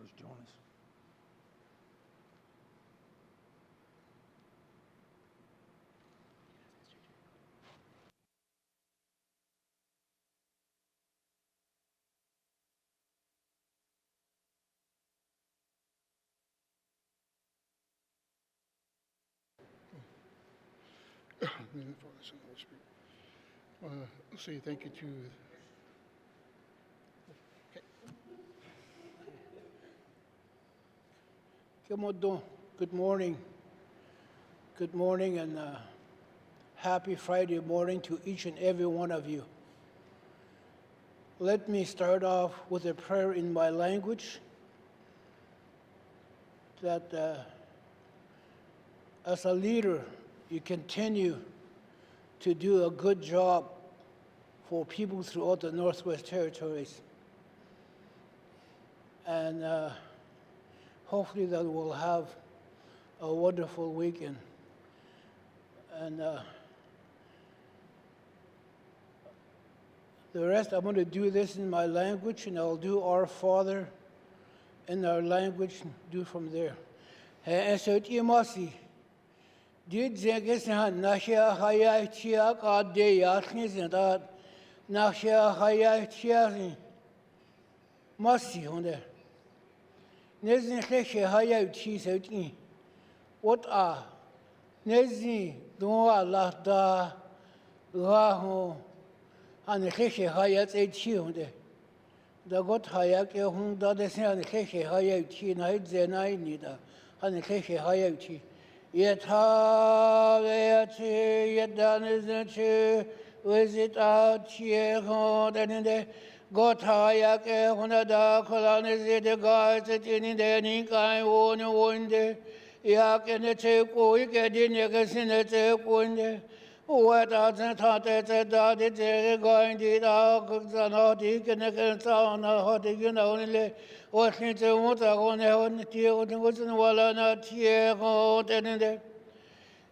Where's Jonas? Say thank you to. Good morning. Good morning and happy Friday morning to each and every one of you. Let me start off with a prayer in my language that as a leader, you continue to do a good job for people throughout the Northwest Territories. And hopefully that we'll have a wonderful weekend. And the rest, I'm going to do this in my language, and I'll do Our Father in our language, and do from there. Did Zegeshan Nasha Haya Chiak or De Yaknis and that Nasha Haya Chiaki Masi on there. Nezin Heshe Haya Cheese out in. What are Nezi Dua Lata Raho and the Heshe Hayat a chi on there. The got Hayak Hung Dades and the Heshe Haya Chi Night Zenai Nida and the Heshe Haya Chi. Yet how they yet done is the true, was it out here, and the got high, on a dark colon is it the guys that in the ink I won a wonder, yak and the take, we get in the take wonder. What are the thought that they're going to out, and how do you can sound, how do you know only what needs to want to deal with wasn't well not here, and the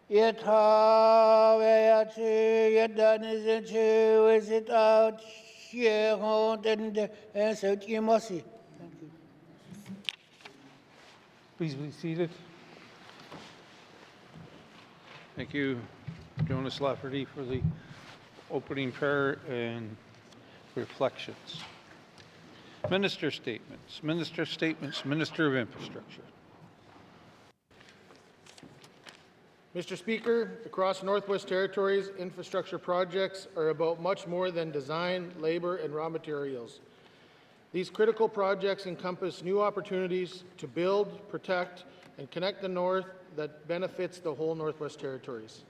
yet how yet done is it true, is it out here, and so you must see. Thank you. Please be seated. Thank you, Jonas Lafferty, for the opening prayer and reflections. Minister statements, Minister of Infrastructure. Mr. Speaker, across Northwest Territories, infrastructure projects are about much more than design, labor, and raw materials. These critical projects encompass new opportunities to build, protect, and connect the North that benefits the whole Northwest Territories.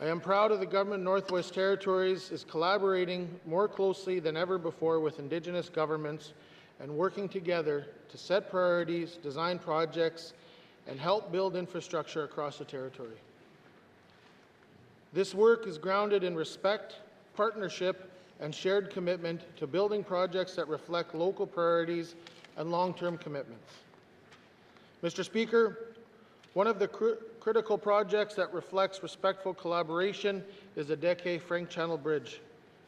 I am proud of the government Northwest Territories is collaborating more closely than ever before with Indigenous governments and working together to set priorities, design projects, and help build infrastructure across the territory. This work is grounded in respect, partnership, and shared commitment to building projects that reflect local priorities and long-term commitments. Mr. Speaker, one of the critical projects that reflects respectful collaboration is the Deke Frank Channel Bridge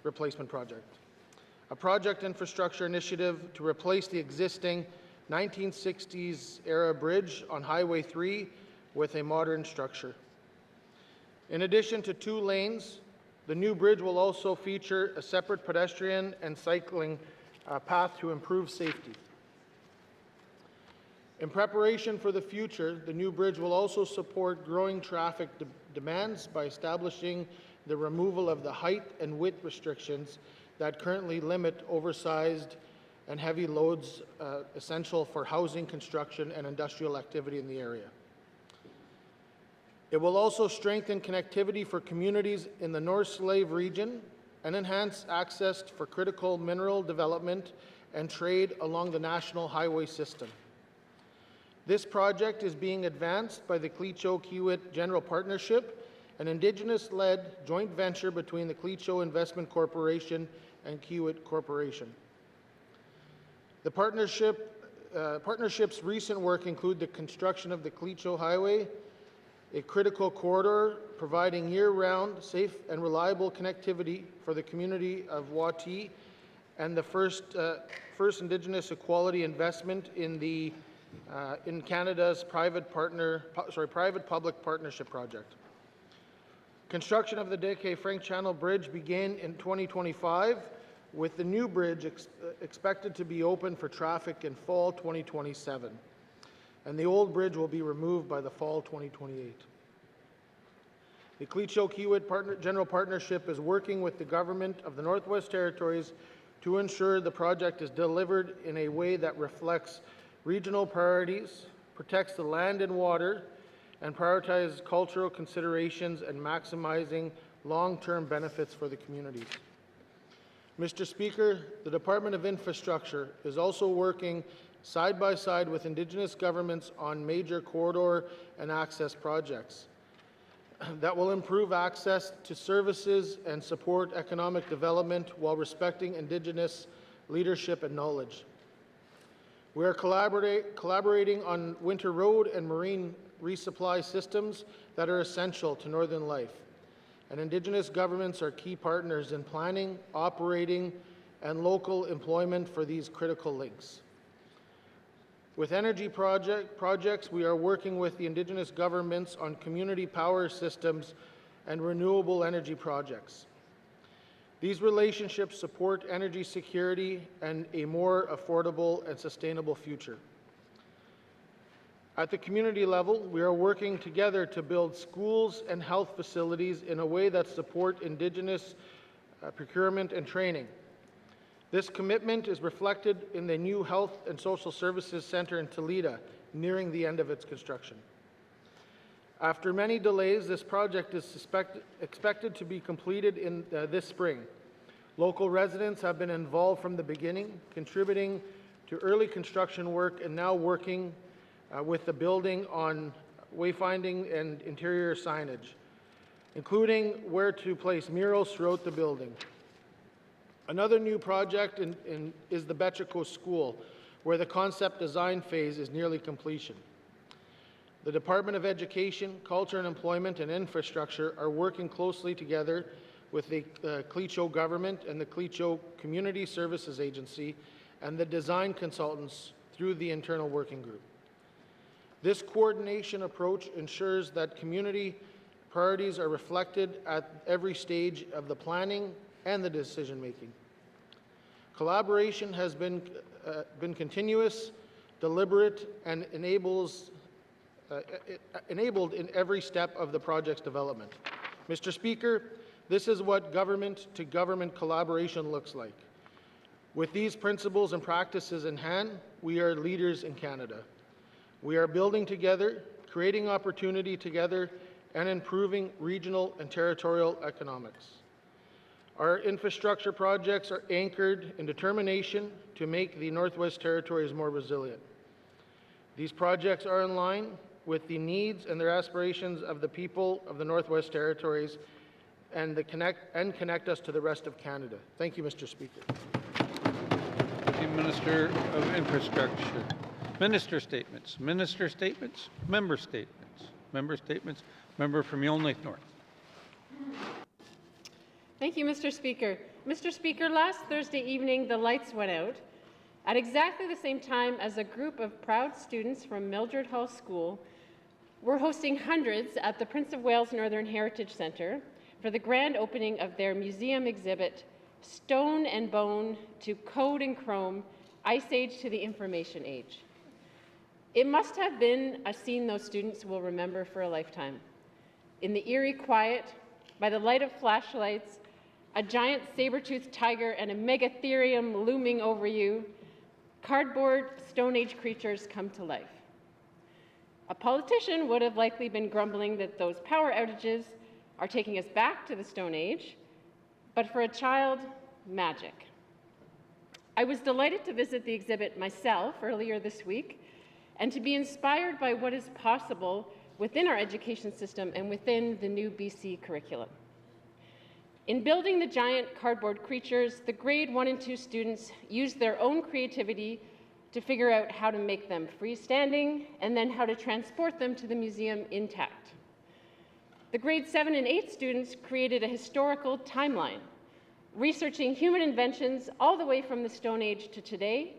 replacement project, a project infrastructure initiative to replace the existing 1960s era bridge on Highway 3 with a modern structure. In addition to 2 lanes, the new bridge will also feature a separate pedestrian and cycling path to improve safety. In preparation for the future, the new bridge will also support growing traffic demands by establishing the removal of the height and width restrictions that currently limit oversized and heavy loads essential for housing, construction, and industrial activity in the area. It will also strengthen connectivity for communities in the North Slave region and enhance access for critical mineral development and trade along the national highway system. This project is being advanced by the Cleacho-Kiewit General Partnership, an Indigenous-led joint venture between the Cleacho Investment Corporation and Kiewit Corporation. The partnership's recent work include the construction of the Cleacho Highway, a critical corridor providing year-round, safe and reliable connectivity for the community of Wati and the first Indigenous equality investment in Canada's private-public partnership project. Construction of the Desquet-Frank Channel Bridge began in 2025, with the new bridge expected to be open for traffic in fall 2027, and the old bridge will be removed by the fall 2028. The Cleacho-Kiewit General Partnership is working with the Government of the Northwest Territories to ensure the project is delivered in a way that reflects regional priorities, protects the land and water, and prioritizes cultural considerations and maximizing long-term benefits for the communities. Mr. Speaker, the Department of Infrastructure is also working side by side with Indigenous governments on major corridor and access projects that will improve access to services and support economic development while respecting Indigenous leadership and knowledge. We are collaborating on winter road and marine resupply systems that are essential to Northern life, and Indigenous governments are key partners in planning, operating, and local employment for these critical links. With energy projects, we are working with the Indigenous governments on community power systems and renewable energy projects. These relationships support energy security and a more affordable and sustainable future. At the community level, we are working together to build schools and health facilities in a way that support Indigenous procurement and training. This commitment is reflected in the new Health and Social Services Centre in Toledo, nearing the end of its construction. After many delays, this project is expected to be completed in this spring. Local residents have been involved from the beginning, contributing to early construction work and now working with the building on wayfinding and interior signage, including where to place murals throughout the building. Another new project is the Betchico School, where the concept design phase is nearly completion. The Department of Education, Culture and Employment and Infrastructure are working closely together with the Cleacho government and the Cleacho Community Services Agency and the design consultants through the internal working group. This coordination approach ensures that community priorities are reflected at every stage of the planning and the decision-making. Collaboration has been continuous, deliberate, and enabled in every step of the project's development. Mr. Speaker, this is what government-to-government collaboration looks like. With these principles and practices in hand, we are leaders in Canada. We are building together, creating opportunity together, and improving regional and territorial economics. Our infrastructure projects are anchored in determination to make the Northwest Territories more resilient. These projects are in line with the needs and their aspirations of the people of the Northwest Territories and connect us to the rest of Canada. Thank you, Mr. Speaker. Thank you, Minister of Infrastructure. Minister statements. Minister statements. Member statements. Member statements. Member from Yellowknife North. Thank you, Mr. Speaker. Mr. Speaker, last Thursday evening, the lights went out at exactly the same time as a group of proud students from Mildred Hall School were hosting hundreds at the Prince of Wales Northern Heritage Centre for the grand opening of their museum exhibit, Stone and Bone to Code and Chrome, Ice Age to the Information Age. It must have been a scene those students will remember for a lifetime. In the eerie quiet, by the light of flashlights, a giant saber-toothed tiger and a megatherium looming over you, cardboard Stone Age creatures come to life. A politician would have likely been grumbling that those power outages are taking us back to the Stone Age, but for a child, magic. I was delighted to visit the exhibit myself earlier this week and to be inspired by what is possible within our education system and within the new BC curriculum. In building the giant cardboard creatures, the grade 1 and 2 students used their own creativity to figure out how to make them freestanding and then how to transport them to the museum intact. The grade 7 and 8 students created a historical timeline researching human inventions all the way from the Stone Age to today,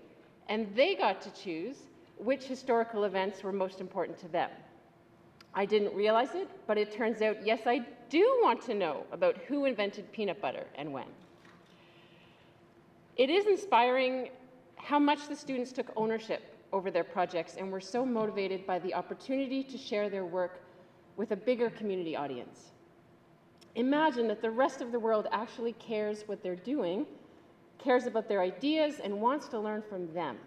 and they got to choose which historical events were most important to them. I didn't realize it, but it turns out, yes, I do want to know about who invented peanut butter and when. It is inspiring how much the students took ownership over their projects and were so motivated by the opportunity to share their work with a bigger community audience. Imagine that the rest of the world actually cares what they're doing, cares about their ideas, and wants to learn from them.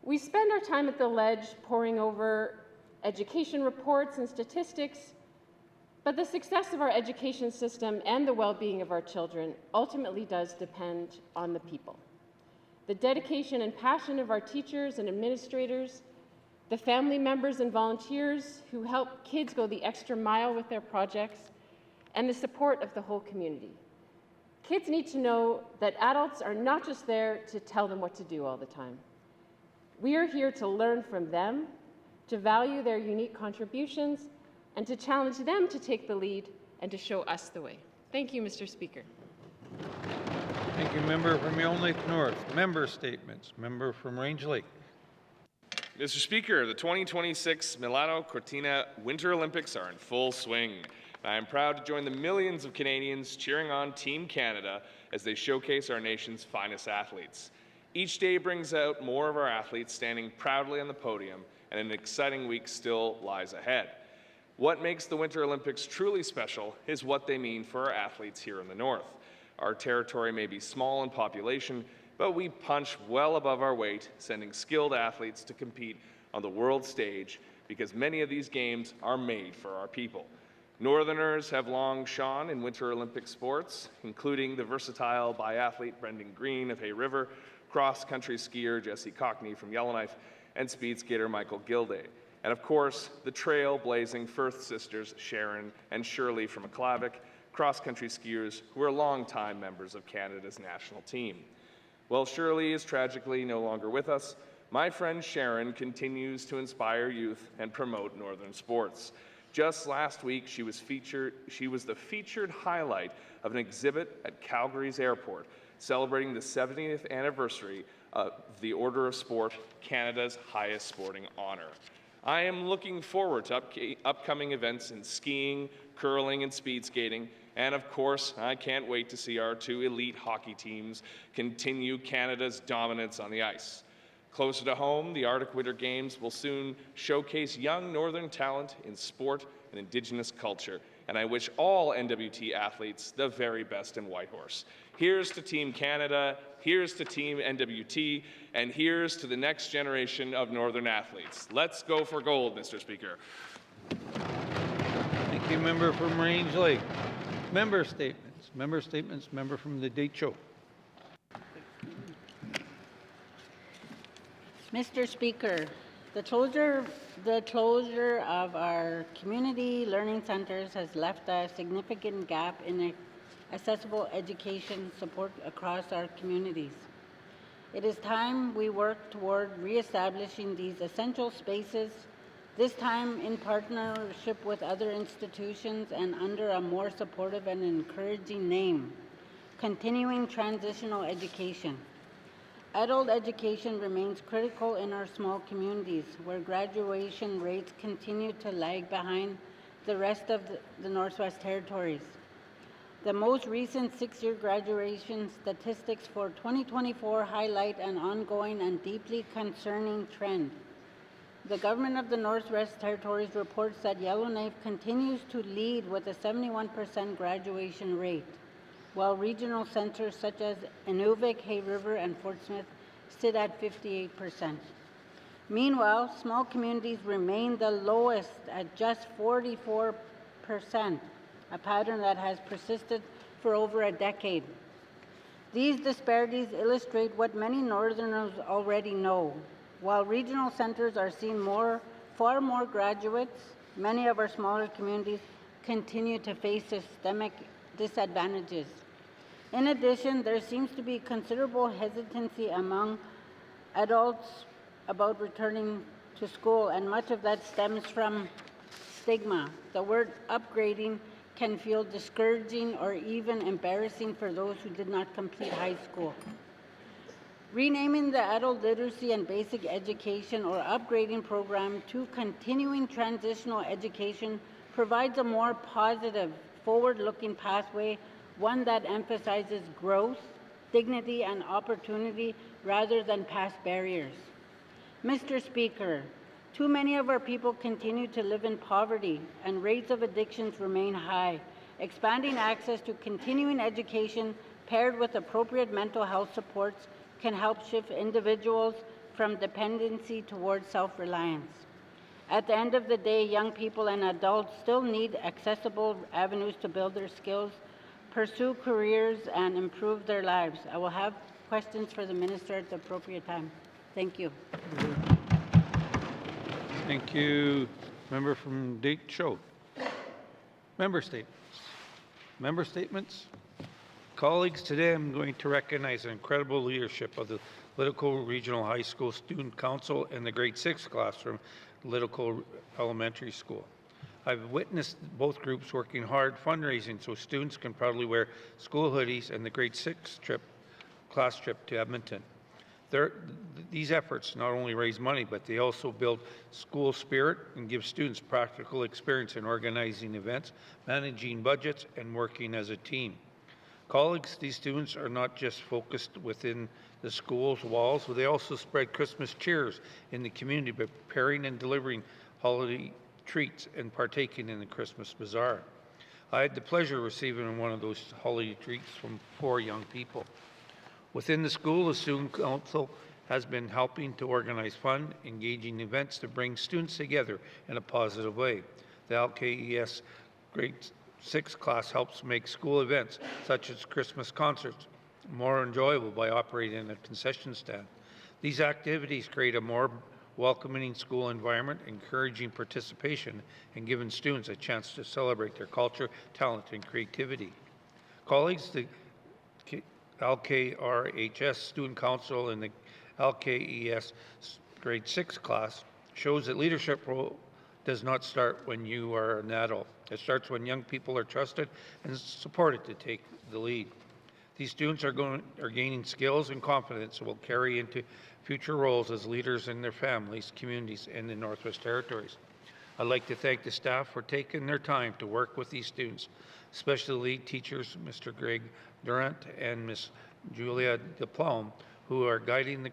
We spend our time at the Ledge poring over education reports and statistics, but the success of our education system and the well-being of our children ultimately does depend on the people. The dedication and passion of our teachers and administrators, the family members and volunteers who help kids go the extra mile with their projects, and the support of the whole community. Kids need to know that adults are not just there to tell them what to do all the time. We are here to learn from them, to value their unique contributions, and to challenge them to take the lead and to show us the way. Thank you, Mr. Speaker. Thank you, member from Yellowknife North. Member statements. Member from Range Lake. Mr. Speaker, the 2026 Milano Cortina Winter Olympics are in full swing. I am proud to join the millions of Canadians cheering on Team Canada as they showcase our nation's finest athletes. Each day brings out more of our athletes standing proudly on the podium, and an exciting week still lies ahead. What makes the Winter Olympics truly special is what they mean for our athletes here in the North. Our territory may be small in population, but we punch well above our weight, sending skilled athletes to compete on the world stage because many of these games are made for our people. Northerners have long shone in Winter Olympic sports, including the versatile biathlete Brendan Green of Hay River, cross-country skier Jesse Cockney from Yellowknife, and speed skater Michael Gilday. And of course, the trailblazing Firth sisters Sharon and Shirley from Aklavik, cross-country skiers who are longtime members of Canada's national team. While Shirley is tragically no longer with us, my friend Sharon continues to inspire youth and promote Northern sports. Just last week, she was the featured highlight of an exhibit at Calgary's airport, celebrating the 70th anniversary of the Order of Sport, Canada's highest sporting honor. I am looking forward to upcoming events in skiing, curling, and speed skating, and of course, I can't wait to see our two elite hockey teams continue Canada's dominance on the ice. Closer to home, the Arctic Winter Games will soon showcase young Northern talent in sport and Indigenous culture, and I wish all NWT athletes the very best in Whitehorse. Here's to Team Canada, here's to Team NWT, and here's to the next generation of Northern athletes. Let's go for gold, Mr. Speaker. Thank you, member from Range Lake. Member statements. Member statements. Member from the Decho. Mr. Speaker, the closure of our community learning centers has left a significant gap in accessible education support across our communities. It is time we work toward reestablishing these essential spaces, this time in partnership with other institutions and under a more supportive and encouraging name, Continuing Transitional Education. Adult education remains critical in our small communities, where graduation rates continue to lag behind the rest of the Northwest Territories. The most recent 6-year graduation statistics for 2024 highlight an ongoing and deeply concerning trend. The Government of the Northwest Territories reports that Yellowknife continues to lead with a 71% graduation rate, while regional centers such as Inuvik, Hay River, and Fort Smith sit at 58%. Meanwhile, small communities remain the lowest at just 44%, a pattern that has persisted for over a decade. These disparities illustrate what many Northerners already know. While regional centers are seeing far more graduates, many of our smaller communities continue to face systemic disadvantages. In addition, there seems to be considerable hesitancy among adults about returning to school, and much of that stems from stigma. The word upgrading can feel discouraging or even embarrassing for those who did not complete high school. Renaming the adult literacy and basic education or upgrading program to continuing transitional education provides a more positive, forward-looking pathway, one that emphasizes growth, dignity, and opportunity rather than past barriers. Mr. Speaker, too many of our people continue to live in poverty and rates of addictions remain high. Expanding access to continuing education paired with appropriate mental health supports can help shift individuals from dependency towards self-reliance. At the end of the day, young people and adults still need accessible avenues to build their skills, pursue careers, and improve their lives. I will have questions for the minister at the appropriate time. Thank you. Thank you. Member from Date Show. Member statements. Member statements. Colleagues, today I'm going to recognize the incredible leadership of the Lytico Regional High School Student Council and the grade 6 class from Lytico Elementary School. I've witnessed both groups working hard fundraising so students can proudly wear school hoodies and the grade 6 class trip to Edmonton. These efforts not only raise money, but they also build school spirit and give students practical experience in organizing events, managing budgets, and working as a team. Colleagues, these students are not just focused within the school's walls, but they also spread Christmas cheers in the community by preparing and delivering holiday treats and partaking in the Christmas bazaar. I had the pleasure of receiving one of those holiday treats from 4 young people. Within the school, the Student Council has been helping to organize fun, engaging events to bring students together in a positive way. The LKES grade 6 class helps make school events such as Christmas concerts more enjoyable by operating a concession stand. These activities create a more welcoming school environment, encouraging participation and giving students a chance to celebrate their culture, talent, and creativity. Colleagues, the LKRHS Student Council and the LKES grade 6 class shows that leadership role does not start when you are an adult. It starts when young people are trusted and supported to take the lead. These students are gaining skills and confidence that will carry into future roles as leaders in their families, communities, and the Northwest Territories. I'd like to thank the staff for taking their time to work with these students, especially the lead teachers, Mr. Greg Durant and Ms. Julia DePlaume, who are guiding the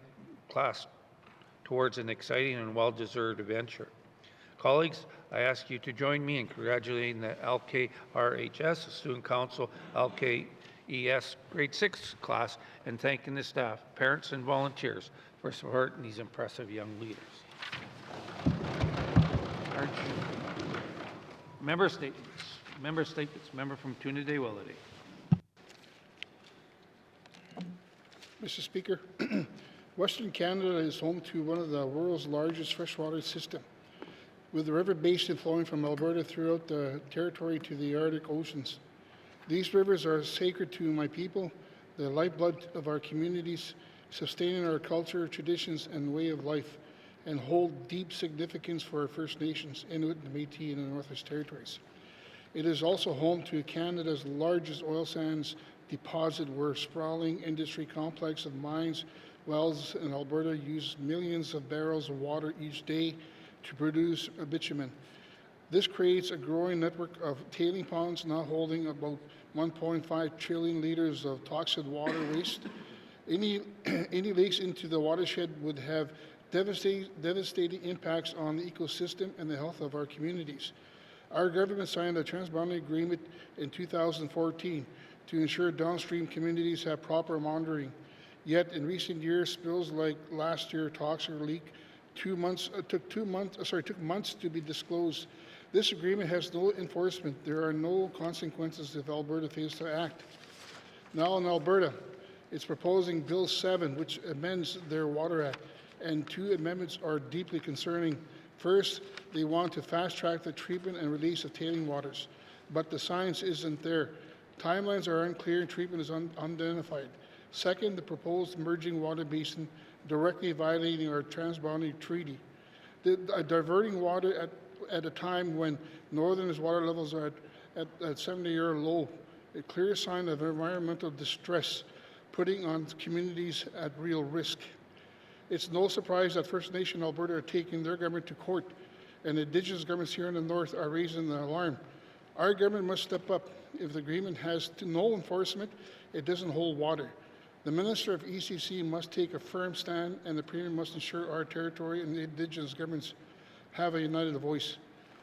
class towards an exciting and well-deserved adventure. Colleagues, I ask you to join me in congratulating the LKRHS Student Council, LKES grade 6 class, and thanking the staff, parents, and volunteers for supporting these impressive young leaders. Member statements. Member statements. Member from Toonaday-Willowday. Mr. Speaker, Western Canada is home to one of the world's largest freshwater systems, with the river basin flowing from Alberta throughout the territory to the Arctic oceans. These rivers are sacred to my people, the lifeblood of our communities, sustaining our culture, traditions, and way of life, and hold deep significance for our First Nations, Inuit and Métis in the Northwest Territories. It is also home to Canada's largest oil sands deposit, where sprawling industry complex of mines, wells in Alberta use millions of barrels of water each day to produce bitumen. This creates a growing network of tailing ponds now holding about 1.5 trillion liters of toxic water waste. Any leaks into the watershed would have devastating impacts on the ecosystem and the health of our communities. Our government signed a transboundary agreement in 2014 to ensure downstream communities have proper monitoring. Yet in recent years, spills like last year toxic leak took months to be disclosed. This agreement has no enforcement. There are no consequences if Alberta fails to act. Now in Alberta, it's proposing Bill 7, which amends their Water Act, and 2 amendments are deeply concerning. First, they want to fast-track the treatment and release of tailing waters, but the science isn't there. Timelines are unclear and treatment is unidentified. Second, the proposed emerging water basin directly violating our transboundary treaty. Diverting water at a time when northern water levels are at a 70-year low, a clear sign of environmental distress, putting on communities at real risk. It's no surprise that First Nation Alberta are taking their government to court, and Indigenous governments here in the north are raising the alarm. Our government must step up. If the agreement has no enforcement, it doesn't hold water. The Minister of ECC must take a firm stand, and the Premier must ensure our territory and the Indigenous governments have a united voice.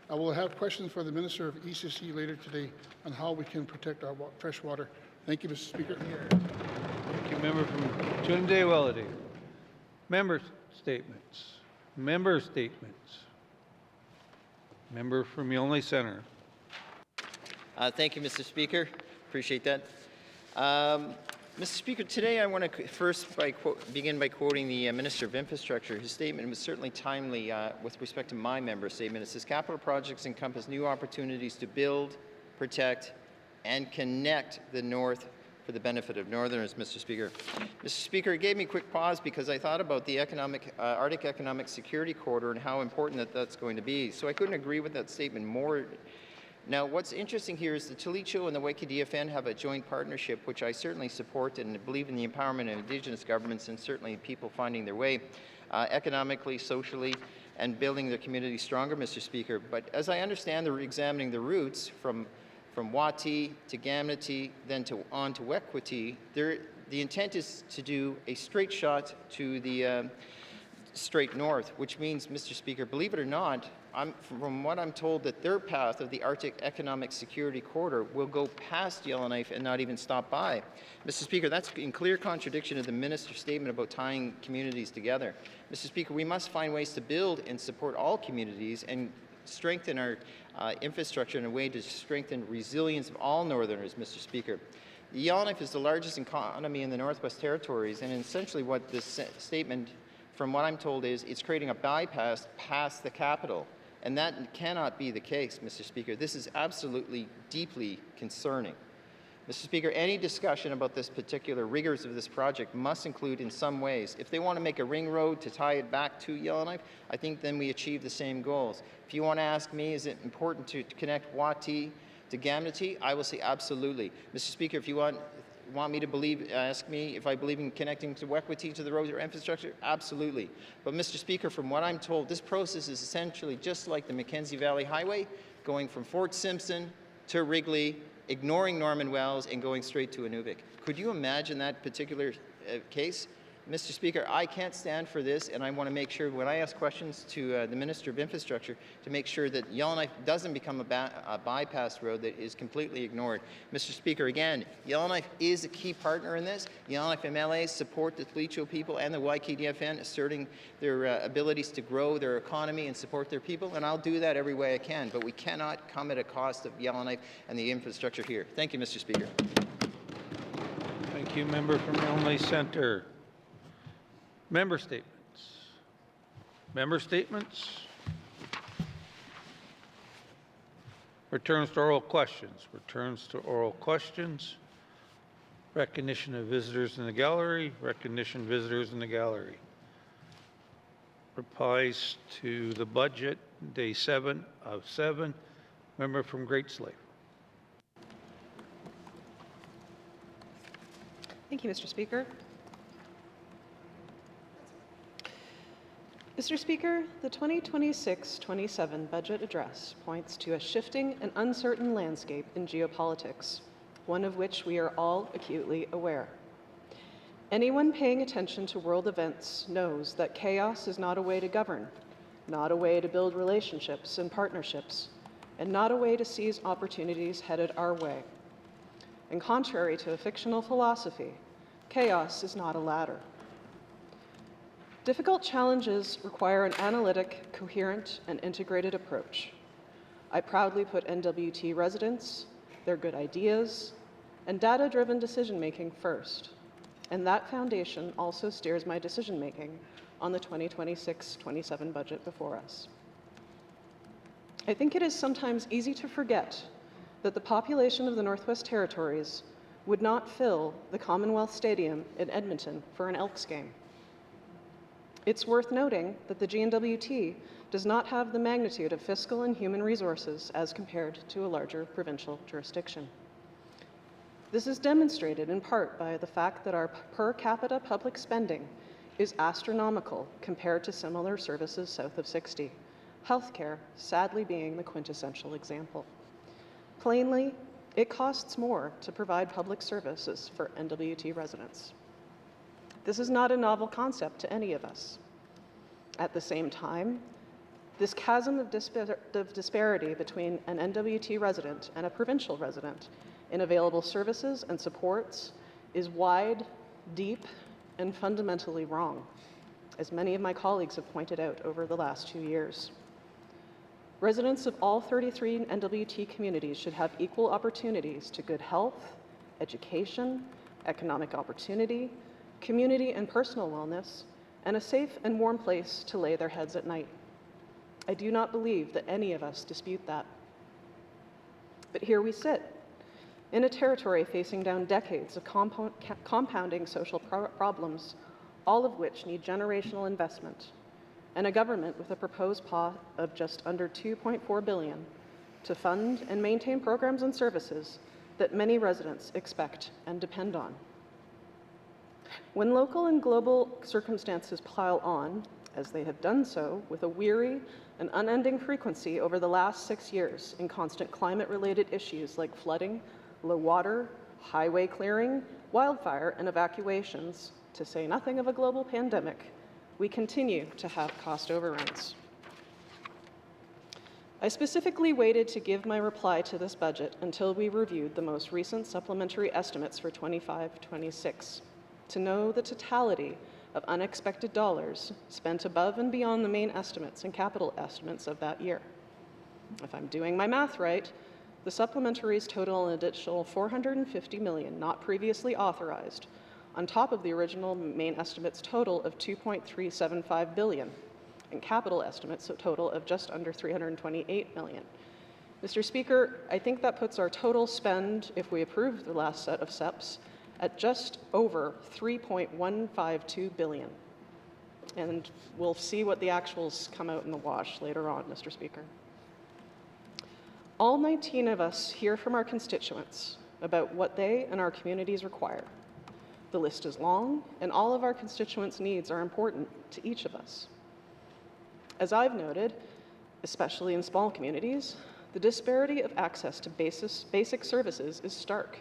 I will have questions for the Minister of ECC later today on how we can protect our fresh water. Thank you, Mr. Speaker. Thank you, member from Tunde Welleday. Member statements. Member statements. Member from Yonge Centre. Thank you, Mr. Speaker. Appreciate that. Mr. Speaker, today I want to first begin by quoting the Minister of Infrastructure. His statement was certainly timely with respect to my member statement. It says capital projects encompass new opportunities to build, protect, and connect the North for the benefit of Northerners, Mr. Speaker. Mr. Speaker, it gave me a quick pause because I thought about the Arctic Economic Security Corridor and how important that's going to be. So I couldn't agree with that statement more. Now, what's interesting here is the Talicho and the YKDFN have a joint partnership, which I certainly support and believe in the empowerment of Indigenous governments and certainly people finding their way economically, socially, and building their community stronger, Mr. Speaker. But as I understand, they're examining the routes from Wati to Gamnati, then on to Wekwati. The intent is to do a straight shot to the straight north, which means, Mr. Speaker, believe it or not, from what I'm told, that their path of the Arctic Economic Security Corridor will go past Yellowknife and not even stop by. Mr. Speaker, that's in clear contradiction of the minister's statement about tying communities together. Mr. Speaker, we must find ways to build and support all communities and strengthen our infrastructure in a way to strengthen resilience of all Northerners, Mr. Speaker. Yellowknife is the largest economy in the Northwest Territories, and essentially what this statement, from what I'm told, is it's creating a bypass past the capital. And that cannot be the case, Mr. Speaker. This is absolutely deeply concerning. Mr. Speaker, any discussion about this particular rigors of this project must include in some ways. If they want to make a ring road to tie it back to Yellowknife, I think then we achieve the same goals. If you want to ask me, is it important to connect Wati to Gamnati, I will say absolutely. Mr. Speaker, if you want me to ask me if I believe in connecting to Wekwati to the roads or infrastructure, absolutely. But Mr. Speaker, from what I'm told, this process is essentially just like the Mackenzie Valley Highway, going from Fort Simpson to Wrigley, ignoring Norman Wells and going straight to Inuvik. Could you imagine that particular case? Mr. Speaker, I can't stand for this, and I want to make sure when I ask questions to the Minister of Infrastructure to make sure that Yellowknife doesn't become a bypass road that is completely ignored. Mr. Speaker, again, Yellowknife is a key partner in this. Yellowknife MLAs support the Talicho people and the YKDFN, asserting their abilities to grow their economy and support their people, and I'll do that every way I can, but we cannot come at a cost of Yellowknife and the infrastructure here. Thank you, Mr. Speaker. Thank you, member from Yonge Centre. Member statements. Member statements. Returns to oral questions. Returns to oral questions. Recognition of visitors in the gallery. Recognition of visitors in the gallery. Replies to the budget, day 7 of 7. Member from Great Slave. Thank you, Mr. Speaker. Mr. Speaker, the 2026-27 budget address points to a shifting and uncertain landscape in geopolitics, one of which we are all acutely aware. Anyone paying attention to world events knows that chaos is not a way to govern, not a way to build relationships and partnerships, and not a way to seize opportunities headed our way. And contrary to a fictional philosophy, chaos is not a ladder. Difficult challenges require an analytic, coherent, and integrated approach. I proudly put NWT residents, their good ideas, and data-driven decision-making first, and that foundation also steers my decision-making on the 2026-27 budget before us. I think it is sometimes easy to forget that the population of the Northwest Territories would not fill the Commonwealth Stadium in Edmonton for an Elks game. It's worth noting that the GNWT does not have the magnitude of fiscal and human resources as compared to a larger provincial jurisdiction. This is demonstrated in part by the fact that our per capita public spending is astronomical compared to similar services south of 60, healthcare sadly being the quintessential example. Plainly, it costs more to provide public services for NWT residents. This is not a novel concept to any of us. At the same time, this chasm of disparity between an NWT resident and a provincial resident in available services and supports is wide, deep, and fundamentally wrong, as many of my colleagues have pointed out over the last 2 years. Residents of all 33 NWT communities should have equal opportunities to good health, education, economic opportunity, community and personal wellness, and a safe and warm place to lay their heads at night. I do not believe that any of us dispute that. But here we sit, in a territory facing down decades of compounding social problems, all of which need generational investment, and a government with a proposed pot of just under $2.4 billion to fund and maintain programs and services that many residents expect and depend on. When local and global circumstances pile on, as they have done so with a weary and unending frequency over the last 6 years in constant climate-related issues like flooding, low water, highway clearing, wildfire, and evacuations, to say nothing of a global pandemic, we continue to have cost overruns. I specifically waited to give my reply to this budget until we reviewed the most recent supplementary estimates for 25-26, to know the totality of unexpected dollars spent above and beyond the main estimates and capital estimates of that year. If I'm doing my math right, the supplementaries total an additional $450 million not previously authorized, on top of the original main estimates total of $2.375 billion, and capital estimates a total of just under $328 million. Mr. Speaker, I think that puts our total spend, if we approve the last set of SEPs, at just over $3.152 billion. And we'll see what the actuals come out in the wash later on, Mr. Speaker. All 19 of us hear from our constituents about what they and our communities require. The list is long, and all of our constituents' needs are important to each of us. As I've noted, especially in small communities, the disparity of access to basic services is stark.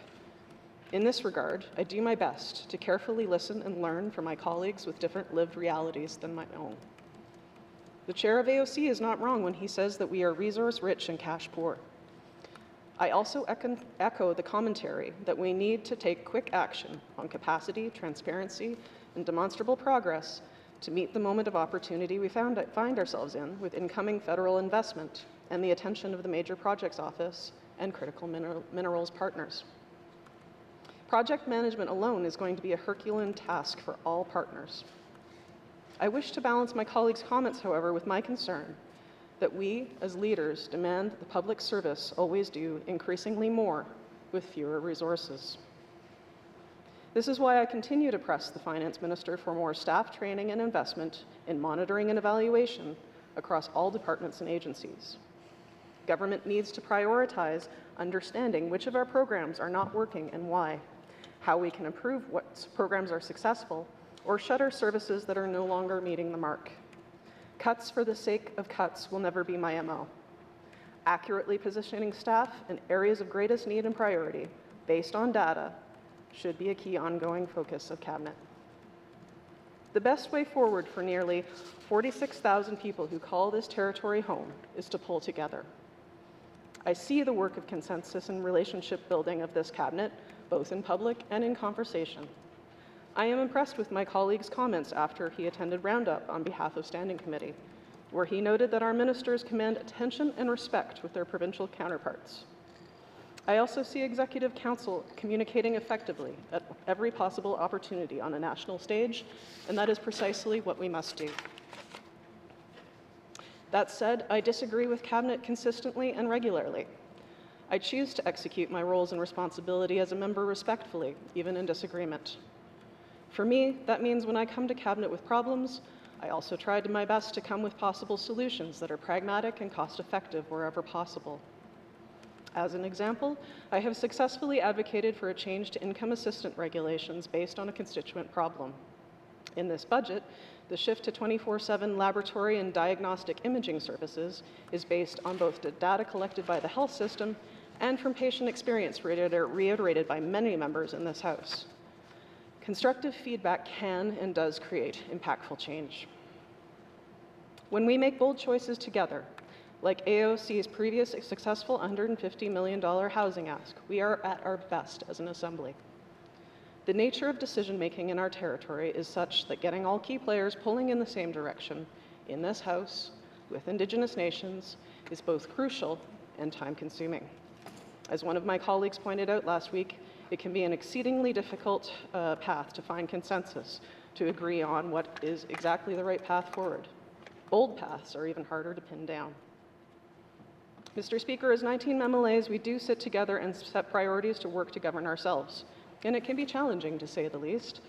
In this regard, I do my best to carefully listen and learn from my colleagues with different lived realities than my own. The chair of AOC is not wrong when he says that we are resource-rich and cash-poor. I also echo the commentary that we need to take quick action on capacity, transparency, and demonstrable progress to meet the moment of opportunity we find ourselves in with incoming federal investment and the attention of the Major Projects Office and critical minerals partners. Project management alone is going to be a Herculean task for all partners. I wish to balance my colleagues' comments, however, with my concern that we, as leaders, demand the public service always do increasingly more with fewer resources. This is why I continue to press the Finance Minister for more staff training and investment in monitoring and evaluation across all departments and agencies. Government needs to prioritize understanding which of our programs are not working and why, how we can improve what programs are successful, or shutter services that are no longer meeting the mark. Cuts for the sake of cuts will never be my MO. Accurately positioning staff in areas of greatest need and priority, based on data, should be a key ongoing focus of Cabinet. The best way forward for nearly 46,000 people who call this territory home is to pull together. I see the work of consensus and relationship building of this Cabinet, both in public and in conversation. I am impressed with my colleague's comments after he attended Roundup on behalf of Standing Committee, where he noted that our ministers command attention and respect with their provincial counterparts. I also see Executive Council communicating effectively at every possible opportunity on a national stage, and that is precisely what we must do. That said, I disagree with Cabinet consistently and regularly. I choose to execute my roles and responsibility as a member respectfully, even in disagreement. For me, that means when I come to Cabinet with problems, I also tried my best to come with possible solutions that are pragmatic and cost-effective wherever possible. As an example, I have successfully advocated for a change to income assistance regulations based on a constituent problem. In this budget, the shift to 24/7 laboratory and diagnostic imaging services is based on both the data collected by the health system and from patient experience reiterated by many members in this House. Constructive feedback can and does create impactful change. When we make bold choices together, like AOC's previous successful $150 million housing ask, we are at our best as an assembly. The nature of decision-making in our territory is such that getting all key players pulling in the same direction in this House with Indigenous nations is both crucial and time-consuming. As one of my colleagues pointed out last week, it can be an exceedingly difficult path to find consensus to agree on what is exactly the right path forward. Bold paths are even harder to pin down. Mr. Speaker, as 19 MLAs, we do sit together and set priorities to work to govern ourselves, and it can be challenging, to say the least.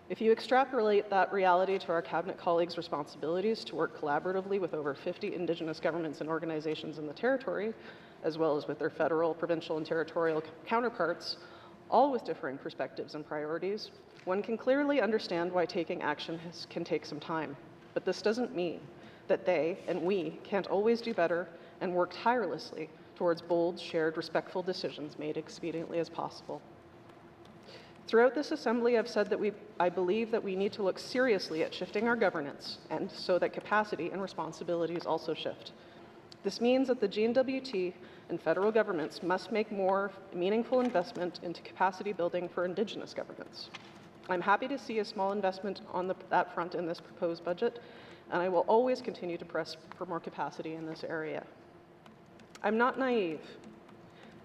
If you extrapolate that reality to our Cabinet colleagues' responsibilities to work collaboratively with over 50 Indigenous governments and organizations in the territory, as well as with their federal, provincial, and territorial counterparts, all with differing perspectives and priorities, one can clearly understand why taking action can take some time. But this doesn't mean that they and we can't always do better and work tirelessly towards bold, shared, respectful decisions made expediently as possible. Throughout this assembly, I've said that I believe that we need to look seriously at shifting our governance, and so that capacity and responsibilities also shift. This means that the GNWT and federal governments must make more meaningful investment into capacity building for Indigenous governments. I'm happy to see a small investment on that front in this proposed budget, and I will always continue to press for more capacity in this area. I'm not naive.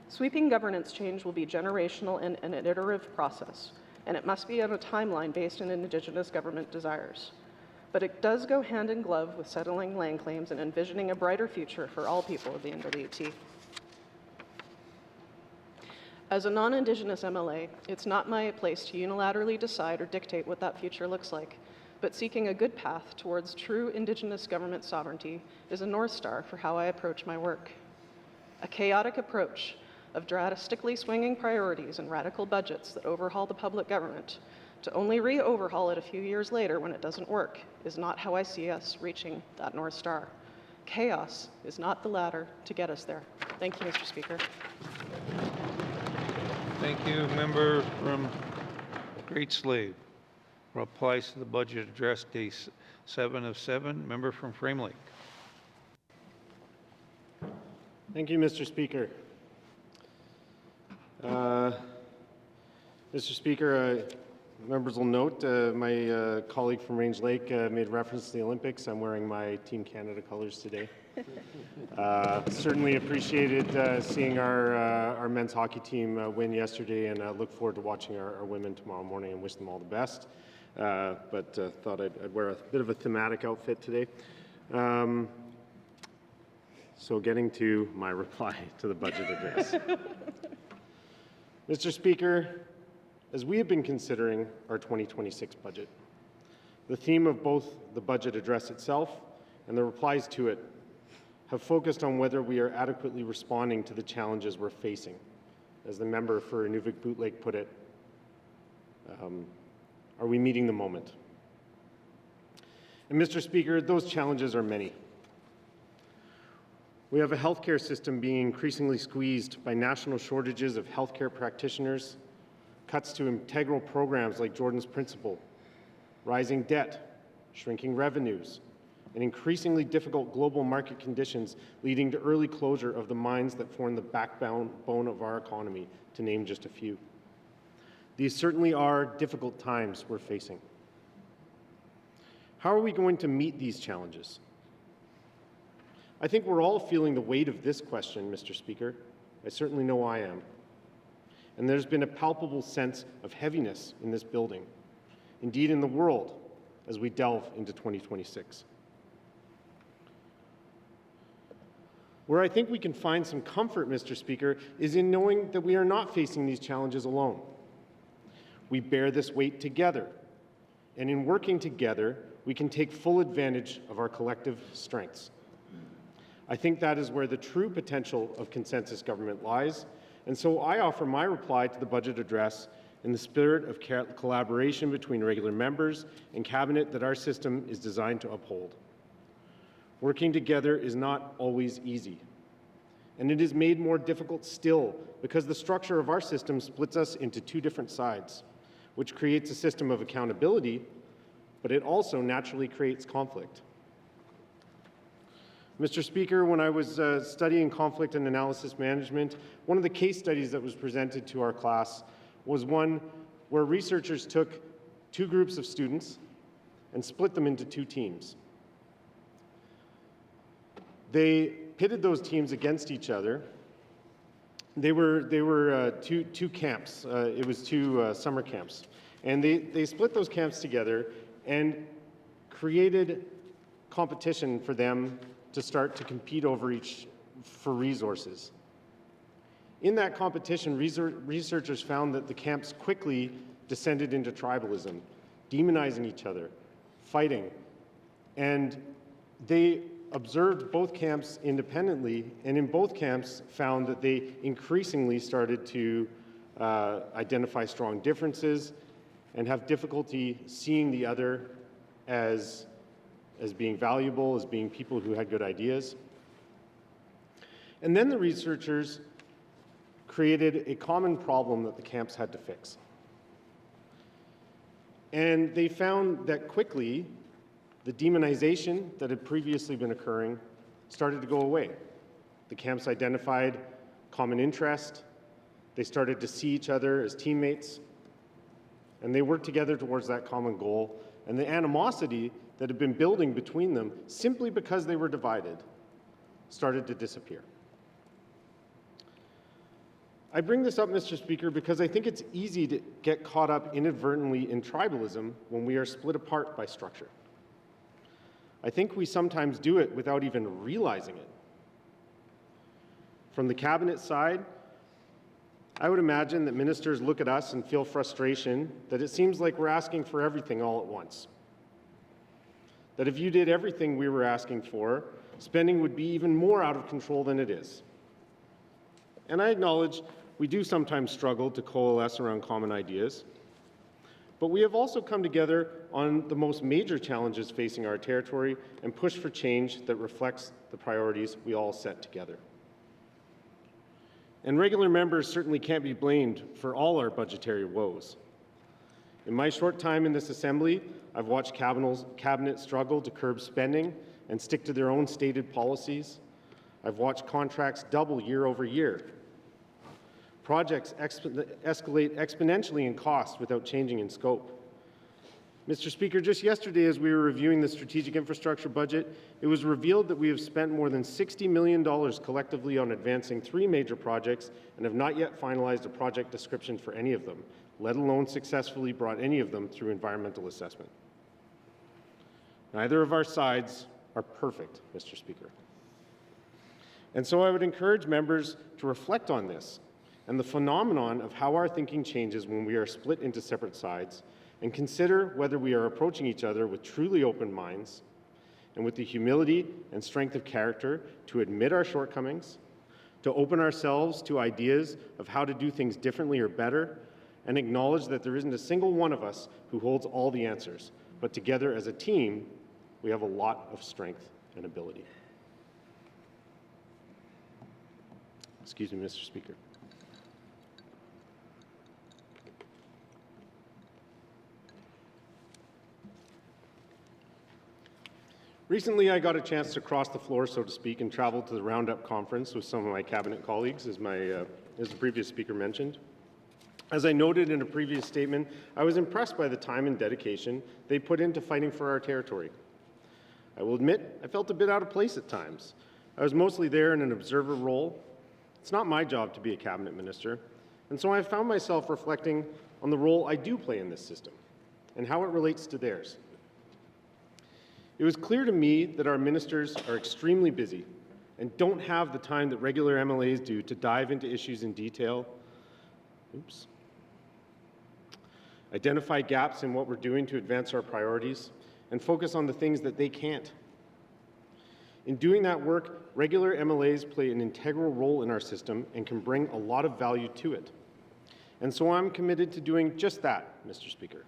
Sweeping governance change will be generational and an iterative process, and it must be on a timeline based on Indigenous government desires. But it does go hand in glove with settling land claims and envisioning a brighter future for all people of the NWT. As a non-Indigenous MLA, it's not my place to unilaterally decide or dictate what that future looks like, but seeking a good path towards true Indigenous government sovereignty is a North Star for how I approach my work. A chaotic approach of drastically swinging priorities and radical budgets that overhaul the public government to only re-overhaul it a few years later when it doesn't work is not how I see us reaching that North Star. Chaos is not the ladder to get us there. Thank you, Mr. Speaker. Thank you. Member from Great Slave. Replies to the budget address, day 7 of 7. Member from Frame Lake. Thank you, Mr. Speaker. Mr. Speaker, members will note my colleague from Range Lake made reference to the Olympics. I'm wearing my Team Canada colors today. Certainly appreciated seeing our men's hockey team win yesterday, and look forward to watching our women tomorrow morning and wish them all the best. But thought I'd wear a bit of a thematic outfit today. So getting to my reply to the budget address. Mr. Speaker, as we have been considering our 2026 budget, the theme of both the budget address itself and the replies to it have focused on whether we are adequately responding to the challenges we're facing. As the member for Inuvik-Boot Lake put it, are we meeting the moment? And Mr. Speaker, those challenges are many. We have a healthcare system being increasingly squeezed by national shortages of healthcare practitioners, cuts to integral programs like Jordan's Principle, rising debt, shrinking revenues, and increasingly difficult global market conditions leading to early closure of the mines that form the backbone of our economy, to name just a few. These certainly are difficult times we're facing. How are we going to meet these challenges? I think we're all feeling the weight of this question, Mr. Speaker. I certainly know I am. And there's been a palpable sense of heaviness in this building, indeed in the world, as we delve into 2026. Where I think we can find some comfort, Mr. Speaker, is in knowing that we are not facing these challenges alone. We bear this weight together, and in working together, we can take full advantage of our collective strengths. I think that is where the true potential of consensus government lies, and so I offer my reply to the budget address in the spirit of collaboration between regular members and cabinet that our system is designed to uphold. Working together is not always easy, and it is made more difficult still because the structure of our system splits us into two different sides, which creates a system of accountability, but it also naturally creates conflict. Mr. Speaker, when I was studying conflict and analysis management, one of the case studies that was presented to our class was one where researchers took two groups of students and split them into two teams. They pitted those teams against each other. They were two camps. It was two summer camps. And they split those camps together and created competition for them to start to compete for resources. In that competition, researchers found that the camps quickly descended into tribalism, demonizing each other, fighting, and they observed both camps independently, and in both camps found that they increasingly started to identify strong differences and have difficulty seeing the other as being valuable, as being people who had good ideas. And then the researchers created a common problem that the camps had to fix. And they found that quickly, the demonization that had previously been occurring started to go away. The camps identified common interest, they started to see each other as teammates, and they worked together towards that common goal, and the animosity that had been building between them simply because they were divided started to disappear. I bring this up, Mr. Speaker, because I think it's easy to get caught up inadvertently in tribalism when we are split apart by structure. I think we sometimes do it without even realizing it. From the cabinet side, I would imagine that ministers look at us and feel frustration that it seems like we're asking for everything all at once. That if you did everything we were asking for, spending would be even more out of control than it is. And I acknowledge we do sometimes struggle to coalesce around common ideas, but we have also come together on the most major challenges facing our territory and pushed for change that reflects the priorities we all set together. And regular members certainly can't be blamed for all our budgetary woes. In my short time in this Assembly, I've watched cabinet struggle to curb spending and stick to their own stated policies. I've watched contracts double year over year. Projects escalate exponentially in cost without changing in scope. Mr. Speaker, just yesterday as we were reviewing the strategic infrastructure budget, it was revealed that we have spent more than $60 million collectively on advancing 3 major projects and have not yet finalized a project description for any of them, let alone successfully brought any of them through environmental assessment. Neither of our sides are perfect, Mr. Speaker. And so I would encourage members to reflect on this and the phenomenon of how our thinking changes when we are split into separate sides, and consider whether we are approaching each other with truly open minds and with the humility and strength of character to admit our shortcomings, to open ourselves to ideas of how to do things differently or better, and acknowledge that there isn't a single one of us who holds all the answers, but together as a team, we have a lot of strength and ability. Excuse me, Mr. Speaker. Recently, I got a chance to cross the floor, so to speak, and travel to the Roundup Conference with some of my cabinet colleagues, as the previous speaker mentioned. As I noted in a previous statement, I was impressed by the time and dedication they put into fighting for our territory. I will admit, I felt a bit out of place at times. I was mostly there in an observer role. It's not my job to be a cabinet minister, and so I found myself reflecting on the role I do play in this system and how it relates to theirs. It was clear to me that our ministers are extremely busy and don't have the time that regular MLAs do to dive into issues in detail, identify gaps in what we're doing to advance our priorities, and focus on the things that they can't. In doing that work, regular MLAs play an integral role in our system and can bring a lot of value to it. And so I'm committed to doing just that, Mr. Speaker.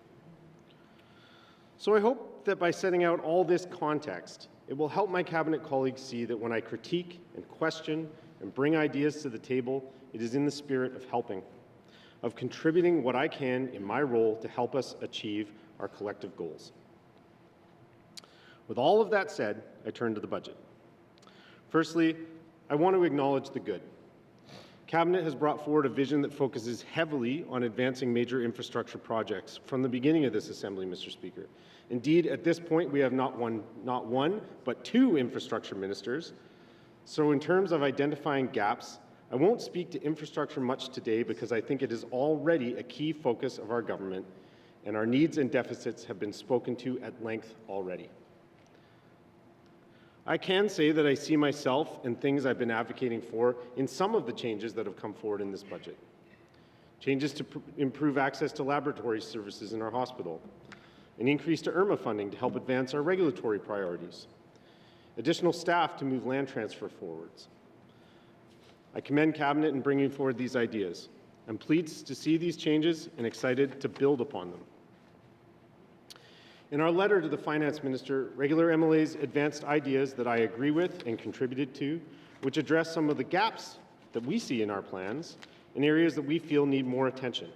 So I hope that by setting out all this context, it will help my cabinet colleagues see that when I critique and question and bring ideas to the table, it is in the spirit of helping, of contributing what I can in my role to help us achieve our collective goals. With all of that said, I turn to the budget. Firstly, I want to acknowledge the good. Cabinet has brought forward a vision that focuses heavily on advancing major infrastructure projects from the beginning of this Assembly, Mr. Speaker. Indeed, at this point, we have not one, but two infrastructure ministers. So in terms of identifying gaps, I won't speak to infrastructure much today because I think it is already a key focus of our government, and our needs and deficits have been spoken to at length already. I can say that I see myself and things I've been advocating for in some of the changes that have come forward in this budget. Changes to improve access to laboratory services in our hospital, an increase to IRMA funding to help advance our regulatory priorities, additional staff to move land transfer forwards. I commend Cabinet in bringing forward these ideas. I'm pleased to see these changes and excited to build upon them. In our letter to the Finance Minister, regular MLAs advanced ideas that I agree with and contributed to, which address some of the gaps that we see in our plans in areas that we feel need more attention.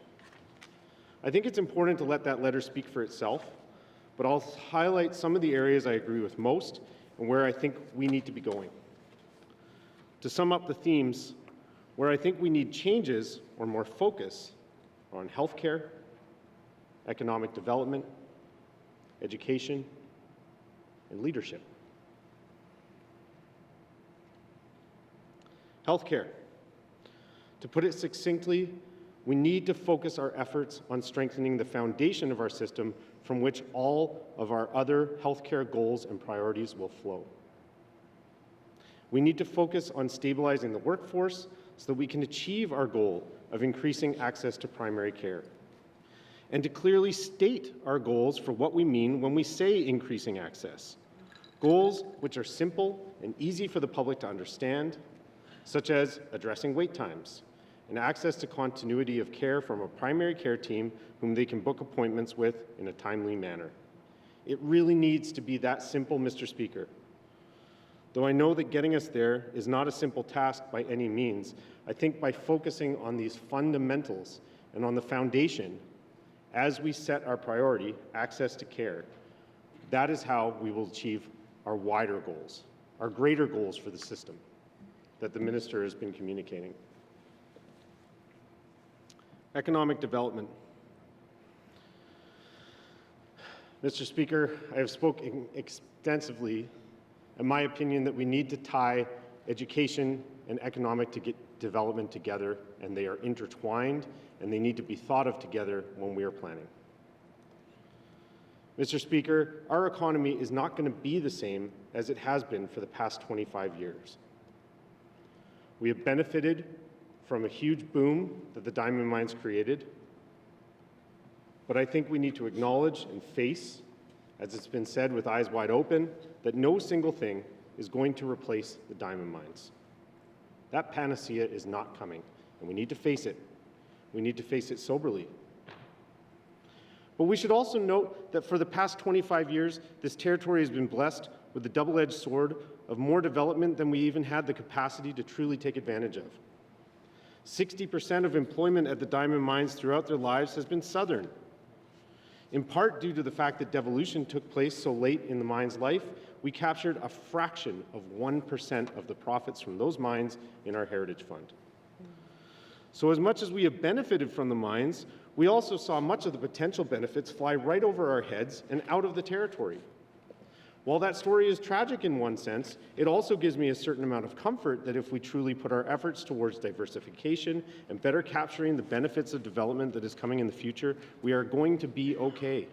I think it's important to let that letter speak for itself, but I'll highlight some of the areas I agree with most and where I think we need to be going. To sum up the themes, where I think we need changes or more focus are on healthcare, economic development, education, and leadership. Healthcare. To put it succinctly, we need to focus our efforts on strengthening the foundation of our system from which all of our other healthcare goals and priorities will flow. We need to focus on stabilizing the workforce so that we can achieve our goal of increasing access to primary care, and to clearly state our goals for what we mean when we say increasing access. Goals which are simple and easy for the public to understand, such as addressing wait times and access to continuity of care from a primary care team whom they can book appointments with in a timely manner. It really needs to be that simple, Mr. Speaker. Though I know that getting us there is not a simple task by any means, I think by focusing on these fundamentals and on the foundation as we set our priority, access to care, that is how we will achieve our wider goals, our greater goals for the system that the Minister has been communicating. Economic development. Mr. Speaker, I have spoken extensively in my opinion that we need to tie education and economic development together, and they are intertwined, and they need to be thought of together when we are planning. Mr. Speaker, our economy is not going to be the same as it has been for the past 25 years. We have benefited from a huge boom that the diamond mines created, but I think we need to acknowledge and face, as it's been said with eyes wide open, that no single thing is going to replace the diamond mines. That panacea is not coming, and we need to face it. We need to face it soberly. But we should also note that for the past 25 years, this territory has been blessed with the double-edged sword of more development than we even had the capacity to truly take advantage of. 60% of employment at the diamond mines throughout their lives has been southern. In part due to the fact that devolution took place so late in the mine's life, we captured a fraction of 1% of the profits from those mines in our Heritage Fund. So as much as we have benefited from the mines, we also saw much of the potential benefits fly right over our heads and out of the territory. While that story is tragic in one sense, it also gives me a certain amount of comfort that if we truly put our efforts towards diversification and better capturing the benefits of development that is coming in the future, we are going to be okay.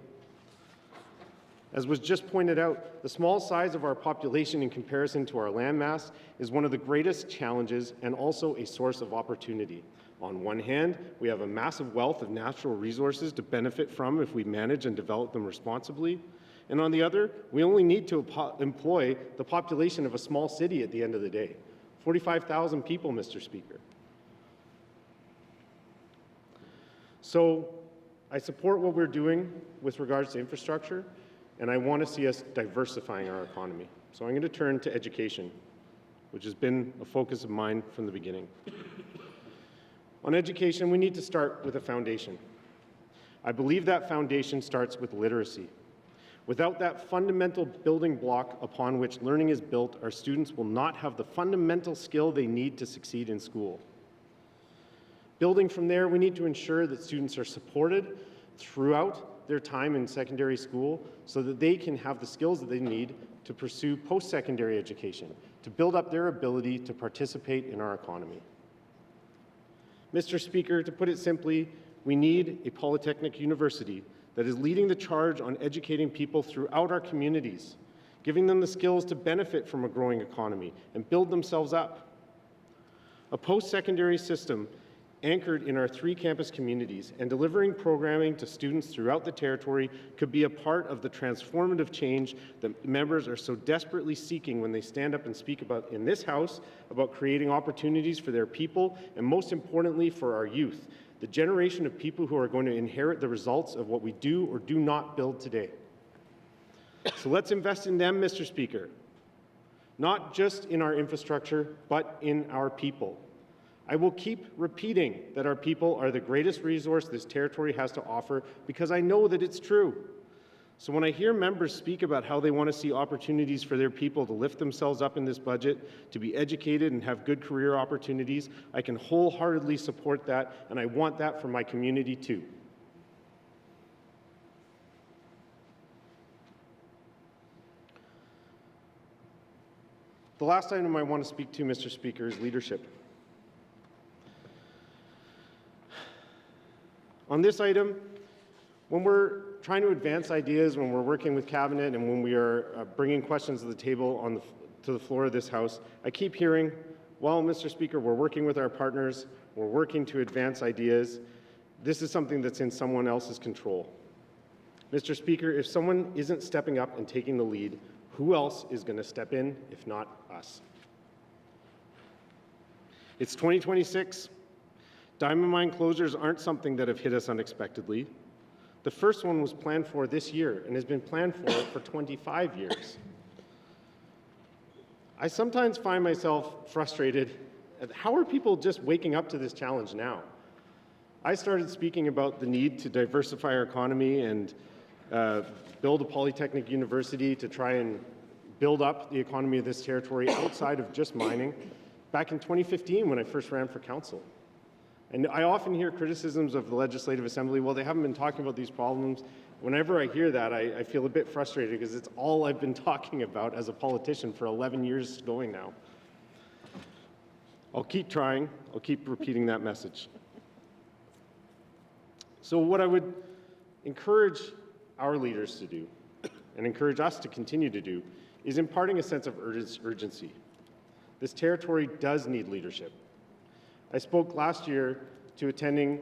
As was just pointed out, the small size of our population in comparison to our landmass is one of the greatest challenges and also a source of opportunity. On one hand, we have a massive wealth of natural resources to benefit from if we manage and develop them responsibly. And on the other, we only need to employ the population of a small city at the end of the day. 45,000 people, Mr. Speaker. So I support what we're doing with regards to infrastructure, and I want to see us diversifying our economy. So I'm going to turn to education, which has been a focus of mine from the beginning. On education, we need to start with a foundation. I believe that foundation starts with literacy. Without that fundamental building block upon which learning is built, our students will not have the fundamental skill they need to succeed in school. Building from there, we need to ensure that students are supported throughout their time in secondary school so that they can have the skills that they need to pursue post-secondary education, to build up their ability to participate in our economy. Mr. Speaker, to put it simply, we need a polytechnic university that is leading the charge on educating people throughout our communities, giving them the skills to benefit from a growing economy and build themselves up. A post-secondary system anchored in our 3 campus communities and delivering programming to students throughout the territory could be a part of the transformative change that members are so desperately seeking when they stand up and speak about in this House about creating opportunities for their people and, most importantly, for our youth, the generation of people who are going to inherit the results of what we do or do not build today. So let's invest in them, Mr. Speaker, not just in our infrastructure, but in our people. I will keep repeating that our people are the greatest resource this territory has to offer because I know that it's true. So when I hear members speak about how they want to see opportunities for their people to lift themselves up in this budget, to be educated and have good career opportunities, I can wholeheartedly support that, and I want that for my community too. The last item I want to speak to, Mr. Speaker, is leadership. On this item, when we're trying to advance ideas, when we're working with Cabinet, and when we are bringing questions to the table to the floor of this House, I keep hearing, well, Mr. Speaker, we're working with our partners, we're working to advance ideas. This is something that's in someone else's control. Mr. Speaker, if someone isn't stepping up and taking the lead, who else is going to step in if not us? It's 2026. Diamond mine closures aren't something that have hit us unexpectedly. The first one was planned for this year and has been planned for 25 years. I sometimes find myself frustrated at how are people just waking up to this challenge now? I started speaking about the need to diversify our economy and build a polytechnic university to try and build up the economy of this territory outside of just mining back in 2015 when I first ran for council. And I often hear criticisms of the Legislative Assembly, well, they haven't been talking about these problems. Whenever I hear that, I feel a bit frustrated because it's all I've been talking about as a politician for 11 years going now. I'll keep trying. I'll keep repeating that message. So what I would encourage our leaders to do, and encourage us to continue to do, is imparting a sense of urgency. This territory does need leadership. I spoke last year to attending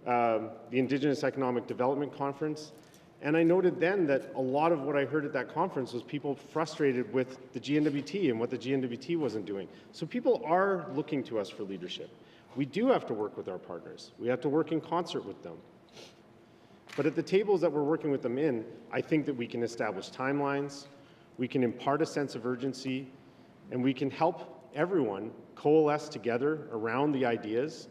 the Indigenous Economic Development Conference, and I noted then that a lot of what I heard at that conference was people frustrated with the GNWT and what the GNWT wasn't doing. So people are looking to us for leadership. We do have to work with our partners. We have to work in concert with them. But at the tables that we're working with them in, I think that we can establish timelines, we can impart a sense of urgency, and we can help everyone coalesce together around the ideas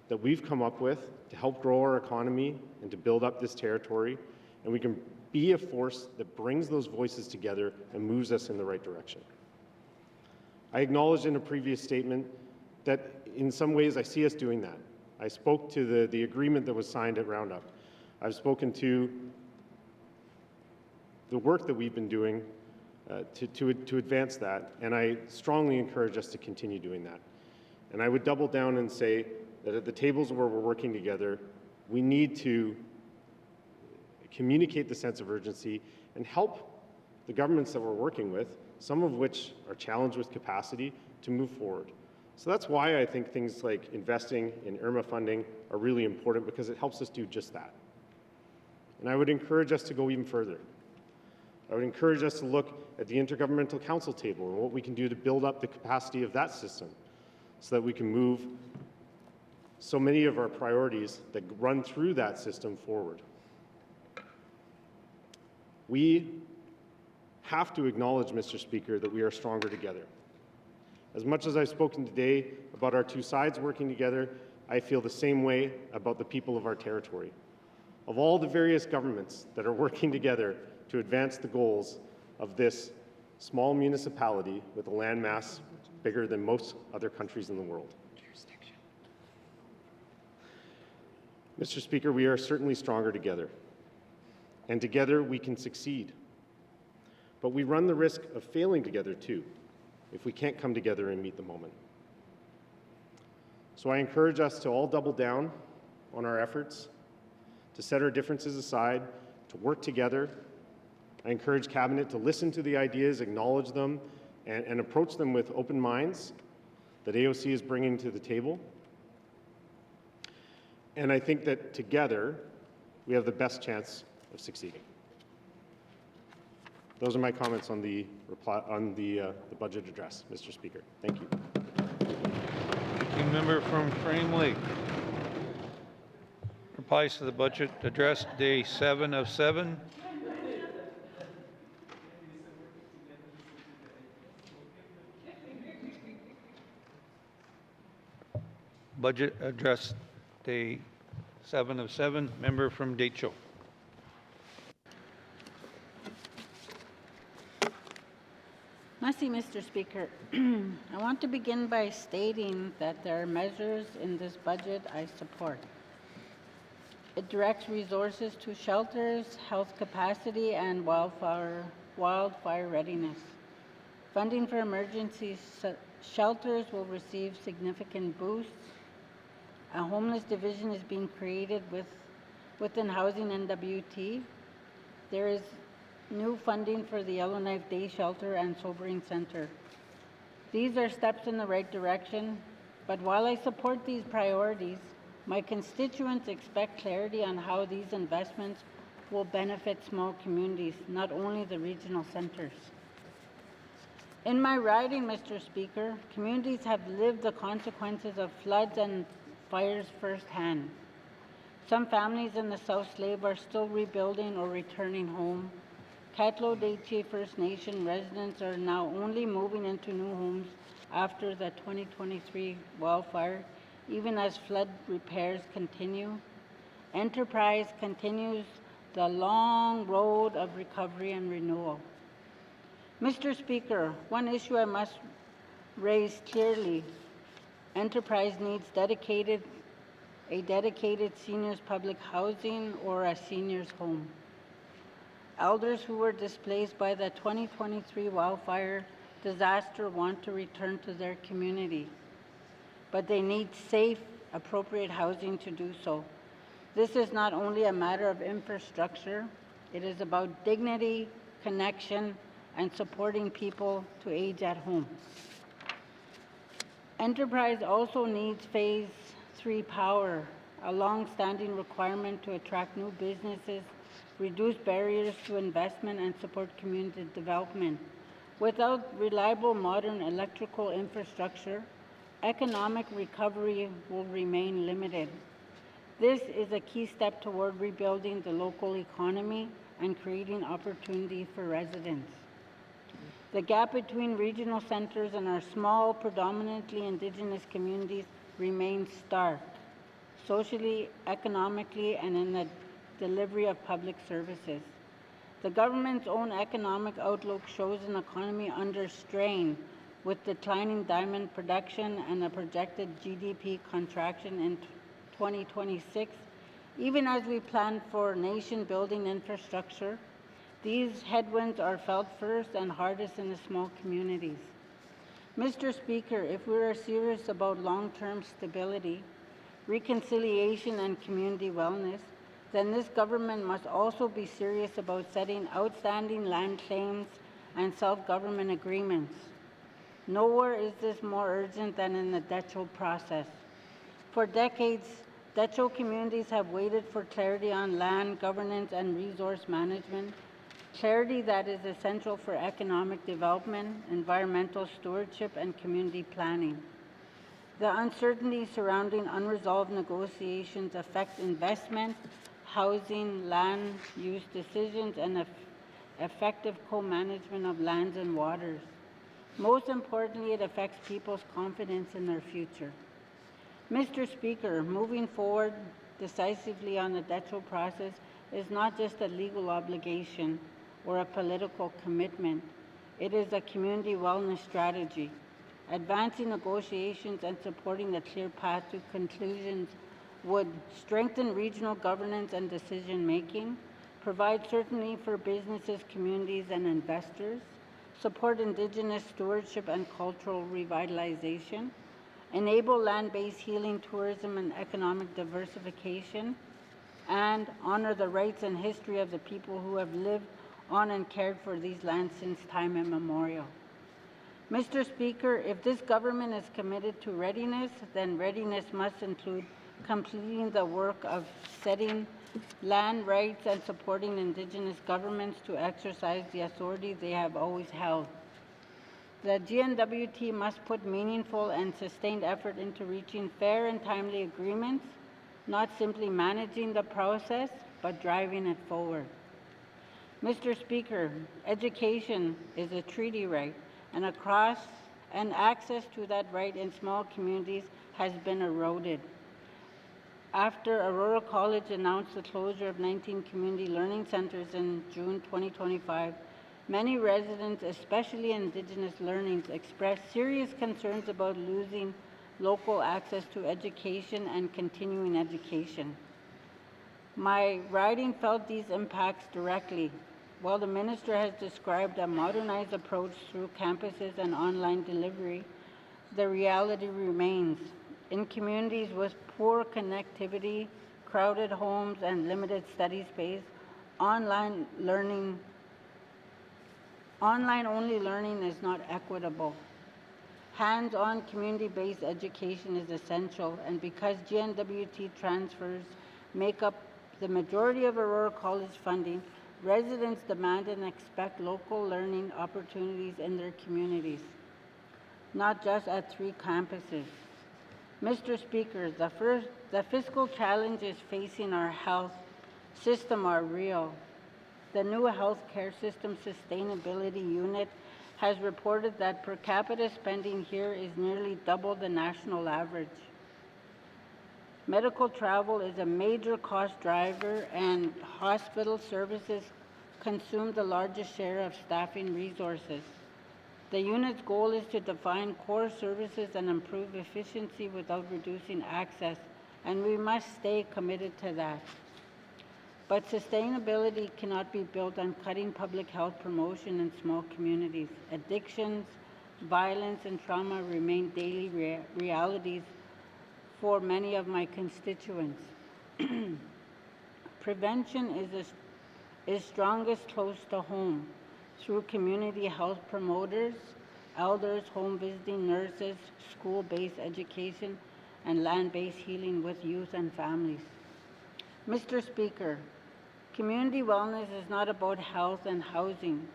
that we've come up with to help grow our economy and to build up this territory. And we can be a force that brings those voices together and moves us in the right direction. I acknowledged in a previous statement that in some ways I see us doing that. I spoke to the agreement that was signed at Roundup. I've spoken to the work that we've been doing to advance that, and I strongly encourage us to continue doing that. And I would double down and say that at the tables where we're working together, we need to communicate the sense of urgency and help the governments that we're working with, some of which are challenged with capacity, to move forward. So that's why I think things like investing in IRMA funding are really important, because it helps us do just that. And I would encourage us to go even further. I would encourage us to look at the Intergovernmental Council table and what we can do to build up the capacity of that system so that we can move so many of our priorities that run through that system forward. We have to acknowledge, Mr. Speaker, that we are stronger together. As much as I've spoken today about our two sides working together, I feel the same way about the people of our territory. Of all the various governments that are working together to advance the goals of this small municipality with a landmass bigger than most other countries in the world. Mr. Speaker, we are certainly stronger together, and together we can succeed. But we run the risk of failing together too, if we can't come together and meet the moment. So I encourage us to all double down on our efforts, to set our differences aside, to work together. I encourage Cabinet to listen to the ideas, acknowledge them, and approach them with open minds that AOC is bringing to the table. And I think that together, we have the best chance of succeeding. Those are my comments on the budget address, Mr. Speaker. Thank you. Thank you, member from Frame Lake. Replies to the budget address, day 7 of 7. Budget address, day 7 of 7. Member from Deitcho. Merci, Mr. Speaker. I want to begin by stating that there are measures in this budget I support. It directs resources to shelters, health capacity, and wildfire readiness. Funding for emergency shelters will receive significant boosts. A homeless division is being created within Housing NWT. There is new funding for the Yellowknife Day Shelter and Sobering Center. These are steps in the right direction, but while I support these priorities, my constituents expect clarity on how these investments will benefit small communities, not only the regional centers. In my riding, Mr. Speaker, communities have lived the consequences of floods and fires firsthand. Some families in the South Slave are still rebuilding or returning home. Catlo Deitche First Nation residents are now only moving into new homes after the 2023 wildfire, even as flood repairs continue. Enterprise continues the long road of recovery and renewal. Mr. Speaker, one issue I must raise clearly. Enterprise needs a dedicated seniors public housing or a seniors home. Elders who were displaced by the 2023 wildfire disaster want to return to their community, but they need safe, appropriate housing to do so. This is not only a matter of infrastructure, it is about dignity, connection, and supporting people to age at home. Enterprise also needs Phase 3 power, a long-standing requirement to attract new businesses, reduce barriers to investment, and support community development. Without reliable modern electrical infrastructure, economic recovery will remain limited. This is a key step toward rebuilding the local economy and creating opportunity for residents. The gap between regional centers and our small, predominantly Indigenous communities remains stark, socially, economically, and in the delivery of public services. The government's own economic outlook shows an economy under strain with declining diamond production and a projected GDP contraction in 2026. Even as we plan for nation-building infrastructure, these headwinds are felt first and hardest in the small communities. Mr. Speaker, if we are serious about long-term stability, reconciliation, and community wellness, then this government must also be serious about setting outstanding land claims and self-government agreements. Nowhere is this more urgent than in the Decho process. For decades, Decho communities have waited for clarity on land governance and resource management. clarity that is essential for economic development, environmental stewardship, and community planning. The uncertainty surrounding unresolved negotiations affect investment, housing, land use decisions, and effective co-management of lands and waters. Most importantly, it affects people's confidence in their future. Mr. Speaker, moving forward decisively on the DETRO process is not just a legal obligation or a political commitment. It is a community wellness strategy. Advancing negotiations and supporting the clear path to conclusions would strengthen regional governance and decision-making, provide certainty for businesses, communities, and investors, support Indigenous stewardship and cultural revitalization, enable land-based healing, tourism, and economic diversification, and honor the rights and history of the people who have lived on and cared for these lands since time immemorial. Mr. Speaker, if this government is committed to readiness, then readiness must include completing the work of setting land rights and supporting Indigenous governments to exercise the authority they have always held. The GNWT must put meaningful and sustained effort into reaching fair and timely agreements, not simply managing the process, but driving it forward. Mr. Speaker, education is a treaty right, and access to that right in small communities has been eroded. After Aurora College announced the closure of 19 community learning centers in June 2025, many residents, especially Indigenous learners, expressed serious concerns about losing local access to education and continuing education. My riding felt these impacts directly. While the Minister has described a modernized approach through campuses and online delivery, the reality remains. In communities with poor connectivity, crowded homes, and limited study space, online-only learning is not equitable. Hands-on community-based education is essential, and because GNWT transfers make up the majority of Aurora College funding, residents demand and expect local learning opportunities in their communities, not just at 3 campuses. Mr. Speaker, the fiscal challenges facing our health system are real. The new Healthcare System Sustainability Unit has reported that per capita spending here is nearly double the national average. Medical travel is a major cost driver, and hospital services consume the largest share of staffing resources. The unit's goal is to define core services and improve efficiency without reducing access, and we must stay committed to that. But sustainability cannot be built on cutting public health promotion in small communities. Addictions, violence, and trauma remain daily realities for many of my constituents. Prevention is strongest close to home through community health promoters, elders, home visiting nurses, school-based education, and land-based healing with youth and families. Mr. Speaker, community wellness is not about health and housing.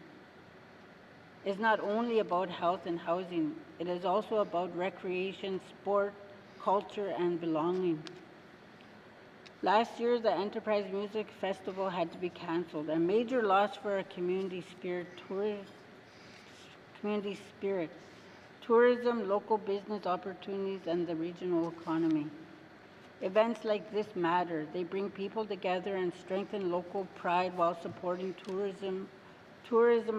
It's not only about health and housing, it is also about recreation, sport, culture, and belonging. Last year, the Enterprise Music Festival had to be canceled, a major loss for our community spirit, tourism, local business opportunities, and the regional economy. Events like this matter. They bring people together and strengthen local pride while supporting tourism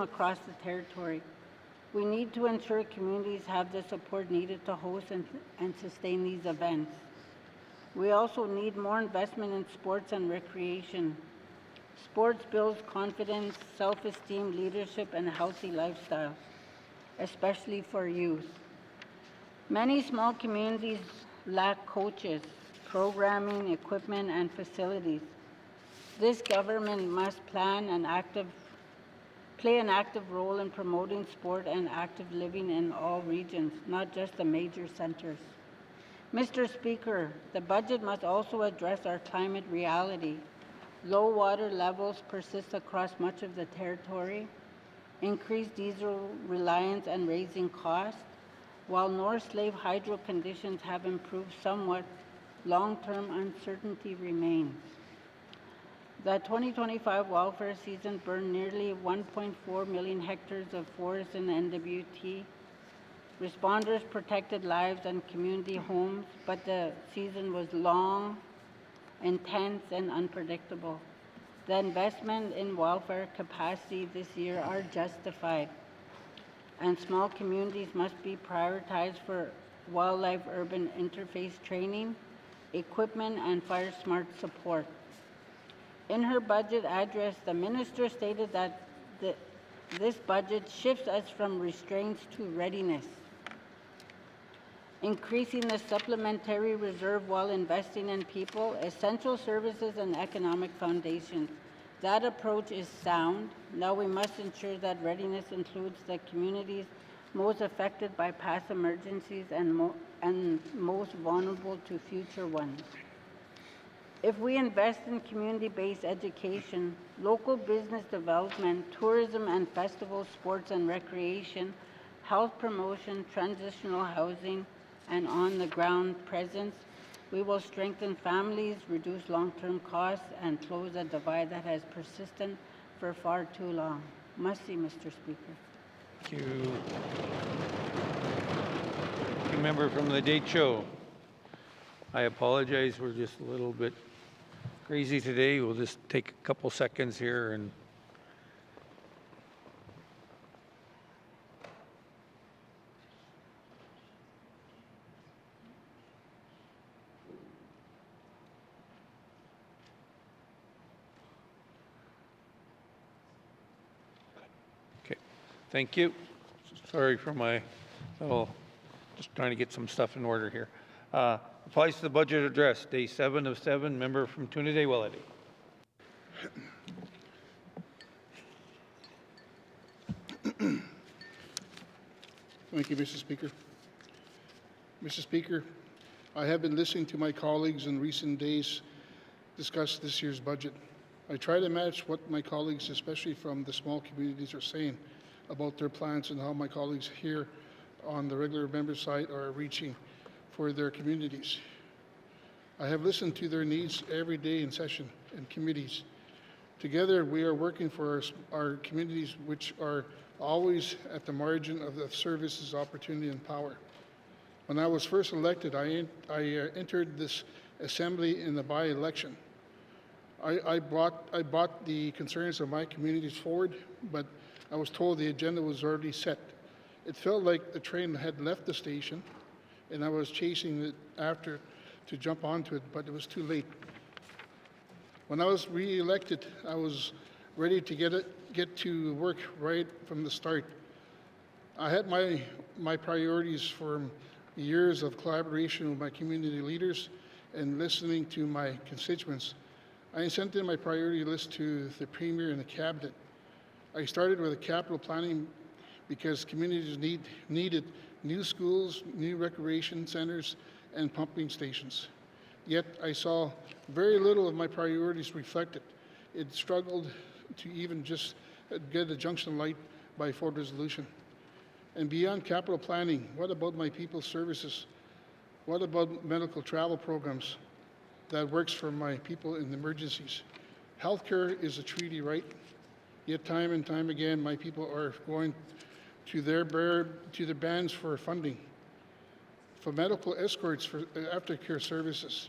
across the territory. We need to ensure communities have the support needed to host and sustain these events. We also need more investment in sports and recreation. Sports builds confidence, self-esteem, leadership, and a healthy lifestyle, especially for youth. Many small communities lack coaches, programming, equipment, and facilities. This government must play an active role in promoting sport and active living in all regions, not just the major centers. Mr. Speaker, the budget must also address our climate reality. Low water levels persist across much of the territory. Increased diesel reliance and raising costs. While North Slave hydro conditions have improved somewhat, long-term uncertainty remains. The 2025 wildfire season burned nearly 1.4 million hectares of forest in the NWT. Responders protected lives and community homes, but the season was long, intense, and unpredictable. The investment in wildfire capacity this year are justified, and small communities must be prioritized for wildlife-urban interface training, equipment, and fire smart support. In her budget address, the minister stated that this budget shifts us from restraints to readiness, increasing the supplementary reserve while investing in people, essential services, and economic foundations. That approach is sound. Now we must ensure that readiness includes the communities most affected by past emergencies and most vulnerable to future ones. If we invest in community-based education, local business development, tourism and festivals, sports and recreation, health promotion, transitional housing, and on-the-ground presence, we will strengthen families, reduce long-term costs, and close a divide that has persisted for far too long. Merci, Mr. Speaker. Thank you. Ranking member from the Date Show. I apologize, we're just a little bit crazy today. We'll just take a couple seconds here and okay. Thank you. Sorry for my little, just trying to get some stuff in order here. Applies to the budget address, day 7 of 7, member from Trinidad-Willety. Thank you, Mr. Speaker. Mr. Speaker, I have been listening to my colleagues in recent days discuss this year's budget. I try to match what my colleagues, especially from the small communities, are saying about their plans and how my colleagues here on the regular member side are reaching for their communities. I have listened to their needs every day in session and committees. Together, we are working for our communities, which are always at the margin of the services, opportunity, and power. When I was first elected, I entered this assembly in the by-election. I brought the concerns of my communities forward, but I was told the agenda was already set. It felt like the train had left the station, and I was chasing it after to jump onto it, but it was too late. When I was re-elected, I was ready to get to work right from the start. I had my priorities from years of collaboration with my community leaders and listening to my constituents. I sent in my priority list to the Premier and the Cabinet. I started with the capital planning because communities needed new schools, new recreation centers, and pumping stations. Yet I saw very little of my priorities reflected. It struggled to even just get a junction light by Ford resolution. And beyond capital planning, what about my people's services? What about medical travel programs that works for my people in emergencies? Healthcare is a treaty right, yet time and time again, my people are going to their bands for funding. For medical escorts for aftercare services,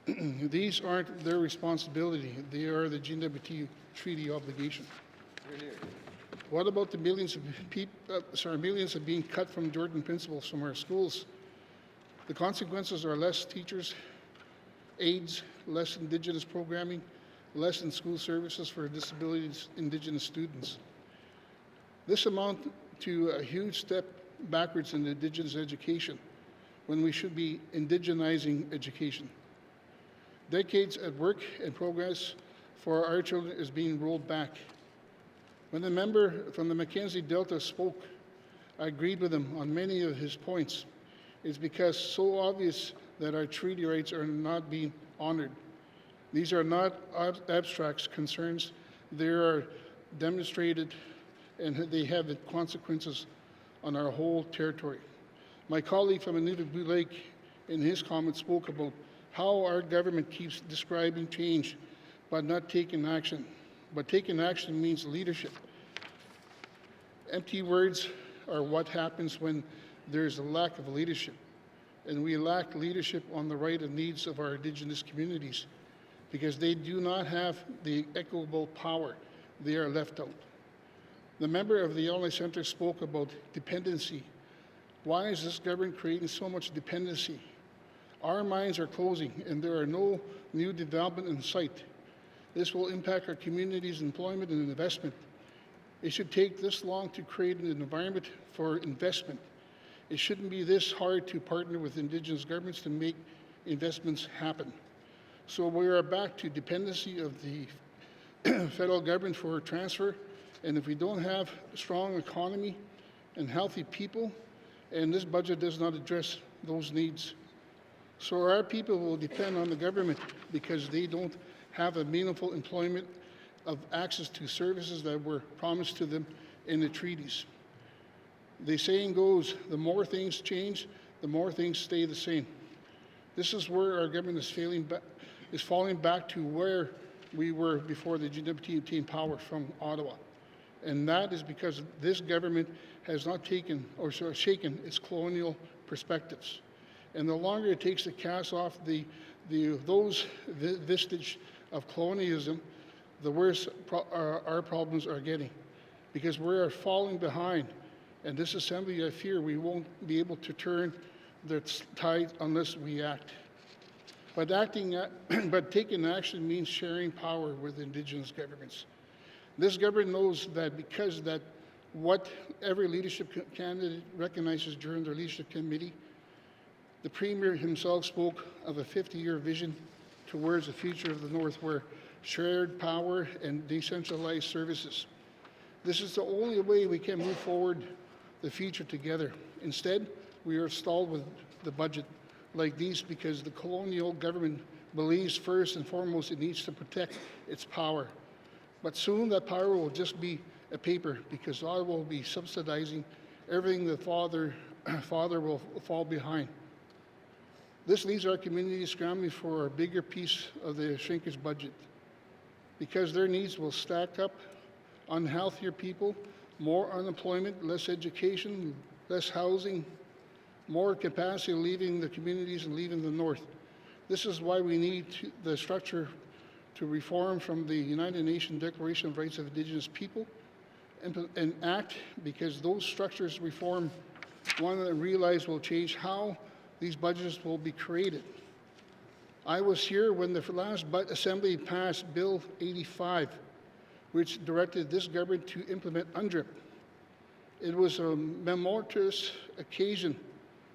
these aren't their responsibility. They are the GWT treaty obligation. What about the millions of being cut from Jordan principals from our schools? The consequences are less teachers, aides, less Indigenous programming, less in school services for disabilities Indigenous students. This amounts to a huge step backwards in Indigenous education when we should be indigenizing education. Decades at work and progress for our children is being rolled back. When the member from the Mackenzie Delta spoke, I agreed with him on many of his points. It's because so obvious that our treaty rights are not being honored. These are not abstract concerns. They are demonstrated and they have consequences on our whole territory. My colleague from Nunavut Lake in his comments spoke about how our government keeps describing change but not taking action. But taking action means leadership. Empty words are what happens when there's a lack of leadership. And we lack leadership on the right and needs of our Indigenous communities because they do not have the equitable power. They are left out. The member of the Illinois Centre spoke about dependency. Why is this government creating so much dependency? Our mines are closing and there are no new development in sight. This will impact our community's employment and investment. It should take this long to create an environment for investment. It shouldn't be this hard to partner with Indigenous governments to make investments happen. So we are back to dependency of the federal government for transfer. And if we don't have a strong economy and healthy people, and this budget does not address those needs. So our people will depend on the government because they don't have a meaningful employment of access to services that were promised to them in the treaties. The saying goes, the more things change, the more things stay the same. This is where our government is falling back to where we were before the GWT obtained power from Ottawa. And that is because this government has not taken or shaken its colonial perspectives. And the longer it takes to cast off those vestige of colonialism, the worse our problems are getting. Because we are falling behind. And this assembly, I fear, we won't be able to turn the tide unless we act. But taking action means sharing power with Indigenous governments. This government knows that because that what every leadership candidate recognizes during their leadership committee, the Premier himself spoke of a 50-year vision towards the future of the North where shared power and decentralized services. This is the only way we can move forward the future together. Instead, we are stalled with the budget like these because the colonial government believes first and foremost it needs to protect its power. But soon that power will just be a paper because Ottawa will be subsidizing everything the father will fall behind. This leaves our community scrambling for a bigger piece of the shrinkage budget because their needs will stack up on healthier people, more unemployment, less education, less housing, more capacity leaving the communities and leaving the North. This is why we need the structure to reform from the United Nations Declaration of Rights of Indigenous People and act because those structures reform, one that I realize will change how these budgets will be created. I was here when the last Assembly passed Bill 85, which directed this government to implement UNDRIP. It was a momentous occasion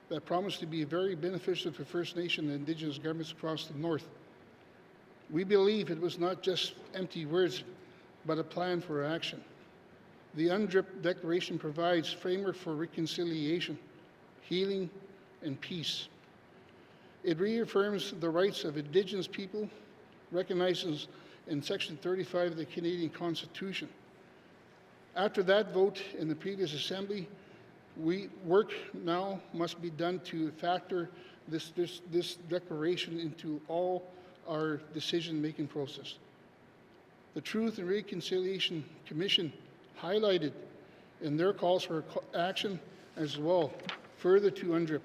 that promised to be very beneficial for First Nation and Indigenous governments across the North. We believe it was not just empty words, but a plan for action. The UNDRIP Declaration provides framework for reconciliation, healing, and peace. It reaffirms the rights of Indigenous people, recognizes in Section 35 of the Canadian Constitution. After that vote in the previous Assembly, work now must be done to factor this declaration into all our decision-making process. The Truth and Reconciliation Commission highlighted in their calls for action as well, further to UNDRIP.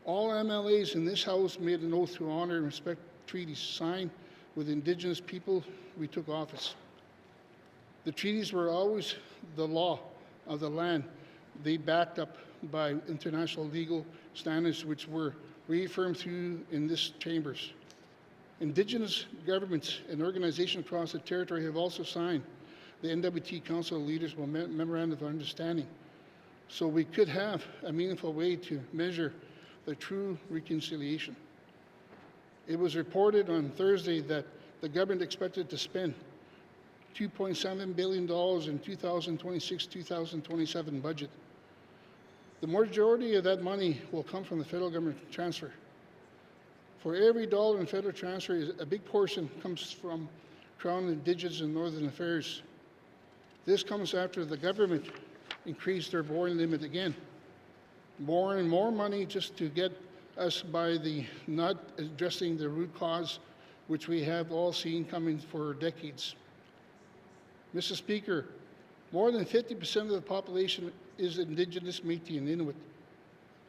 All MLAs in this House made an oath to honor and respect treaties signed with Indigenous people we took office. The treaties were always the law of the land. They backed up by international legal standards which were reaffirmed through in this chambers. Indigenous governments and organizations across the territory have also signed the NWT Council of Leaders Memorandum of Understanding. So we could have a meaningful way to measure the true reconciliation. It was reported on Thursday that the government expected to spend $2.7 billion in 2026-2027 budget. The majority of that money will come from the federal government transfer. For every dollar in federal transfer, a big portion comes from Crown Indigenous and Northern Affairs. This comes after the government increased their borrowing limit again. More and more money just to get us by the not addressing the root cause, which we have all seen coming for decades. Mr. Speaker, more than 50% of the population is Indigenous, Métis, and Inuit.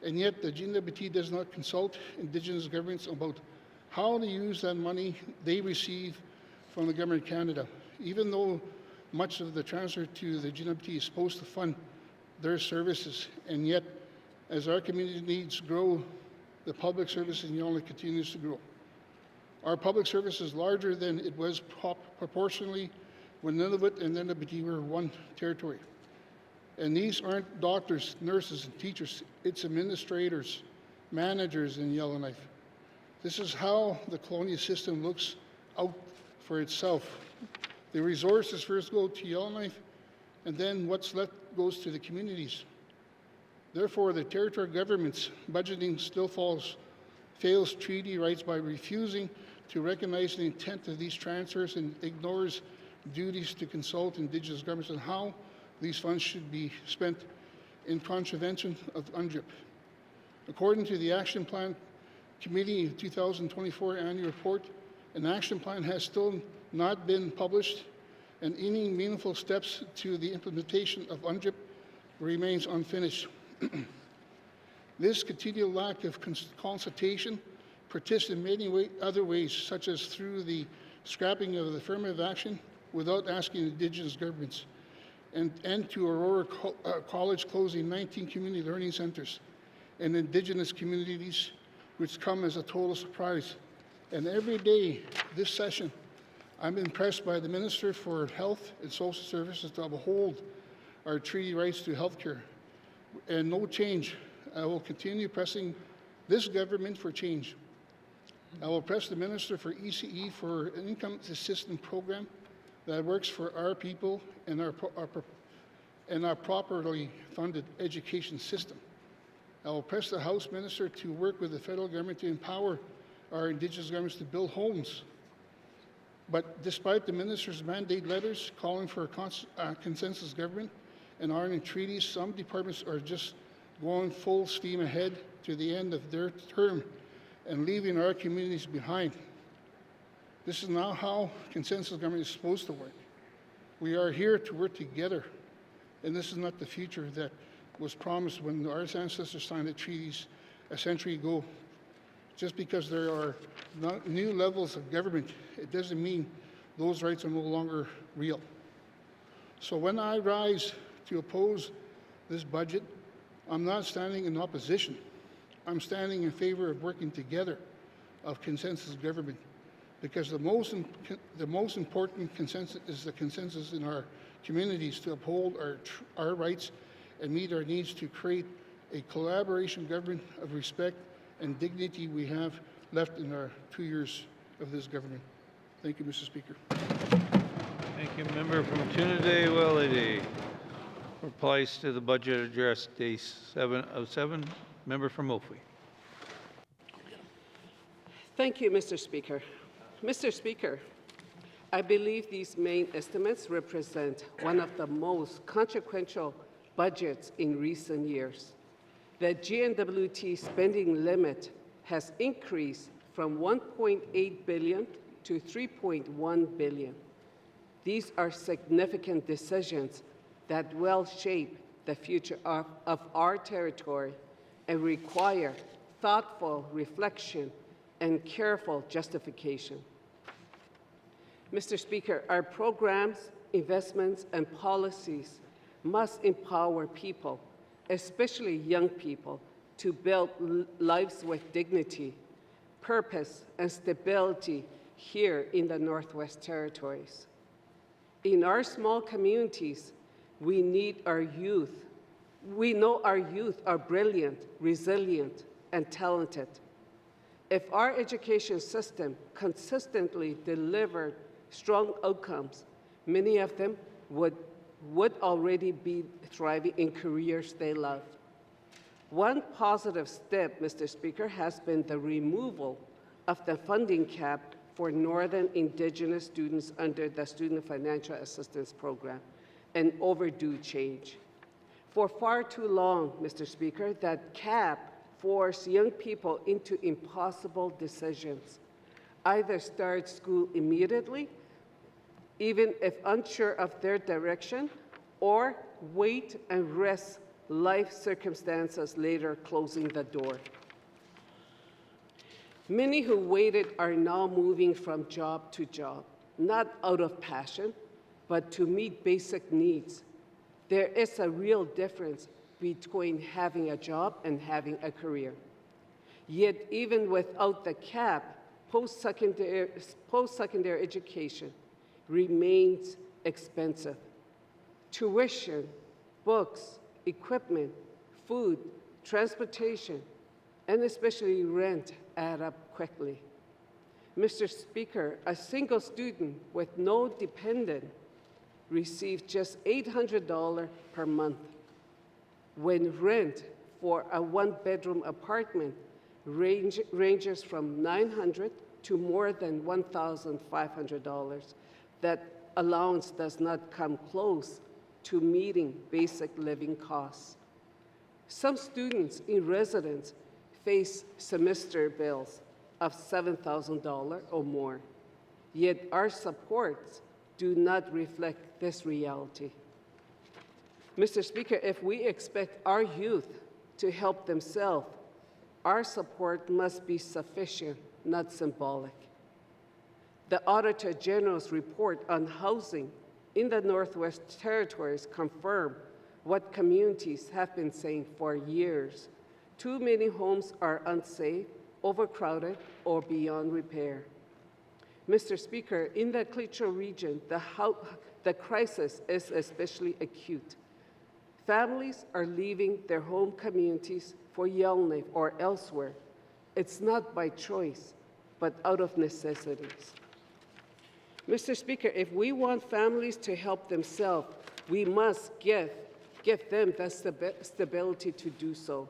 And yet the GNWT does not consult Indigenous governments about how to use that money they receive from the Government of Canada, even though much of the transfer to the GNWT is supposed to fund their services. And yet, as our community needs grow, the public service in Yellowknife continues to grow. Our public service is larger than it was proportionally when Nunavut and Nunavut were one territory. And these aren't doctors, nurses, and teachers. It's administrators, managers in Yellowknife. This is how the colonial system looks out for itself. The resources first go to Yellowknife, and then what's left goes to the communities. Therefore, the territory government's budgeting still fails treaty rights by refusing to recognize the intent of these transfers and ignores duties to consult Indigenous governments on how these funds should be spent in contravention of UNDRIP. According to the Action Plan Committee 2024 annual report, an action plan has still not been published, and any meaningful steps to the implementation of UNDRIP remains unfinished. This continual lack of consultation persists in many other ways, such as through the scrapping of the affirmative action without asking Indigenous governments, and to Aurora College closing 19 community learning centers and Indigenous communities, which come as a total surprise. And every day this session, I'm impressed by the Minister for Health and Social Services to uphold our treaty rights to health care. And no change. I will continue pressing this government for change. I will press the Minister for ECE for an income assistance program that works for our people and our properly funded education system. I will press the House Minister to work with the federal government to empower our Indigenous governments to build homes. But despite the Minister's mandate letters calling for a consensus government and RNA treaties, some departments are just going full steam ahead to the end of their term and leaving our communities behind. This is not how consensus government is supposed to work. We are here to work together, and this is not the future that was promised when our ancestors signed the treaties a century ago. Just because there are new levels of government, it doesn't mean those rights are no longer real. So when I rise to oppose this budget, I'm not standing in opposition. I'm standing in favor of working together of consensus government, because the most important consensus is the consensus in our communities to uphold our rights and meet our needs to create a collaboration government of respect and dignity we have left in our 2 years of this government. Thank you, Mr. Speaker. Thank you, member from Trinidad-Wellady. Replies to the budget address, day 707. Member from Mophie. Thank you, Mr. Speaker. Mr. Speaker, I believe these main estimates represent one of the most consequential budgets in recent years. The GNWT spending limit has increased from $1.8 billion to $3.1 billion. These are significant decisions that will shape the future of our territory and require thoughtful reflection and careful justification. Mr. Speaker, our programs, investments, and policies must empower people, especially young people, to build lives with dignity, purpose, and stability here in the Northwest Territories. In our small communities, we need our youth. We know our youth are brilliant, resilient, and talented. If our education system consistently delivered strong outcomes, many of them would already be thriving in careers they love. One positive step, Mr. Speaker, has been the removal of the funding cap for Northern Indigenous students under the Student Financial Assistance Program, an overdue change. For far too long, Mr. Speaker, that cap forced young people into impossible decisions. Either start school immediately, even if unsure of their direction, or wait and risk life circumstances later closing the door. Many who waited are now moving from job to job, not out of passion, but to meet basic needs. There is a real difference between having a job and having a career. Yet even without the cap, post-secondary education remains expensive. Tuition, books, equipment, food, transportation, and especially rent add up quickly. Mr. Speaker, a single student with no dependent receives just $800 per month, when rent for a one-bedroom apartment ranges from $900 to more than $1,500. That allowance does not come close to meeting basic living costs. Some students in residence face semester bills of $7,000 or more, yet our supports do not reflect this reality. Mr. Speaker, if we expect our youth to help themselves, our support must be sufficient, not symbolic. The Auditor General's report on housing in the Northwest Territories confirm what communities have been saying for years. Too many homes are unsafe, overcrowded, or beyond repair. Mr. Speaker, in the Klitschko region, the crisis is especially acute. Families are leaving their home communities for Yellowknife or elsewhere. It's not by choice, but out of necessities. Mr. Speaker, if we want families to help themselves, we must give them the stability to do so.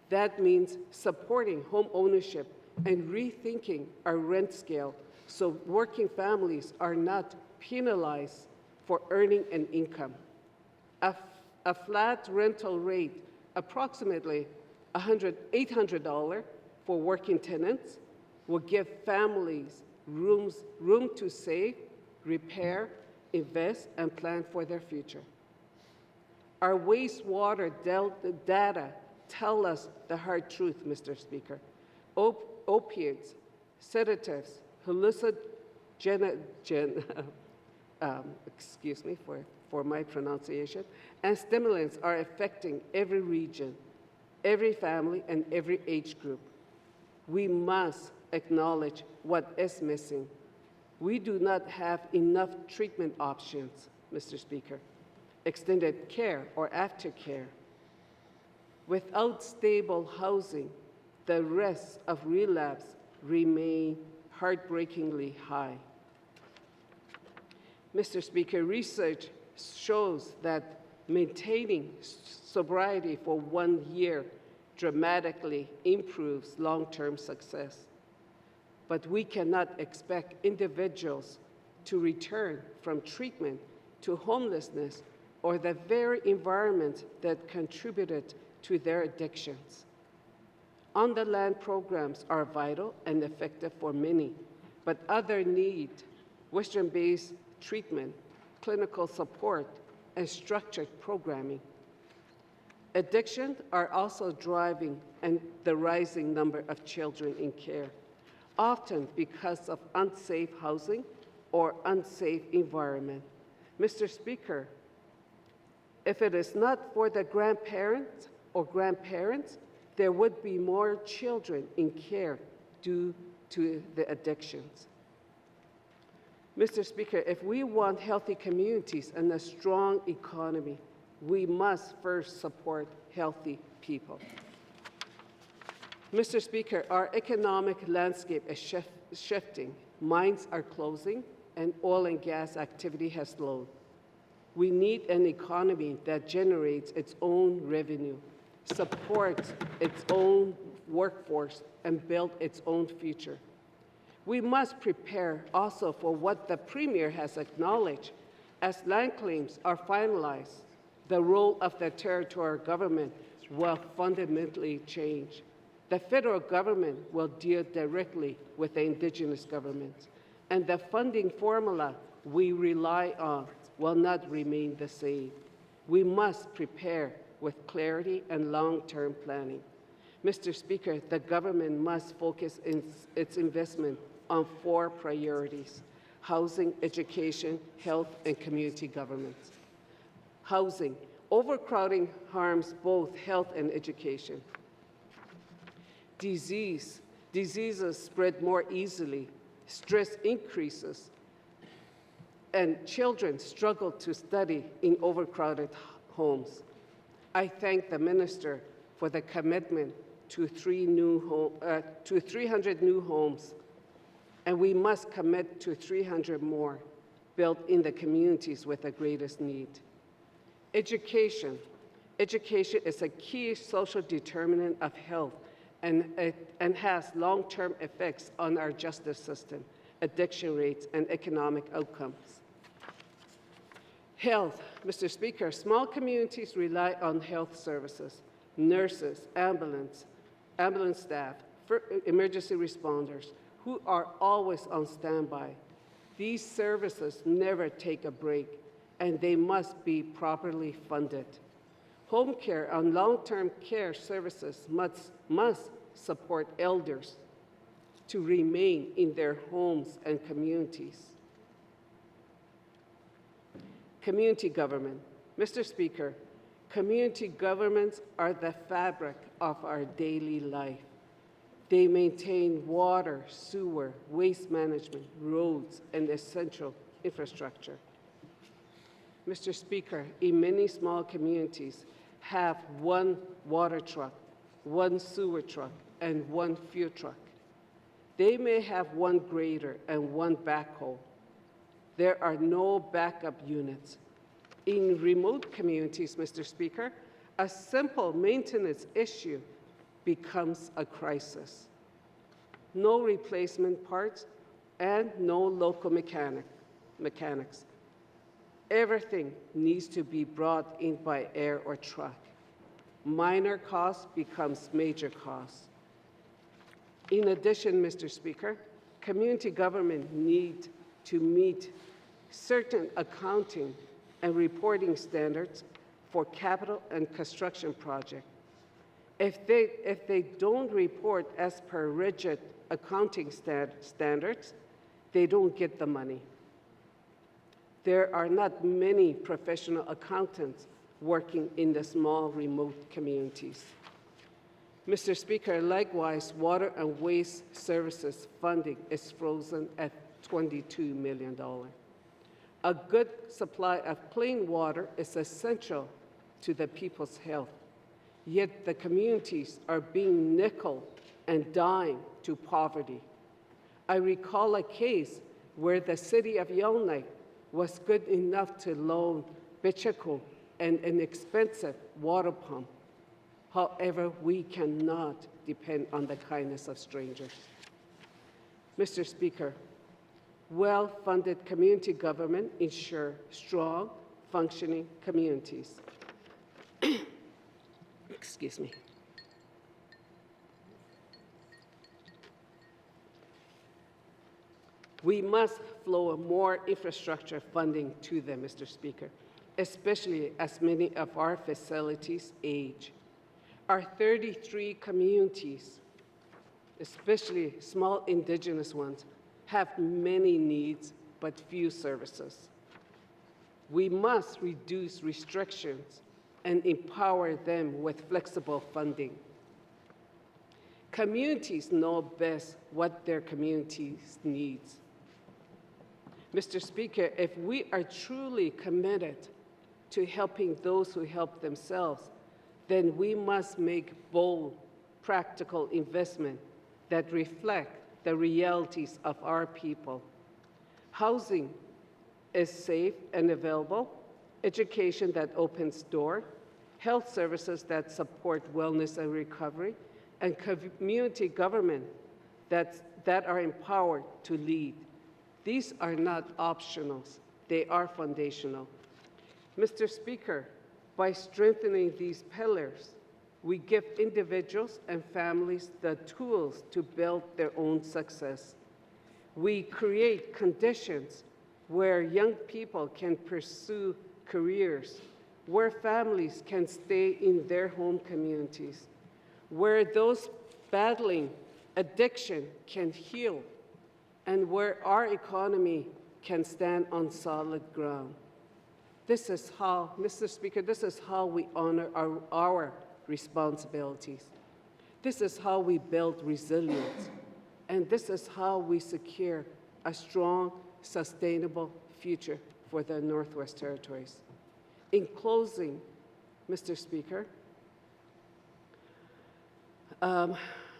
That means supporting home ownership and rethinking our rent scale so working families are not penalized for earning an income. A flat rental rate, approximately $800 for working tenants, will give families room to save, repair, invest, and plan for their future. Our wastewater data tell us the hard truth, Mr. Speaker. Opiates, sedatives, excuse me for my pronunciation, and stimulants are affecting every region, every family, and every age group. We must acknowledge what is missing. We do not have enough treatment options, Mr. Speaker, extended care or aftercare. Without stable housing, the risks of relapse remain heartbreakingly high. Mr. Speaker, research shows that maintaining sobriety for 1 year dramatically improves long-term success. But we cannot expect individuals to return from treatment to homelessness or the very environment that contributed to their addictions. On-the-land programs are vital and effective for many, but others need Western-based treatment, clinical support, and structured programming. Addictions are also driving the rising number of children in care, often because of unsafe housing or unsafe environment. Mr. Speaker, if it is not for the grandparents, there would be more children in care due to the addictions. Mr. Speaker, if we want healthy communities and a strong economy, we must first support healthy people. Mr. Speaker, our economic landscape is shifting. Mines are closing, and oil and gas activity has slowed. We need an economy that generates its own revenue, supports its own workforce, and builds its own future. We must prepare also for what the Premier has acknowledged. As land claims are finalized, the role of the territorial government will fundamentally change. The federal government will deal directly with the Indigenous governments, and the funding formula we rely on will not remain the same. We must prepare with clarity and long-term planning. Mr. Speaker, the government must focus its investment on 4 priorities: housing, education, health, and community governments. Housing. Overcrowding harms both health and education. Diseases spread more easily, stress increases, and children struggle to study in overcrowded homes. I thank the minister for the commitment to 300 new homes, and we must commit to 300 more built in the communities with the greatest need. Education. Education is a key social determinant of health and has long-term effects on our justice system, addiction rates, and economic outcomes. Health. Mr. Speaker, small communities rely on health services, nurses, ambulance staff, emergency responders, who are always on standby. These services never take a break, and they must be properly funded. Home care and long-term care services must support elders to remain in their homes and communities. Community government. Mr. Speaker, community governments are the fabric of our daily life. They maintain water, sewer, waste management, roads, and essential infrastructure. Mr. Speaker, in many small communities have 1 water truck, 1 sewer truck, and 1 fuel truck. They may have 1 grader and 1 backhoe. There are no backup units. In remote communities, Mr. Speaker, a simple maintenance issue becomes a crisis. No replacement parts and no local mechanics. Everything needs to be brought in by air or truck. Minor cost becomes major cost. In addition, Mr. Speaker, community government need to meet certain accounting and reporting standards for capital and construction projects. If they don't report as per rigid accounting standards, they don't get the money. There are not many professional accountants working in the small, remote communities. Mr. Speaker, likewise, water and waste services funding is frozen at $22 million. A good supply of clean water is essential to the people's health, yet the communities are being nickeled and dying to poverty. I recall a case where the city of Yellowknife was good enough to loan Bichako an inexpensive water pump. However, we cannot depend on the kindness of strangers. Mr. Speaker, well-funded community government ensure strong, functioning communities. Excuse me. We must flow more infrastructure funding to them, Mr. Speaker, especially as many of our facilities age. Our 33 communities, especially small Indigenous ones, have many needs but few services. We must reduce restrictions and empower them with flexible funding. Communities know best what their communities needs. Mr. Speaker, if we are truly committed to helping those who help themselves, then we must make bold, practical investment that reflect the realities of our people. Housing is safe and available, education that opens doors, health services that support wellness and recovery, and community government that that are empowered to lead. These are not optionals, they are foundational. Mr. Speaker, by strengthening these pillars, we give individuals and families the tools to build their own success. We create conditions where young people can pursue careers, where families can stay in their home communities, where those battling addiction can heal, and where our economy can stand on solid ground. This is how, Mr. Speaker, this is how we honor our responsibilities. This is how we build resilience. And this is how we secure a strong, sustainable future for the Northwest Territories. In closing, Mr. Speaker,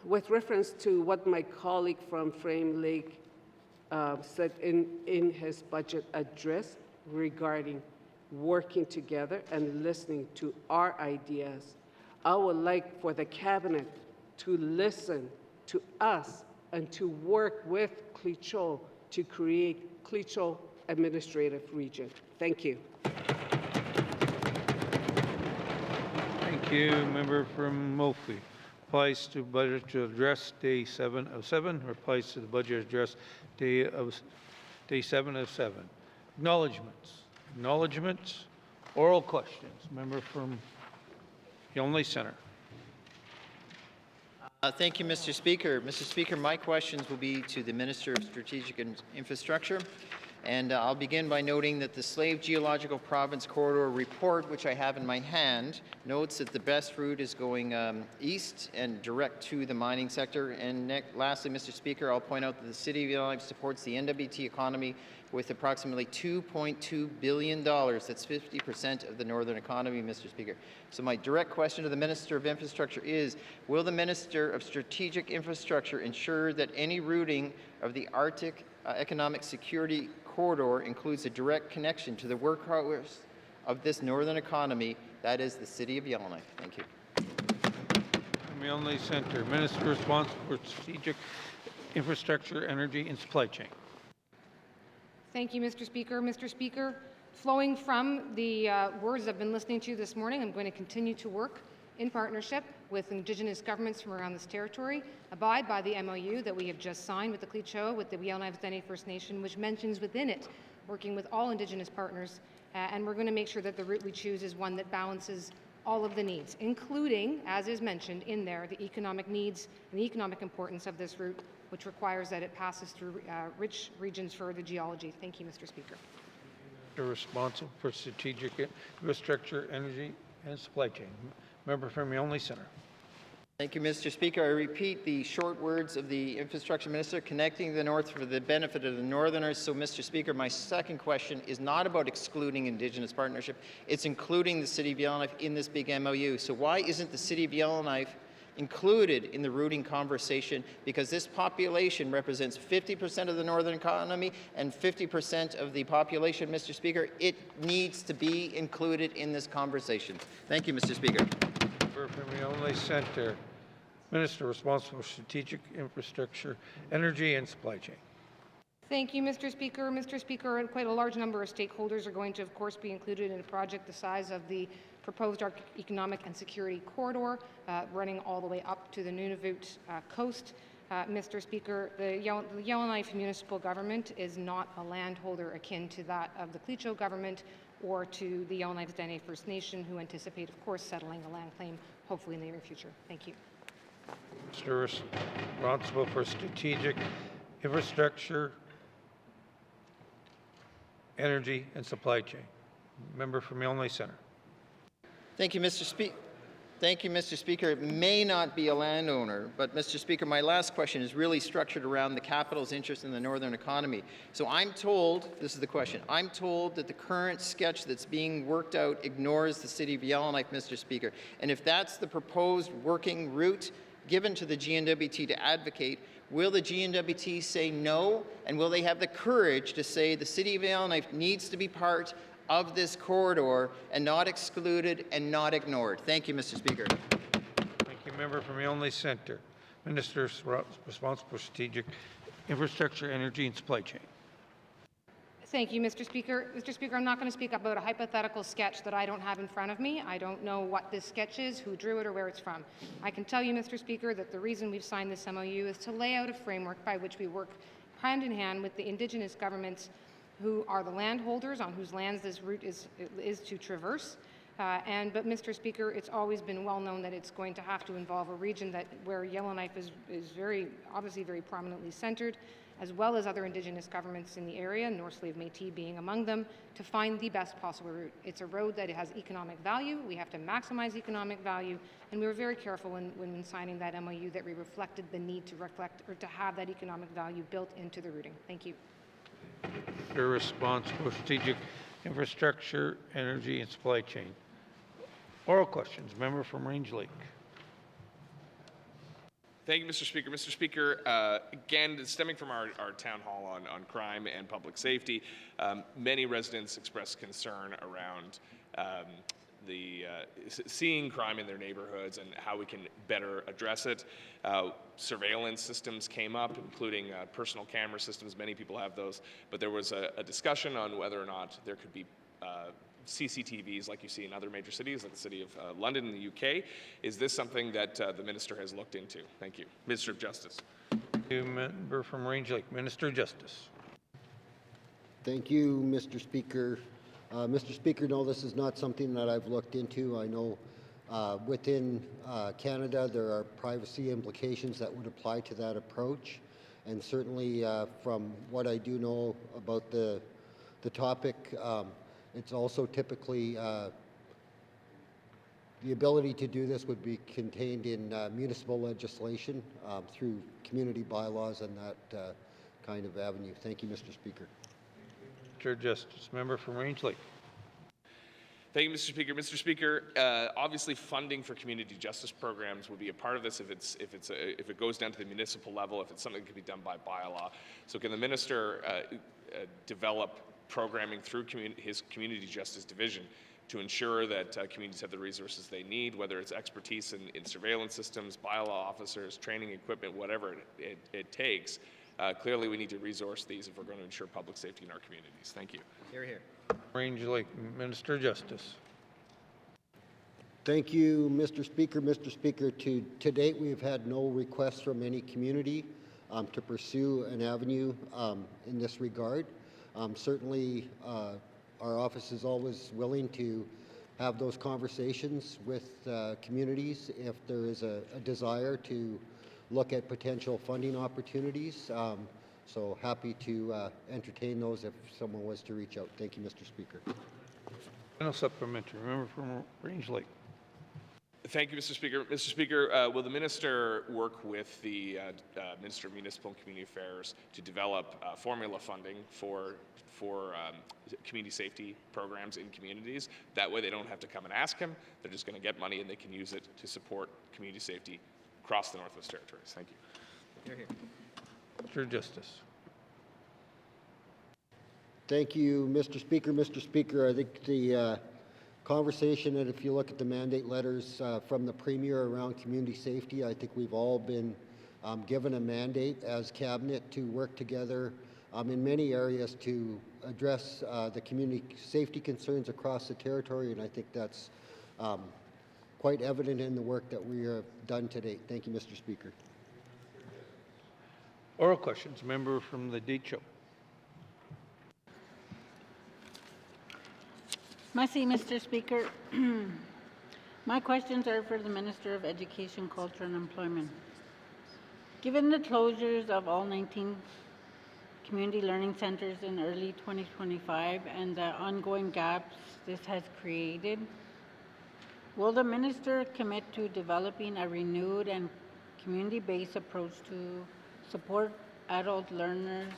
with reference to what my colleague from Frame Lake said in his budget address regarding working together and listening to our ideas, I would like for the Cabinet to listen to us and to work with Cliccho to create Cliccho Administrative Region. Thank you. Thank you. Member from Mophie. Applies to budget to address day 7 of 7. Replies to the budget address day 7 of 7. Acknowledgements. Acknowledgements. Oral questions. Member from Yonley Center. Thank you, Mr. Speaker. Mr. Speaker, my questions will be to the Minister of Strategic Infrastructure. And I'll begin by noting that the Slave Geological Province Corridor report, which I have in my hand, notes that the best route is going east and direct to the mining sector. And lastly, Mr. Speaker, I'll point out that the City of Yellowknife supports the NWT economy with approximately $2.2 billion. That's 50% of the northern economy, Mr. Speaker. So my direct question to the Minister of Infrastructure is, will the Minister of Strategic Infrastructure ensure that any routing of the Arctic Economic Security Corridor includes a direct connection to the workhorse of this northern economy, that is the City of Yellowknife? Thank you. From Yonley Center. Minister responsible for Strategic Infrastructure, Energy, and Supply Chain. Thank you, Mr. Speaker. Mr. Speaker, flowing from the words I've been listening to this morning, I'm going to continue to work in partnership with Indigenous governments from around this territory, abide by the MOU that we have just signed with the Cliccho, with the Yellowknife Dene First Nation, which mentions within it working with all Indigenous partners, and we're going to make sure that the route we choose is one that balances all of the needs, including, as is mentioned in there, the economic needs and the economic importance of this route, which requires that it passes through rich regions for the geology. Thank you, Mr. Speaker. Responsible for Strategic Infrastructure, Energy, and Supply Chain. Member from Yonley Center. Thank you, Mr. Speaker. I repeat the short words of the Infrastructure Minister, connecting the North for the benefit of the Northerners. So, Mr. Speaker, my second question is not about excluding Indigenous partnership. It's including the City of Yellowknife in this big MOU. So why isn't the City of Yellowknife included in the routing conversation? Because this population represents 50% of the northern economy and 50% of the population, Mr. Speaker. It needs to be included in this conversation. Thank you, Mr. Speaker. Member from Yonley Center. Minister responsible for Strategic Infrastructure, Energy, and Supply Chain. Thank you, Mr. Speaker. Mr. Speaker, quite a large number of stakeholders are going to, of course, be included in a project the size of the proposed Economic and Security Corridor, running all the way up to the Nunavut coast. Mr. Speaker, the Yellowknife municipal government is not a landholder akin to that of the Cliccho government or to the Yellowknife Dene First Nation, who anticipate, of course, settling a land claim, hopefully in the near future. Thank you. Minister responsible for Strategic Infrastructure, Energy, and Supply Chain. Member from Yonley Center. Thank you, Mr. Speaker. Thank you, Mr. Speaker. It may not be a landowner, but Mr. Speaker, my last question is really structured around the capital's interest in the northern economy. So I'm told, this is the question, I'm told that the current sketch that's being worked out ignores the City of Yellowknife, Mr. Speaker. And if that's the proposed working route given to the GNWT to advocate, will the GNWT say no? And will they have the courage to say the City of Yellowknife needs to be part of this corridor and not excluded and not ignored? Thank you, Mr. Speaker. Thank you, member from Yonley Center. Minister responsible for strategic infrastructure, energy, and supply chain. Thank you, Mr. Speaker. Mr. Speaker, I'm not going to speak about a hypothetical sketch that I don't have in front of me. I don't know what this sketch is, who drew it, or where it's from. I can tell you, Mr. Speaker, that the reason we've signed this MOU is to lay out a framework by which we work hand in hand with the Indigenous governments who are the landholders on whose lands this route is to traverse. But Mr. Speaker, it's always been well known that it's going to have to involve a region where Yellowknife is obviously very prominently centered, as well as other Indigenous governments in the area, North Slave Métis being among them, to find the best possible route. It's a road that has economic value. We have to maximize economic value, and we were very careful when signing that MOU that we reflected the need to have that economic value built into the routing. Thank you. Your response for strategic infrastructure, energy, and supply chain. Oral questions. Member from Range Lake. Thank you, Mr. Speaker. Mr. Speaker, again, stemming from our town hall on crime and public safety, many residents expressed concern around seeing crime in their neighborhoods and how we can better address it. Surveillance systems came up, including personal camera systems. Many people have those, but there was a discussion on whether or not there could be CCTVs like you see in other major cities, like the city of London in the UK. Is this something that the minister has looked into? Thank you. Minister of Justice. Thank you, member from Range Lake. Minister of Justice. Thank you, Mr. Speaker. Mr. Speaker, no, this is not something that I've looked into. I know within Canada there are privacy implications that would apply to that approach, and certainly from what I do know about the topic, it's also typically the ability to do this would be contained in municipal legislation through community bylaws and that kind of avenue. Thank you, Mr. Speaker. Mr. Justice. Member from Range Lake. Thank you, Mr. Speaker. Mr. Speaker, obviously funding for community justice programs would be a part of this if it goes down to the municipal level, if it's something that can be done by bylaw. So can the minister develop programming through his community justice division to ensure that communities have the resources they need, whether it's expertise in surveillance systems, bylaw officers, training equipment, whatever it takes. Clearly, we need to resource these if we're going to ensure public safety in our communities. Thank you. Hear, hear. Range Lake. Minister of Justice. Thank you, Mr. Speaker. Mr. Speaker, to date, we've had no requests from any community to pursue an avenue in this regard. Certainly, our office is always willing to have those conversations with communities if there is a desire to look at potential funding opportunities. So happy to entertain those if someone was to reach out. Thank you, Mr. Speaker. Final supplementary. Member from Range Lake. Thank you, Mr. Speaker. Mr. Speaker, will the minister work with the Minister of Municipal and Community Affairs to develop formula funding for community safety programs in communities? That way they don't have to come and ask him. They're just going to get money and they can use it to support community safety across the Northwest Territories. Thank you. Hear, hear. Mr. Justice. Thank you, Mr. Speaker. Mr. Speaker, I think the conversation, and if you look at the mandate letters from the Premier around community safety, I think we've all been given a mandate as Cabinet to work together in many areas to address the community safety concerns across the territory, and I think that's quite evident in the work that we have done to date. Thank you, Mr. Speaker. Oral questions. Member from the Date Show. Merci, Mr. Speaker. My questions are for the Minister of Education, Culture and Employment. Given the closures of all 19 community learning centers in early 2025 and the ongoing gaps this has created, will the Minister commit to developing a renewed and community-based approach to support adult learners,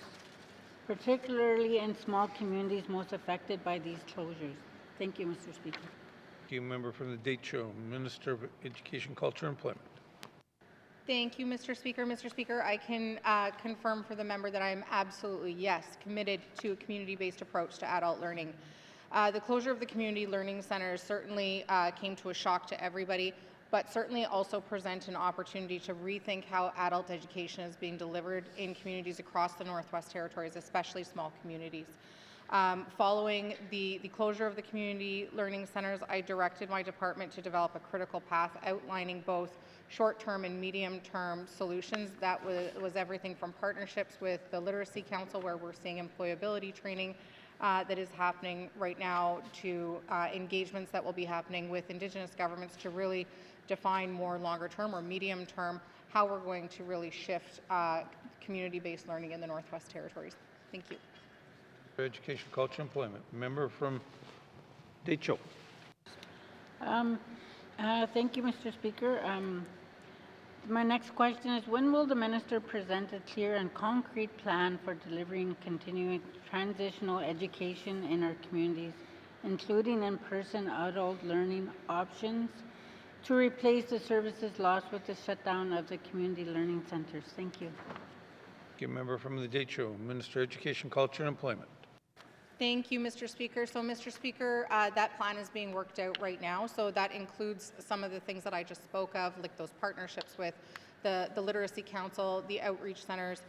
particularly in small communities most affected by these closures? Thank you, Mr. Speaker. Thank you, member from the Date Show. Minister of Education, Culture, and Employment. Thank you, Mr. Speaker. Mr. Speaker, I can confirm for the member that I am absolutely, yes, committed to a community-based approach to adult learning. The closure of the community learning centers certainly came to a shock to everybody. but certainly also present an opportunity to rethink how adult education is being delivered in communities across the Northwest Territories, especially small communities. Following the closure of the community learning centers, I directed my department to develop a critical path outlining both short-term and medium-term solutions. That was everything from partnerships with the Literacy Council, where we're seeing employability training that is happening right now, to engagements that will be happening with Indigenous governments to really define more longer-term or medium-term how we're going to really shift community-based learning in the Northwest Territories. Thank you. Education, Culture, Employment. Member from Decho. Thank you, Mr. Speaker. My next question is, when will the minister present a clear and concrete plan for delivering continuing transitional education in our communities, including in-person adult learning options, to replace the services lost with the shutdown of the community learning centers? Thank you. Thank you. Member from the Decho. Minister, Education, Culture, and Employment. Thank you, Mr. Speaker. So, Mr. Speaker, that plan is being worked out right now. So that includes some of the things that I just spoke of, like those partnerships with the Literacy Council, the outreach centers,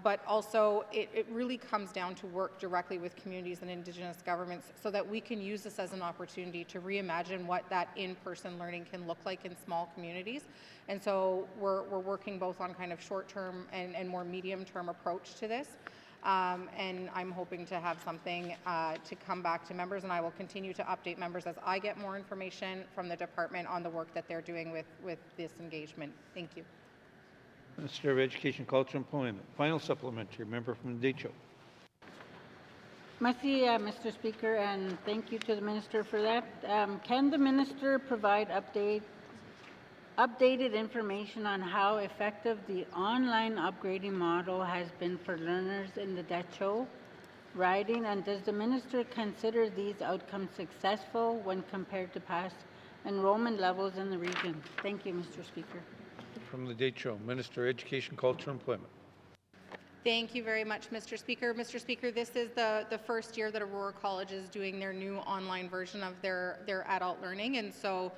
but also it really comes down to work directly with communities and Indigenous governments so that we can use this as an opportunity to reimagine what that in-person learning can look like in small communities. And so we're working both on kind of short-term and more medium-term approach to this. And I'm hoping to have something to come back to members, and I will continue to update members as I get more information from the department on the work that they're doing with this engagement. Thank you. Minister of Education, Culture, and Employment. Final supplementary. Member from Decho. Merci, Mr. Speaker, and thank you to the minister for that. Can the minister provide updated information on how effective the online upgrading model has been for learners in the Decho riding, and does the minister consider these outcomes successful when compared to past enrollment levels in the region? Thank you, Mr. Speaker. From the Decho. Minister, Education, Culture, and Employment. Thank you very much, Mr. Speaker. Mr. Speaker, this is the first year that Aurora College is doing their new online version of their adult learning, and so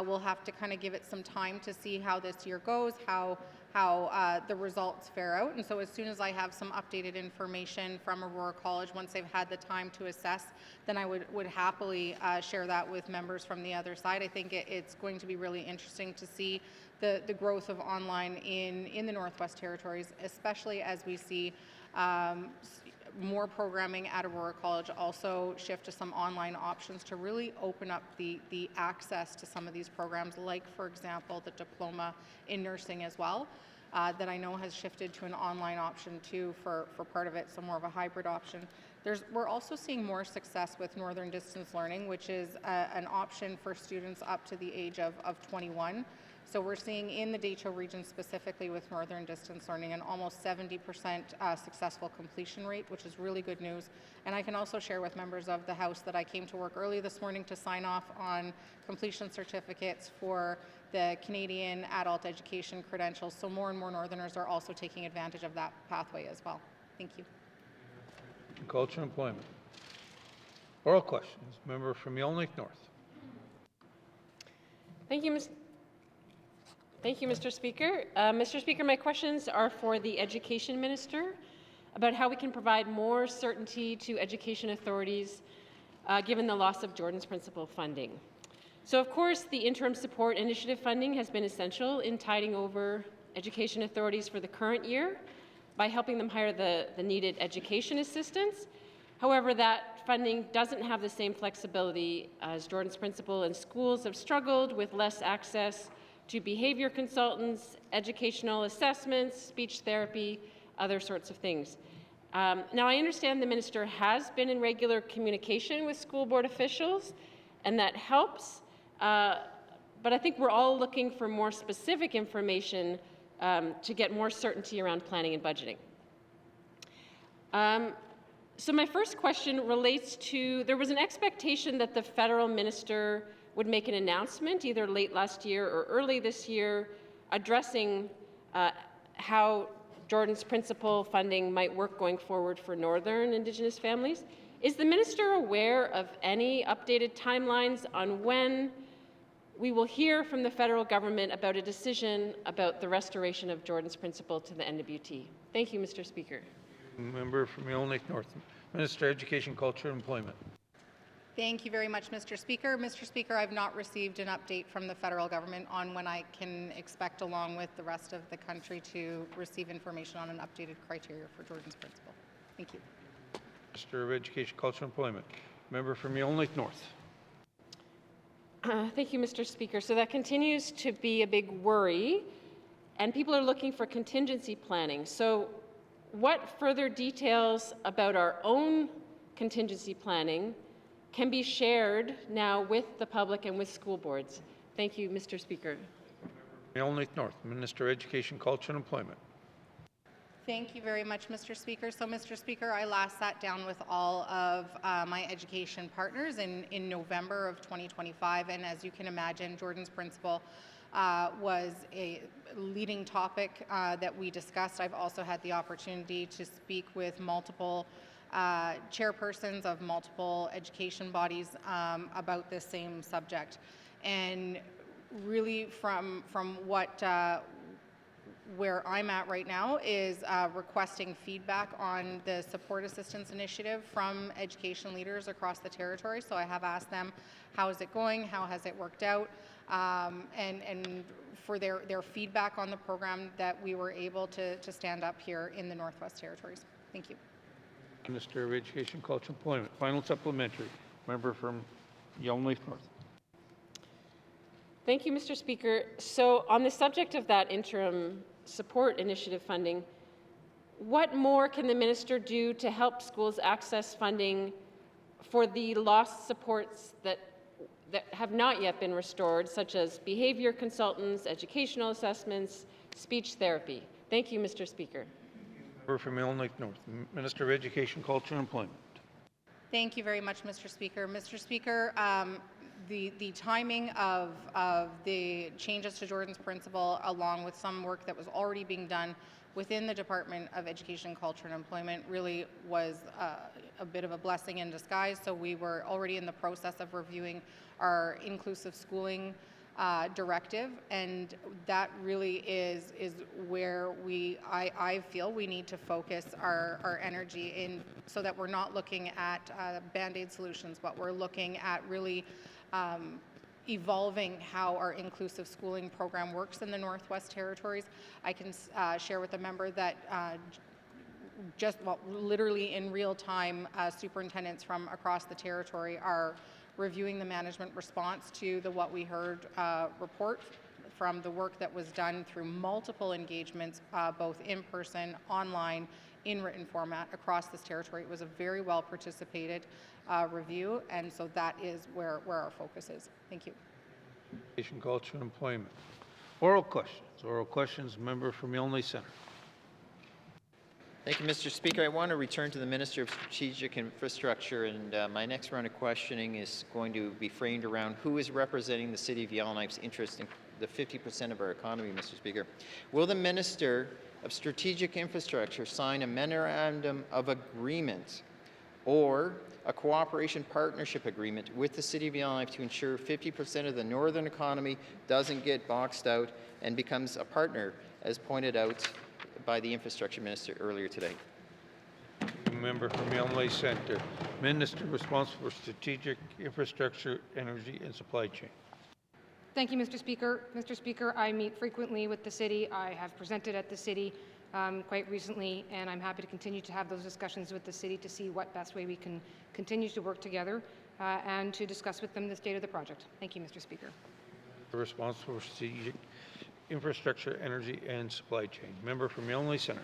we'll have to kind of give it some time to see how this year goes, how the results fare out. And so as soon as I have some updated information from Aurora College, once they've had the time to assess, then I would happily share that with members from the other side. I think it's going to be really interesting to see the growth of online in the Northwest Territories, especially as we see more programming at Aurora College also shift to some online options to really open up the access to some of these programs, like, for example, the diploma in nursing as well, that I know has shifted to an online option too for part of it, so more of a hybrid option. We're also seeing more success with Northern Distance Learning, which is an option for students up to the age of 21. So we're seeing in the Decho region specifically with Northern Distance Learning an almost 70% successful completion rate, which is really good news. And I can also share with members of the House that I came to work early this morning to sign off on completion certificates for the Canadian adult education credentials. So more and more Northerners are also taking advantage of that pathway as well. Thank you. Culture and Employment. Oral questions. Member from Yellowknife North. Thank you, Mr. Speaker. Mr. Speaker, my questions are for the Education Minister about how we can provide more certainty to education authorities given the loss of Jordan's Principle funding. So, of course, the Interim Support Initiative funding has been essential in tiding over education authorities for the current year by helping them hire the needed education assistants. However, that funding doesn't have the same flexibility as Jordan's Principle, and schools have struggled with less access to behavior consultants, educational assessments, speech therapy, other sorts of things. Now, I understand the minister has been in regular communication with school board officials, and that helps, but I think we're all looking for more specific information to get more certainty around planning and budgeting. So my first question relates to, there was an expectation that the federal minister would make an announcement either late last year or early this year addressing how Jordan's Principle funding might work going forward for Northern Indigenous families. Is the minister aware of any updated timelines on when we will hear from the federal government about a decision about the restoration of Jordan's Principle to the NWT. Thank you, Mr. Speaker. Member from Yellowknife North, Minister of Education, Culture and Employment. Thank you very much, Mr. Speaker. Mr. Speaker, I've not received an update from the federal government on when I can expect, along with the rest of the country, to receive information on an updated criteria for Jordan's Principle. Thank you. Minister of Education, Culture and Employment. Member from Yellowknife North. Thank you, Mr. Speaker. So that continues to be a big worry, and people are looking for contingency planning. So what further details about our own contingency planning can be shared now with the public and with school boards? Thank you, Mr. Speaker. Yellowknife North, Minister of Education, Culture and Employment. Thank you very much, Mr. Speaker. So, Mr. Speaker, I last sat down with all of my education partners in November of 2025, and as you can imagine, Jordan's Principle was a leading topic that we discussed. I've also had the opportunity to speak with multiple chairpersons of multiple education bodies about this same subject. And really from what where I'm at right now is requesting feedback on the support assistance initiative from education leaders across the territory. So I have asked them, how is it going? How has it worked out? And for their feedback on the program that we were able to stand up here in the Northwest Territories. Thank you. Minister of Education, Culture and Employment. Final supplementary. Member from Yellowknife North. Thank you, Mr. Speaker. So on the subject of that interim support initiative funding, what more can the minister do to help schools access funding for the lost supports that have not yet been restored, such as behavior consultants, educational assessments, speech therapy? Thank you, Mr. Speaker. Member from Yellowknife North, Minister of Education, Culture and Employment. Thank you very much, Mr. Speaker. Mr. Speaker, the timing of the changes to Jordan's Principle, along with some work that was already being done within the Department of Education, Culture and Employment, really was a bit of a blessing in disguise. So we were already in the process of reviewing our inclusive schooling directive, and that really is where I feel we need to focus our energy in, so that we're not looking at Band-Aid solutions, but we're looking at really evolving how our inclusive schooling program works in the Northwest Territories. I can share with the member that literally in real time, superintendents from across the territory are reviewing the management response to the What We Heard report from the work that was done through multiple engagements, both in person, online, in written format across this territory. It was a very well participated review, and so that is where our focus is. Thank you. Education, Culture and Employment. Oral questions. Oral questions, member from Yellowknife Centre. Thank you, Mr. Speaker. I want to return to the Minister of Strategic Infrastructure, and my next round of questioning is going to be framed around who is representing the City of Yellowknife's interest in the 50% of our economy, Mr. Speaker. Will the Minister of Strategic Infrastructure sign a memorandum of agreement or a cooperation partnership agreement with the City of Yellowknife to ensure 50% of the northern economy doesn't get boxed out and becomes a partner, as pointed out by the Infrastructure Minister earlier today? Member from Yellowknife Centre. Minister responsible for Strategic Infrastructure, Energy and Supply Chain. Thank you, Mr. Speaker. Mr. Speaker, I meet frequently with the city. I have presented at the city quite recently, and I'm happy to continue to have those discussions with the city to see what best way we can continue to work together and to discuss with them the state of the project. Thank you, Mr. Speaker. Responsible for Strategic Infrastructure, Energy and Supply Chain. Member from Yellowknife Centre.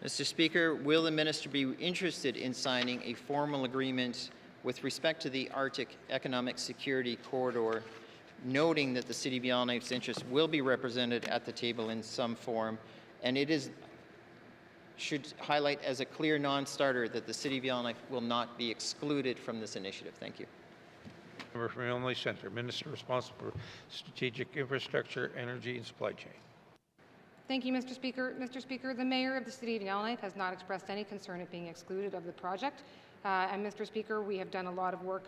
Mr. Speaker, will the Minister be interested in signing a formal agreement with respect to the Arctic Economic Security Corridor, noting that the City of Yellowknife's interests will be represented at the table in some form, and it should highlight as a clear non-starter that the City of Yellowknife will not be excluded from this initiative? Thank you. Member from Yellowknife Centre. Minister responsible for Strategic Infrastructure, Energy and Supply Chain. Thank you, Mr. Speaker. Mr. Speaker, the Mayor of the City of Yellowknife has not expressed any concern at being excluded of the project. And Mr. Speaker, we have done a lot of work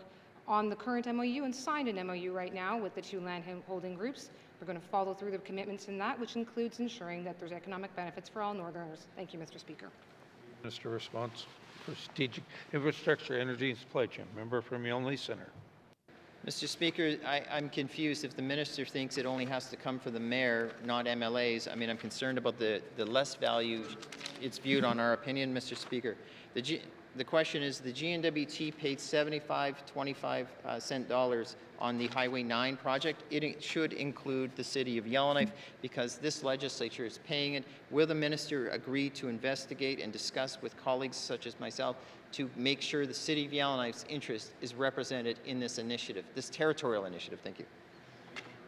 on the current MOU and signed an MOU right now with the two land holding groups. We're going to follow through the commitments in that, which includes ensuring that there's economic benefits for all Northerners. Thank you, Mr. Speaker. Minister response for Strategic Infrastructure, Energy and Supply Chain. Member from Yonge Centre. Mr. Speaker, I'm confused if the minister thinks it only has to come for the mayor, not MLAs. I mean, I'm concerned about the less value it's viewed on our opinion, Mr. Speaker. The question is, the GNWT paid 75-25 cent dollars on the Highway 9 project. It should include the city of Yellowknife because this legislature is paying it. Will the minister agree to investigate and discuss with colleagues such as myself to make sure the city of Yellowknife's interest is represented in this initiative, this territorial initiative? Thank you.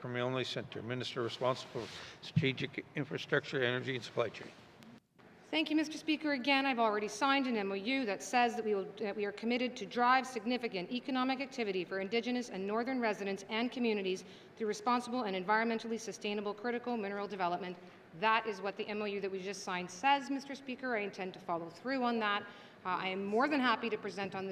From Yonge Centre. Minister responsible for Strategic Infrastructure, Energy and Supply Chain. Thank you, Mr. Speaker. Again, I've already signed an MOU that says that we are committed to drive significant economic activity for Indigenous and Northern residents and communities through responsible and environmentally sustainable critical mineral development. That is what the MOU that we just signed says, Mr. Speaker. I intend to follow through on that. I am more than happy to present on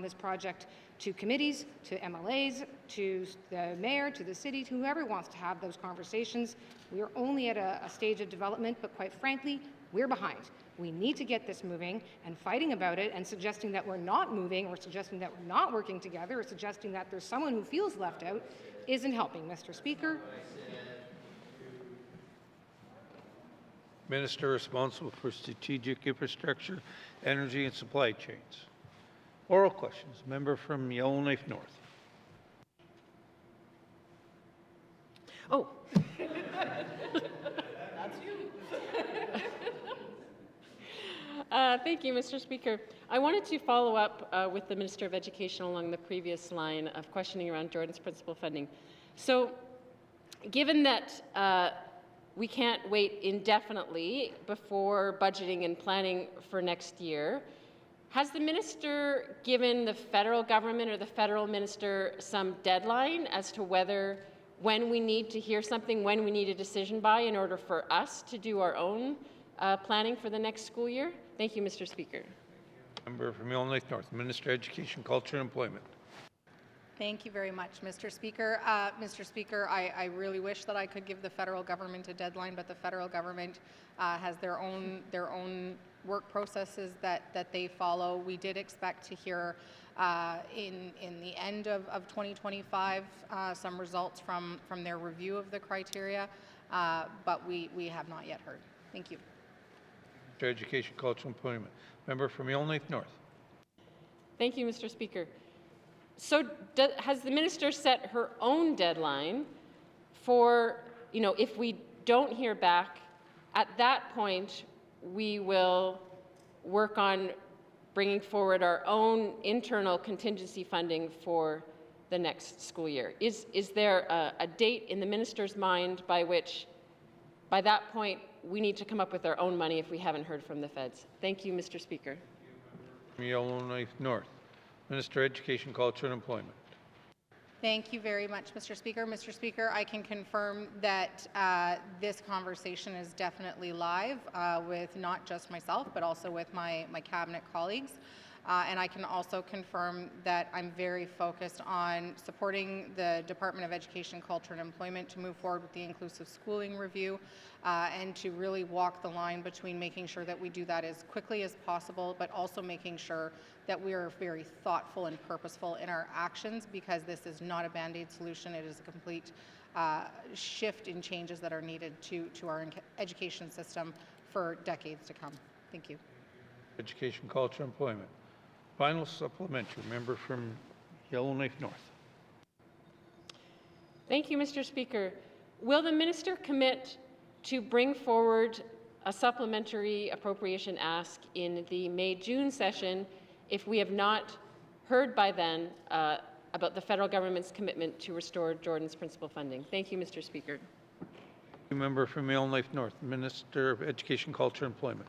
this project to committees, to MLAs, to the mayor, to the city, to whoever wants to have those conversations. We are only at a stage of development, but quite frankly, we're behind. We need to get this moving, and fighting about it and suggesting that we're not moving or suggesting that we're not working together or suggesting that there's someone who feels left out isn't helping, Mr. Speaker. Minister responsible for Strategic Infrastructure, Energy and Supply Chains. Oral questions. Member from Yellowknife North. Oh. Thank you, Mr. Speaker. I wanted to follow up with the Minister of Education along the previous line of questioning around Jordan's principal funding. So, given that we can't wait indefinitely before budgeting and planning for next year, has the minister given the federal government or the federal minister some deadline as to when we need to hear something, when we need a decision by in order for us to do our own planning for the next school year? Thank you, Mr. Speaker. Member from Yellowknife North, Minister of Education, Culture and Employment. Thank you very much, Mr. Speaker. Mr. Speaker, I really wish that I could give the federal government a deadline, but the federal government has their own work processes that they follow. We did expect to hear in the end of 2025 some results from their review of the criteria, but we have not yet heard. Thank you. Minister of Education, Culture and Employment. Member from Yellowknife North. Thank you, Mr. Speaker. So has the minister set her own deadline for, if we don't hear back, at that point, we will work on bringing forward our own internal contingency funding for the next school year? Is there a date in the minister's mind by which, by that point, we need to come up with our own money if we haven't heard from the feds? Thank you, Mr. Speaker. From Yellowknife North. Minister of Education, Culture and Employment. Thank you very much, Mr. Speaker. Mr. Speaker, I can confirm that this conversation is definitely live with not just myself, but also with my cabinet colleagues. And I can also confirm that I'm very focused on supporting the Department of Education, Culture and Employment to move forward with the inclusive schooling review and to really walk the line between making sure that we do that as quickly as possible, but also making sure that we are very thoughtful and purposeful in our actions, because this is not a Band-Aid solution. It is a complete shift in changes that are needed to our education system for decades to come. Thank you. Education, Culture and Employment. Final supplementary. Member from Yellowknife North. Thank you, Mr. Speaker. Will the minister commit to bring forward a supplementary appropriation ask in the May-June session if we have not heard by then about the federal government's commitment to restore Jordan's principal funding? Thank you, Mr. Speaker. Member from Yellowknife North, Minister of Education, Culture and Employment.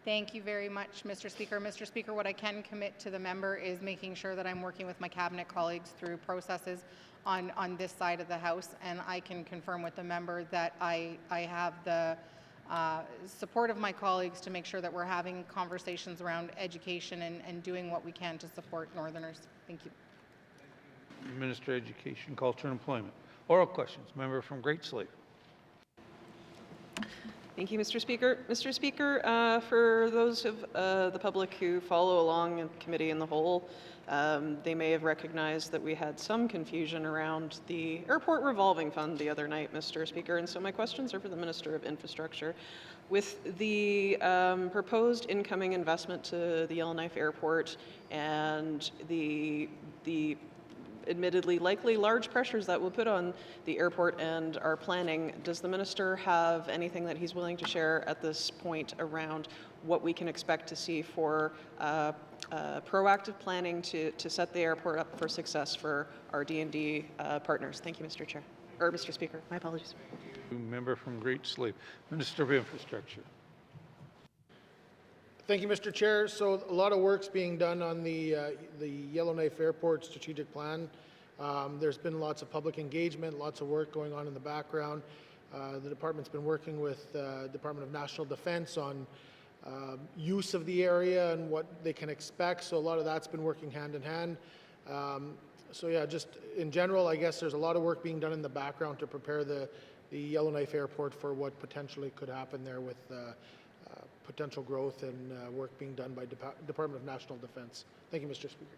Thank you very much, Mr. Speaker. Mr. Speaker, what I can commit to the member is making sure that I'm working with my cabinet colleagues through processes on this side of the House, and I can confirm with the member that I have the support of my colleagues to make sure that we're having conversations around education and doing what we can to support Northerners. Thank you. Minister of Education, Culture and Employment. Oral questions. Member from Great Slave. Thank you, Mr. Speaker. Mr. Speaker, for those of the public who follow along in committee in the whole, they may have recognized that we had some confusion around the airport revolving fund the other night, Mr. Speaker, and so my questions are for the Minister of Infrastructure. With the proposed incoming investment to the Yellowknife Airport and the admittedly likely large pressures that will put on the airport and our planning, does the minister have anything that he's willing to share at this point around what we can expect to see for proactive planning to set the airport up for success for our D&D partners? Thank you, Mr. Chair, or Mr. Speaker. My apologies. Member from Great Slave. Minister of Infrastructure. Thank you, Mr. Chair. So a lot of work's being done on the Yellowknife Airport strategic plan. There's been lots of public engagement, lots of work going on in the background. The department's been working with Department of National Defense on use of the area and what they can expect. So a lot of that's been working hand in hand. So yeah, just in general, I guess there's a lot of work being done in the background to prepare the Yellowknife Airport for what potentially could happen there with potential growth and work being done by Department of National Defense. Thank you, Mr. Speaker.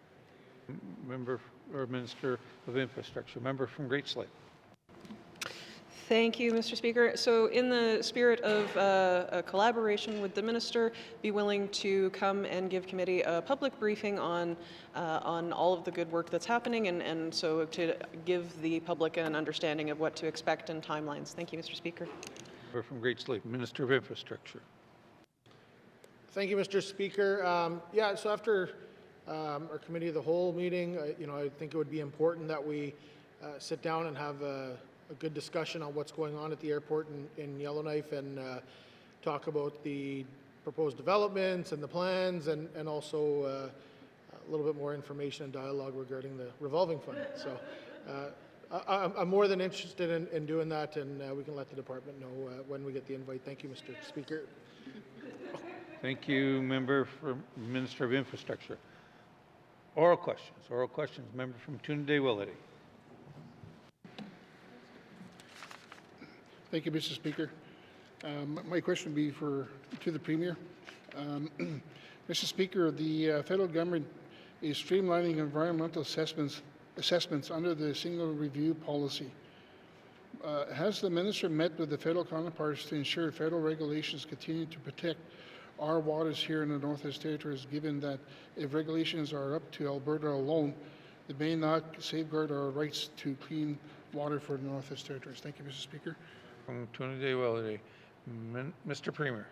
Member or Minister of Infrastructure. Member from Great Slave. Thank you, Mr. Speaker. So in the spirit of a collaboration, would the minister be willing to come and give committee a public briefing on all of the good work that's happening and so to give the public an understanding of what to expect and timelines? Thank you, Mr. Speaker. Member from Great Slave. Minister of Infrastructure. Thank you, Mr. Speaker. Yeah, so after our Committee of the Whole meeting, I think it would be important that we sit down and have a good discussion on what's going on at the airport in Yellowknife and talk about the proposed developments and the plans and also a little bit more information and dialogue regarding the revolving fund. So I'm more than interested in doing that, and we can let the department know when we get the invite. Thank you, Mr. Speaker. Thank you, Member for Minister of Infrastructure. Oral questions. Oral questions. Member from Tune-Day-Willity. Thank you, Mr. Speaker. My question would be to the Premier. Mr. Speaker, the federal government is streamlining environmental assessments under the single review policy. Has the minister met with the federal counterparts to ensure federal regulations continue to protect our waters here in the Northwest Territories, given that if regulations are up to Alberta alone, they may not safeguard our rights to clean water for the Northwest Territories? Thank you, Mr. Speaker. From Tune-Day-Willity. Mr. Premier.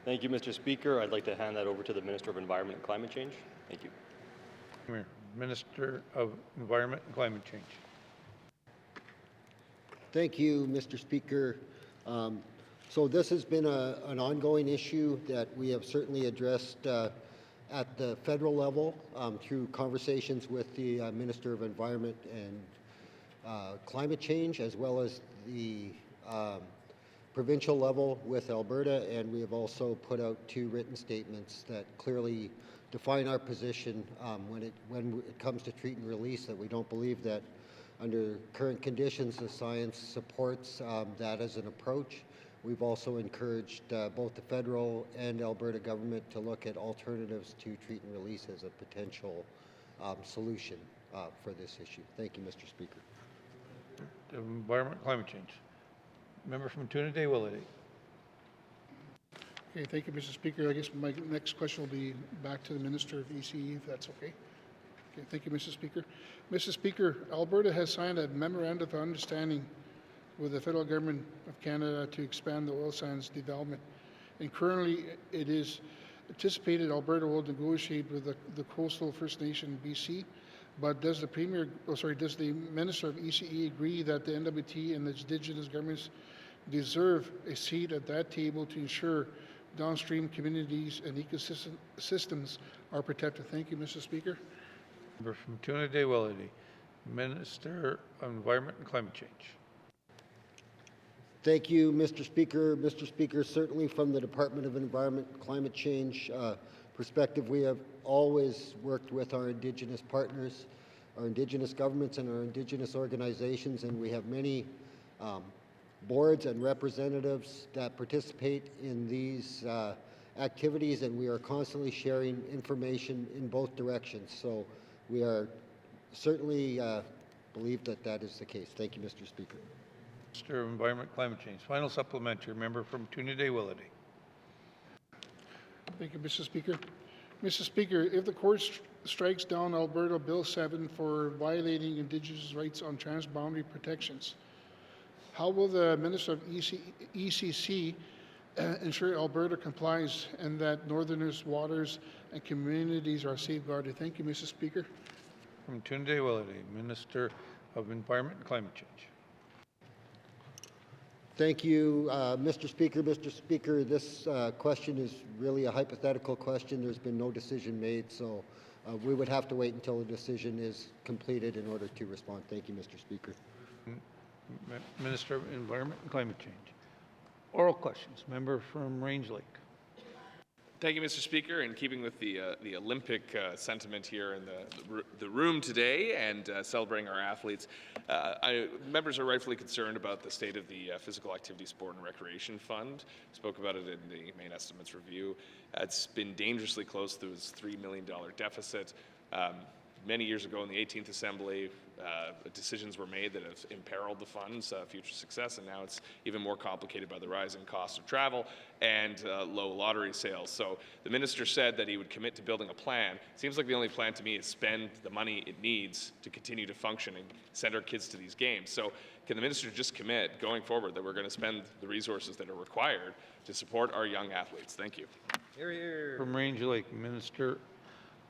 Thank you, Mr. Speaker. I'd like to hand that over to the Minister of Environment and Climate Change. Thank you. Premier. Minister of Environment and Climate Change. Thank you, Mr. Speaker. So this has been an ongoing issue that we have certainly addressed at the federal level through conversations with the Minister of Environment and Climate Change, as well as the provincial level with Alberta, and we have also put out 2 written statements that clearly define our position when it comes to treat and release, that we don't believe that under current conditions the science supports that as an approach. We've also encouraged both the federal and Alberta government to look at alternatives to treat and release as a potential solution for this issue. Thank you, Mr. Speaker. Environment and Climate Change. Member from Tune-Day-Willity. Okay, thank you, Mr. Speaker. I guess my next question will be back to the Minister of ECE, if that's okay. Okay, thank you, Mr. Speaker. Mr. Speaker, Alberta has signed a memorandum of understanding with the federal government of Canada to expand the oil sands development. And currently, it is anticipated Alberta will negotiate with the coastal First Nation BC. But does the does the Minister of ECE agree that the NWT and the Indigenous governments deserve a seat at that table to ensure downstream communities and ecosystems are protected? Thank you, Mr. Speaker. Member from Tune-Day-Willity. Minister of Environment and Climate Change. Thank you, Mr. Speaker. Mr. Speaker, certainly from the Department of Environment and Climate Change perspective, we have always worked with our Indigenous partners our Indigenous governments and our Indigenous organizations, and we have many boards and representatives that participate in these activities, and we are constantly sharing information in both directions. So we are certainly believe that that is the case. Thank you, Mr. Speaker. Minister of Environment, Climate Change. Final supplementary, member from Trinidad-Willity. Thank you, Mr. Speaker. Mr. Speaker, if the court strikes down Alberta Bill 7 for violating Indigenous rights on transboundary protections, how will the Minister of ECC ensure Alberta complies and that Northerners' waters and communities are safeguarded? Thank you, Mr. Speaker. From Trinidad-Willity, Minister of Environment and Climate Change. Thank you, Mr. Speaker. Mr. Speaker, this question is really a hypothetical question. There's been no decision made, so we would have to wait until the decision is completed in order to respond. Thank you, Mr. Speaker. Minister of Environment and Climate Change. Oral questions. Member from Range Lake. Thank you, Mr. Speaker. In keeping with the Olympic sentiment here in the room today and celebrating our athletes, members are rightfully concerned about the state of the Physical Activity, Sport and Recreation Fund. Spoke about it in the main estimates review. It's been dangerously close to its $3 million deficit. Many years ago in the 18th Assembly, decisions were made that have imperiled the fund's future success, and now it's even more complicated by the rising cost of travel and low lottery sales. So the minister said that he would commit to building a plan. Seems like the only plan to me is spend the money it needs to continue to function and send our kids to these games. So can the minister just commit going forward that we're going to spend the resources that are required to support our young athletes? Thank you. Hear, hear. From Range Lake, Minister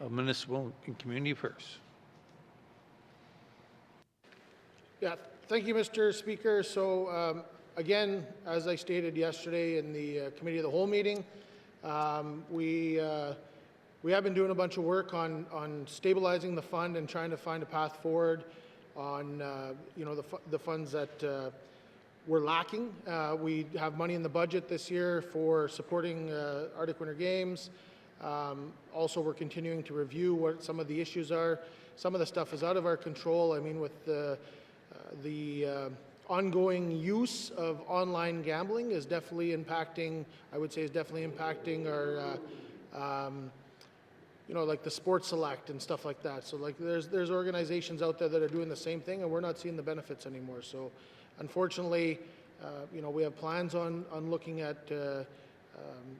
of Municipal and Community Affairs. Yeah, thank you, Mr. Speaker. So again, as I stated yesterday in the Committee of the Whole meeting, we have been doing a bunch of work on stabilizing the fund and trying to find a path forward on the funds that we're lacking. We have money in the budget this year for supporting Arctic Winter Games. Also, we're continuing to review what some of the issues are. Some of the stuff is out of our control. I mean, with the ongoing use of online gambling is definitely impacting, I would say is definitely impacting our, like the Sports Select and stuff like that. So like there's organizations out there that are doing the same thing and we're not seeing the benefits anymore. So unfortunately, we have plans on looking at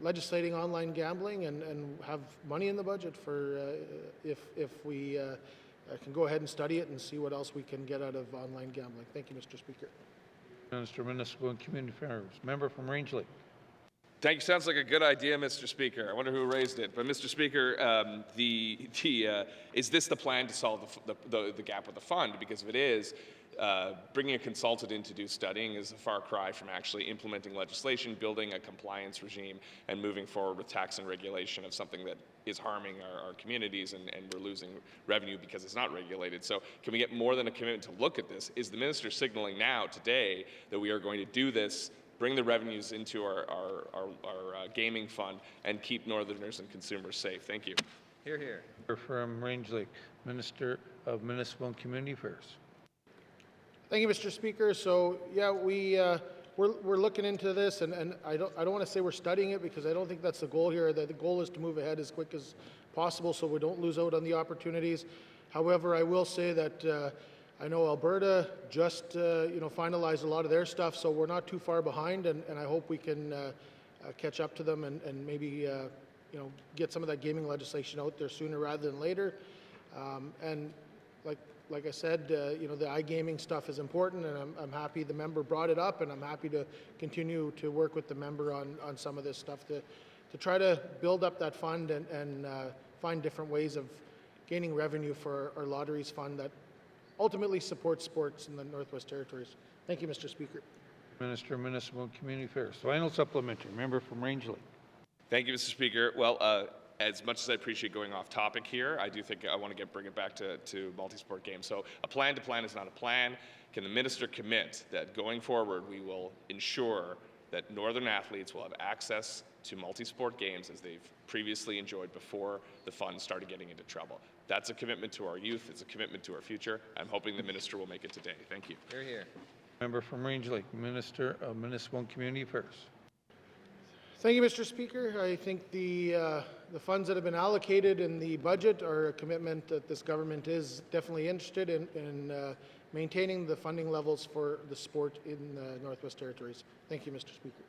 legislating online gambling and have money in the budget for if we can go ahead and study it and see what else we can get out of online gambling. Thank you, Mr. Speaker. Minister of Municipal and Community Affairs. Member from Range Lake. Thank you. Sounds like a good idea, Mr. Speaker. I wonder who raised it. But, Mr. Speaker, is this the plan to solve the gap with the fund? Because if it is, bringing a consultant in to do studying is a far cry from actually implementing legislation, building a compliance regime, and moving forward with tax and regulation of something that is harming our communities, and we're losing revenue because it's not regulated. So can we get more than a commitment to look at this? Is the minister signaling now, today, that we are going to do this, bring the revenues into our gaming fund, and keep Northerners and consumers safe? Thank you. Hear, hear. From Range Lake, Minister of Municipal and Community Affairs. Thank you, Mr. Speaker. So yeah, we're looking into this, and I don't want to say we're studying it because I don't think that's the goal here. The goal is to move ahead as quick as possible so we don't lose out on the opportunities. However, I will say that I know Alberta just finalized a lot of their stuff, so we're not too far behind, and I hope we can catch up to them and maybe get some of that gaming legislation out there sooner rather than later. And like I said, the iGaming stuff is important, and I'm happy the member brought it up, and I'm happy to continue to work with the member on some of this stuff to try to build up that fund and find different ways of gaining revenue for our lotteries fund that ultimately supports sports in the Northwest Territories. Thank you, Mr. Speaker. Minister of Municipal and Community Affairs. Final supplementary. Member from Range Lake. Thank you, Mr. Speaker. Well, as much as I appreciate going off topic here, I do think I want to bring it back to multi-sport games. So a plan to plan is not a plan. Can the minister commit that going forward we will ensure that Northern athletes will have access to multi-sport games as they've previously enjoyed before the funds started getting into trouble. That's a commitment to our youth. It's a commitment to our future. I'm hoping the minister will make it today. Thank you. Hear, hear. Member from Range Lake, Minister of Municipal and Community Affairs. Thank you, Mr. Speaker. I think the funds that have been allocated in the budget are a commitment that this government is definitely interested in maintaining the funding levels for the sport in the Northwest Territories. Thank you, Mr. Speaker.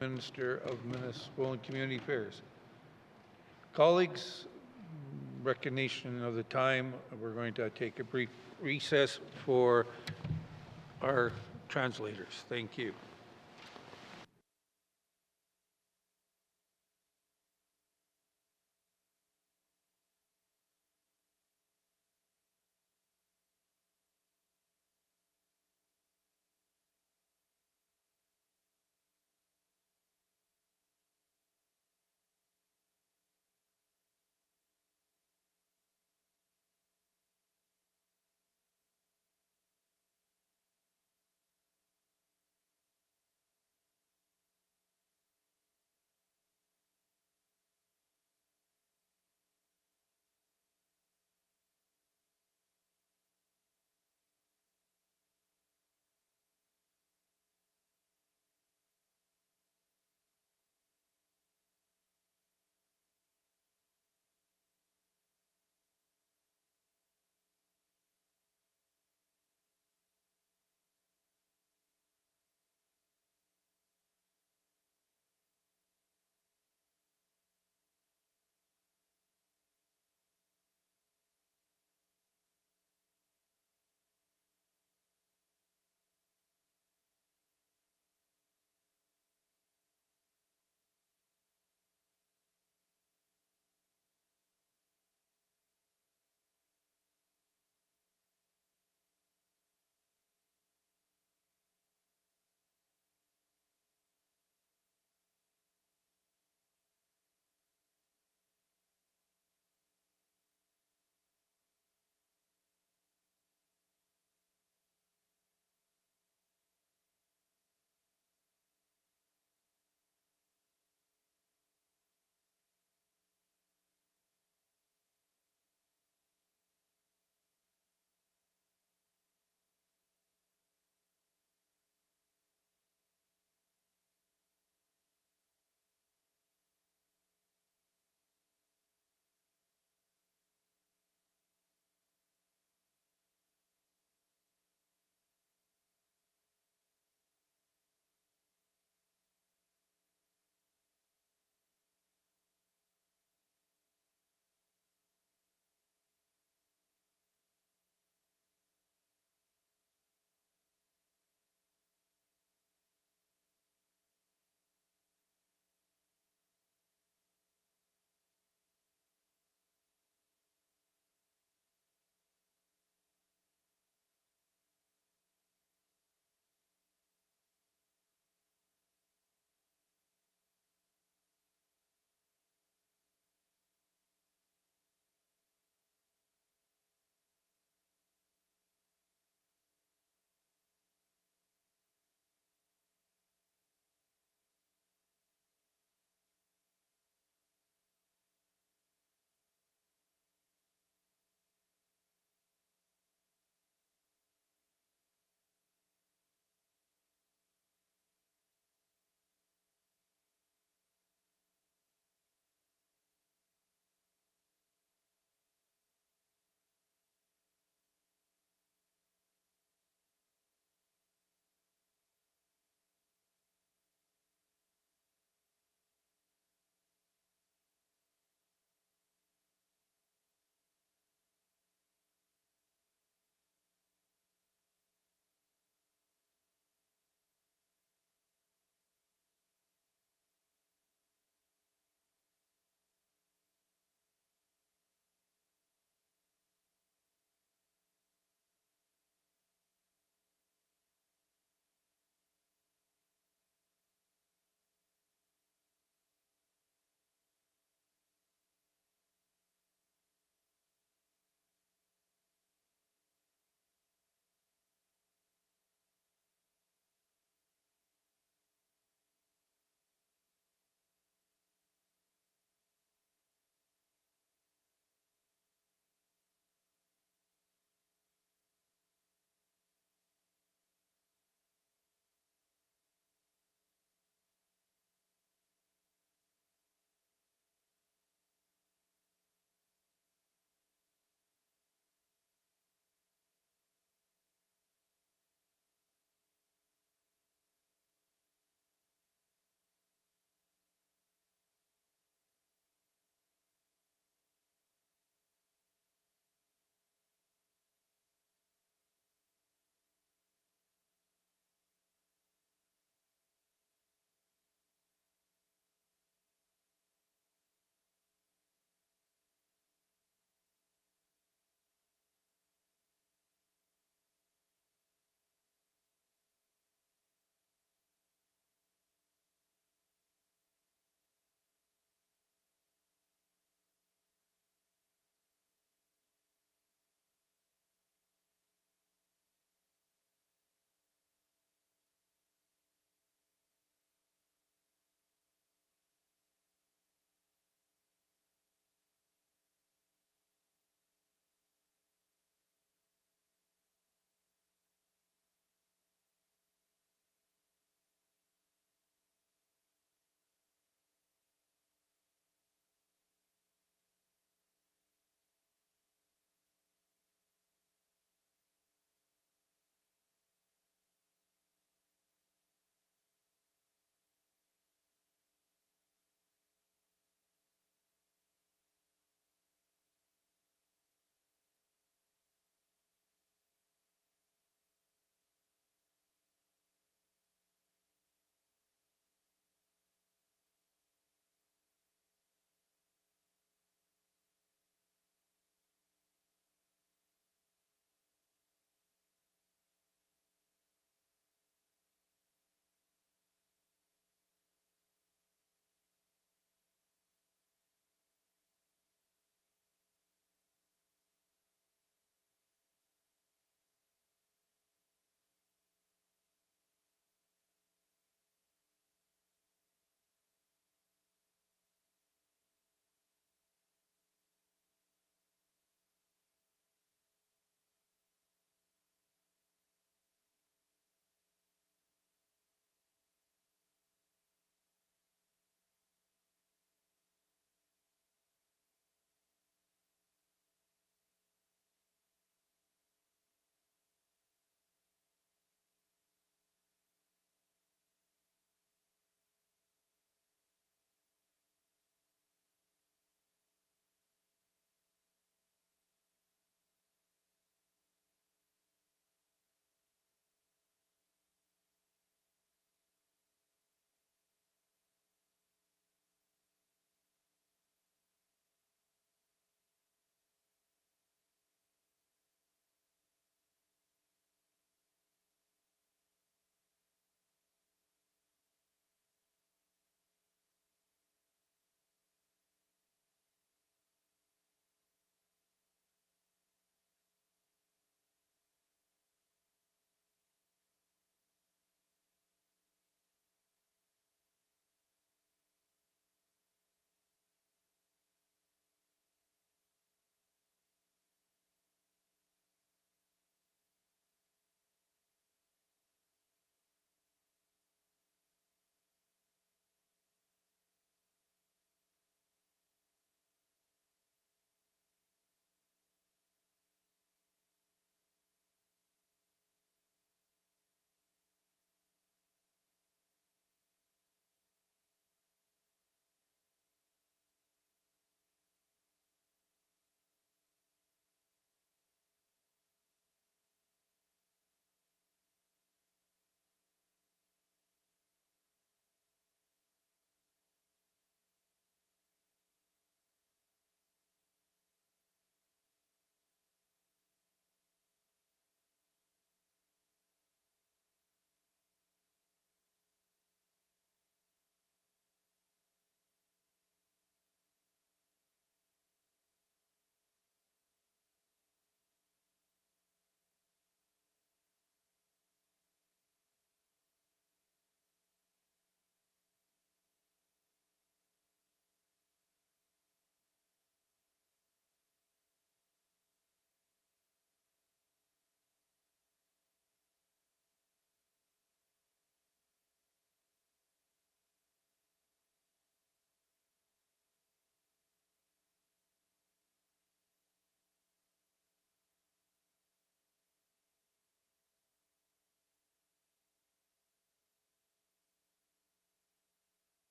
Minister of Municipal and Community Affairs. Colleagues, recognition of the time, we're going to take a brief recess for our translators. Thank you.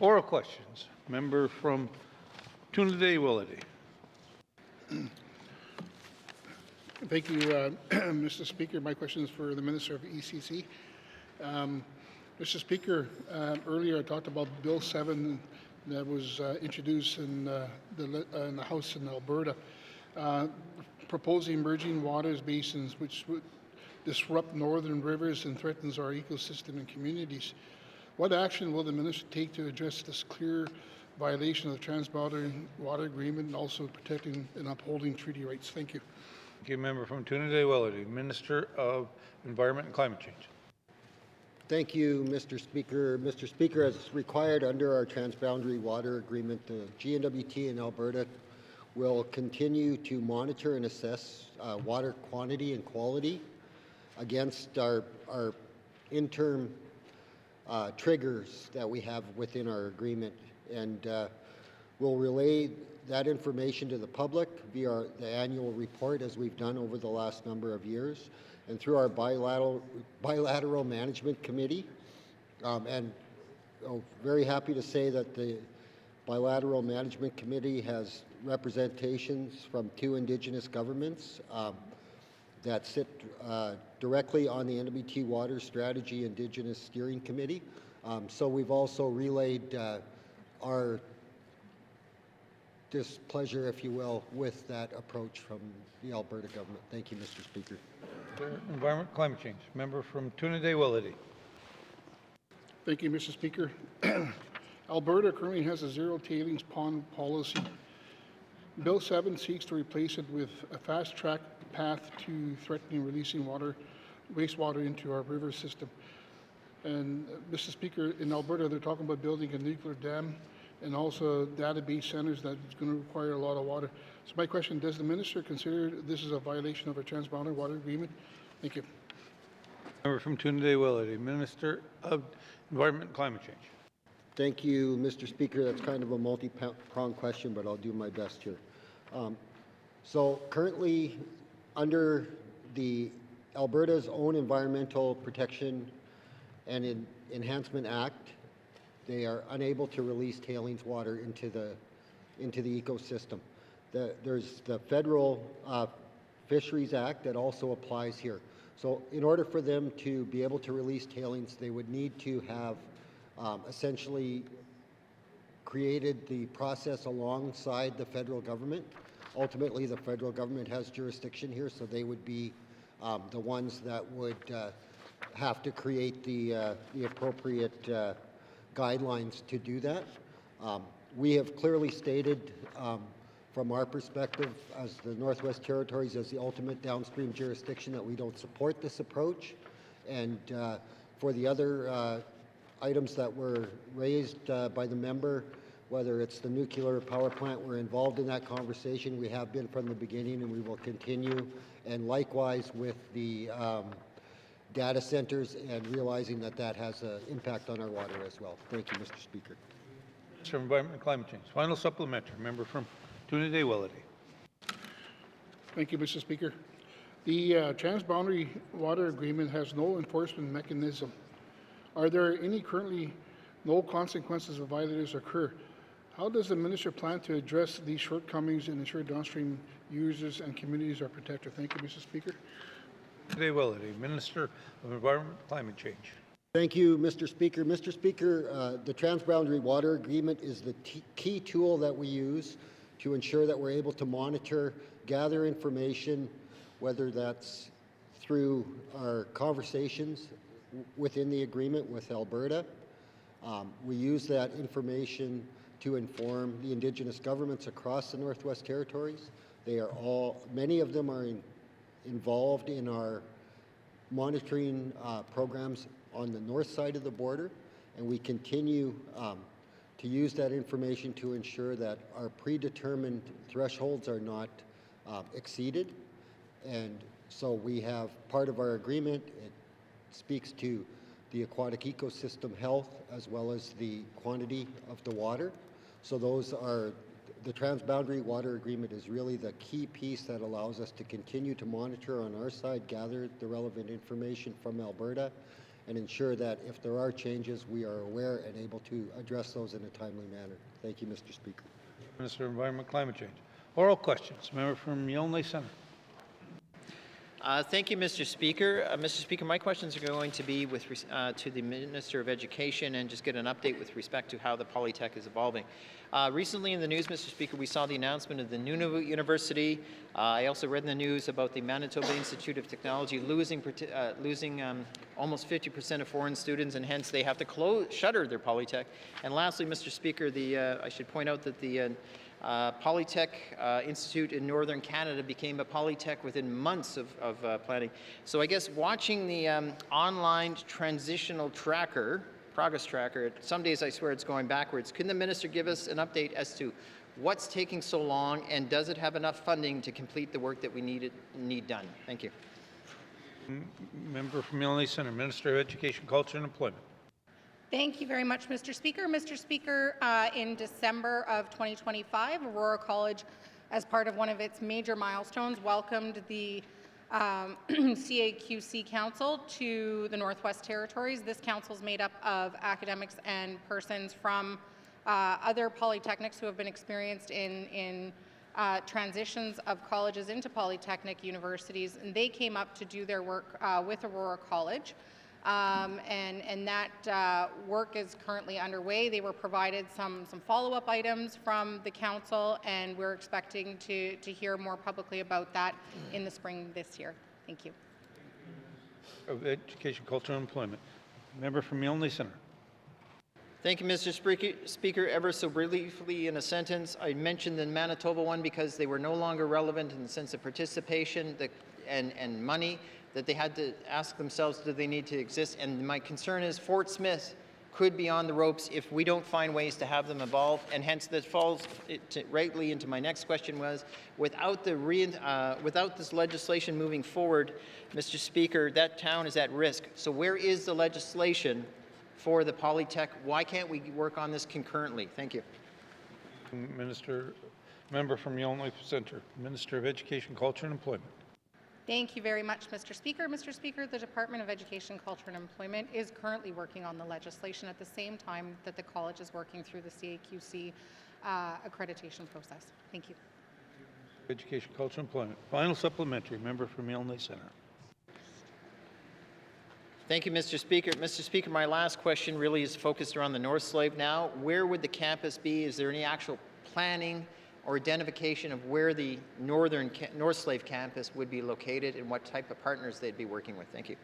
Oral questions. Member from Trinidad Willity. Thank you, Mr. Speaker. My question is for the Minister of ECC. Mr. Speaker, earlier I talked about Bill 7 that was introduced in the House in Alberta, proposing emerging waters basins which would disrupt northern rivers and threatens our ecosystem and communities. What action will the minister take to address this clear violation of the Trans-Boundary Water Agreement and also protecting and upholding treaty rights? Thank you. Thank you, member from Trinidad Willity, Minister of Environment and Climate Change. Thank you, Mr. Speaker. Mr. Speaker, as required under our Trans-Boundary Water Agreement, the GNWT in Alberta will continue to monitor and assess water quantity and quality against our interim triggers that we have within our agreement, and we'll relay that information to the public via the annual report, as we've done over the last number of years, and through our bilateral management committee. Very happy to say that the bilateral management committee has representations from 2 Indigenous governments that sit directly on the NWT Water Strategy Indigenous Steering Committee. So we've also relayed our displeasure, if you will, with that approach from the Alberta government. Thank you, Mr. Speaker. Environment, Climate Change. Member from Trinidad Willity. Thank you, Mr. Speaker. Alberta currently has a zero tailings pond policy. Bill 7 seeks to replace it with a fast-track path to threatening releasing wastewater into our river system. And Mr. Speaker, in Alberta, they're talking about building a nuclear dam and also database centers that's going to require a lot of water. So my question, does the minister consider this is a violation of our Trans-Boundary Water Agreement? Thank you. Member from Trinidad Willity, Minister of Environment and Climate Change. Thank you, Mr. Speaker. That's kind of a multi-pronged question, but I'll do my best here. So currently, under the Alberta's own Environmental Protection and Enhancement Act, they are unable to release tailings water into the ecosystem. There's the Federal Fisheries Act that also applies here. So in order for them to be able to release tailings, they would need to have essentially created the process alongside the federal government. Ultimately, the federal government has jurisdiction here, so they would be the ones that would have to create the appropriate guidelines to do that. We have clearly stated from our perspective as the Northwest Territories as the ultimate downstream jurisdiction that we don't support this approach. And for the other items that were raised by the member, whether it's the nuclear power plant, we're involved in that conversation. We have been from the beginning and we will continue. And likewise with the data centers and realizing that that has an impact on our water as well. Thank you, Mr. Speaker. Minister of Environment and Climate Change. Final supplementary. Member from Trinidad Willity. Thank you, Mr. Speaker. The Trans-Boundary Water Agreement has no enforcement mechanism. Are there any currently no consequences if violators occur? How does the minister plan to address these shortcomings and ensure downstream users and communities are protected? Thank you, Mr. Speaker. Trinidad Willity, Minister of Environment and Climate Change. Thank you, Mr. Speaker. Mr. Speaker, the Trans-Boundary Water Agreement is the key tool that we use to ensure that we're able to monitor, gather information, whether that's through our conversations within the agreement with Alberta. We use that information to inform the Indigenous governments across the Northwest Territories. They are all, many of them are involved in our monitoring programs on the north side of the border, and we continue to use that information to ensure that our predetermined thresholds are not exceeded. And so we have part of our agreement, it speaks to the aquatic ecosystem health as well as the quantity of the water. So those are, the Trans-Boundary Water Agreement is really the key piece that allows us to continue to monitor on our side, gather the relevant information from Alberta, and ensure that if there are changes, we are aware and able to address those in a timely manner. Thank you, Mr. Speaker. Minister of Environment and Climate Change. Oral questions. Member from Yellowknife Centre. Thank you, Mr. Speaker. Mr. Speaker, my questions are going to be to the Minister of Education and just get an update with respect to how the Polytech is evolving. Recently in the news, Mr. Speaker, we saw the announcement of the Nunavut University. I also read in the news about the Manitoba Institute of Technology losing almost 50% of foreign students, and hence they have to shutter their Polytech. And lastly, Mr. Speaker, I should point out that the Polytech Institute in Northern Canada became a Polytech within months of planning. So I guess watching the online transitional tracker, progress tracker, some days I swear it's going backwards. Can the minister give us an update as to what's taking so long, and does it have enough funding to complete the work that we need done? Thank you. Member from Yellowknife Centre, Minister of Education, Culture and Employment. Thank you very much, Mr. Speaker. Mr. Speaker, in December of 2025, Aurora College, as part of one of its major milestones, welcomed the CAQC Council to the Northwest Territories. This council is made up of academics and persons from other polytechnics who have been experienced in transitions of colleges into polytechnic universities, and they came up to do their work with Aurora College. And that work is currently underway. They were provided some follow-up items from the council, and we're expecting to hear more publicly about that in the spring this year. Thank you. Of Education, Culture and Employment. Member from Yellowknife Centre. Thank you, Mr. Speaker. Ever so briefly in a sentence, I mentioned the Manitoba one because they were no longer relevant in the sense of participation and money, that they had to ask themselves, do they need to exist? And my concern is Fort Smith could be on the ropes if we don't find ways to have them evolve, and hence that falls rightly into my next question was, without this legislation moving forward, Mr. Speaker, that town is at risk. So where is the legislation for the Polytech? Why can't we work on this concurrently? Thank you. Member from Yellowknife Centre, Minister of Education, Culture and Employment. Thank you very much, Mr. Speaker. Mr. Speaker, the Department of Education, Culture and Employment is currently working on the legislation at the same time that the college is working through the CAQC accreditation process. Thank you. Education, Culture and Employment. Final supplementary. Member from Yellowknife Centre. Thank you, Mr. Speaker. Mr. Speaker, my last question really is focused around the North Slave now. Where would the campus be? Is there any actual planning or identification of where the North Slave campus would be located and what type of partners they'd be working with? Thank you.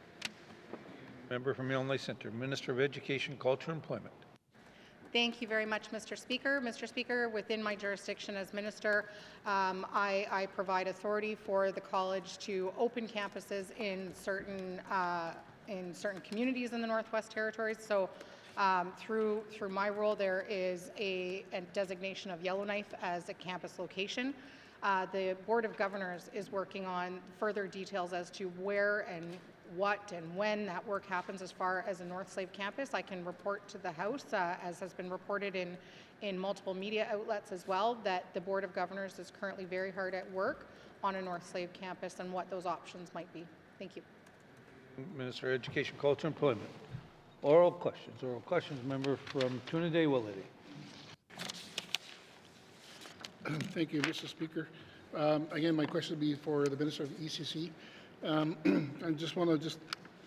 Member from Yellowknife Centre, Minister of Education, Culture and Employment. Thank you very much, Mr. Speaker. Mr. Speaker, within my jurisdiction as minister, I provide authority for the college to open campuses in certain communities in the Northwest Territories. So through my role, there is a designation of Yellowknife as a campus location. The Board of Governors is working on further details as to where and what and when that work happens as far as a North Slave campus. I can report to the House, as has been reported in multiple media outlets as well, that the Board of Governors is currently very hard at work on a North Slave campus and what those options might be. Thank you. Minister of Education, Culture and Employment. Oral questions. Oral questions. Member from Toonaday-Willety. Thank you, Mr. Speaker. Again, my question will be for the Minister of ECC. I just want to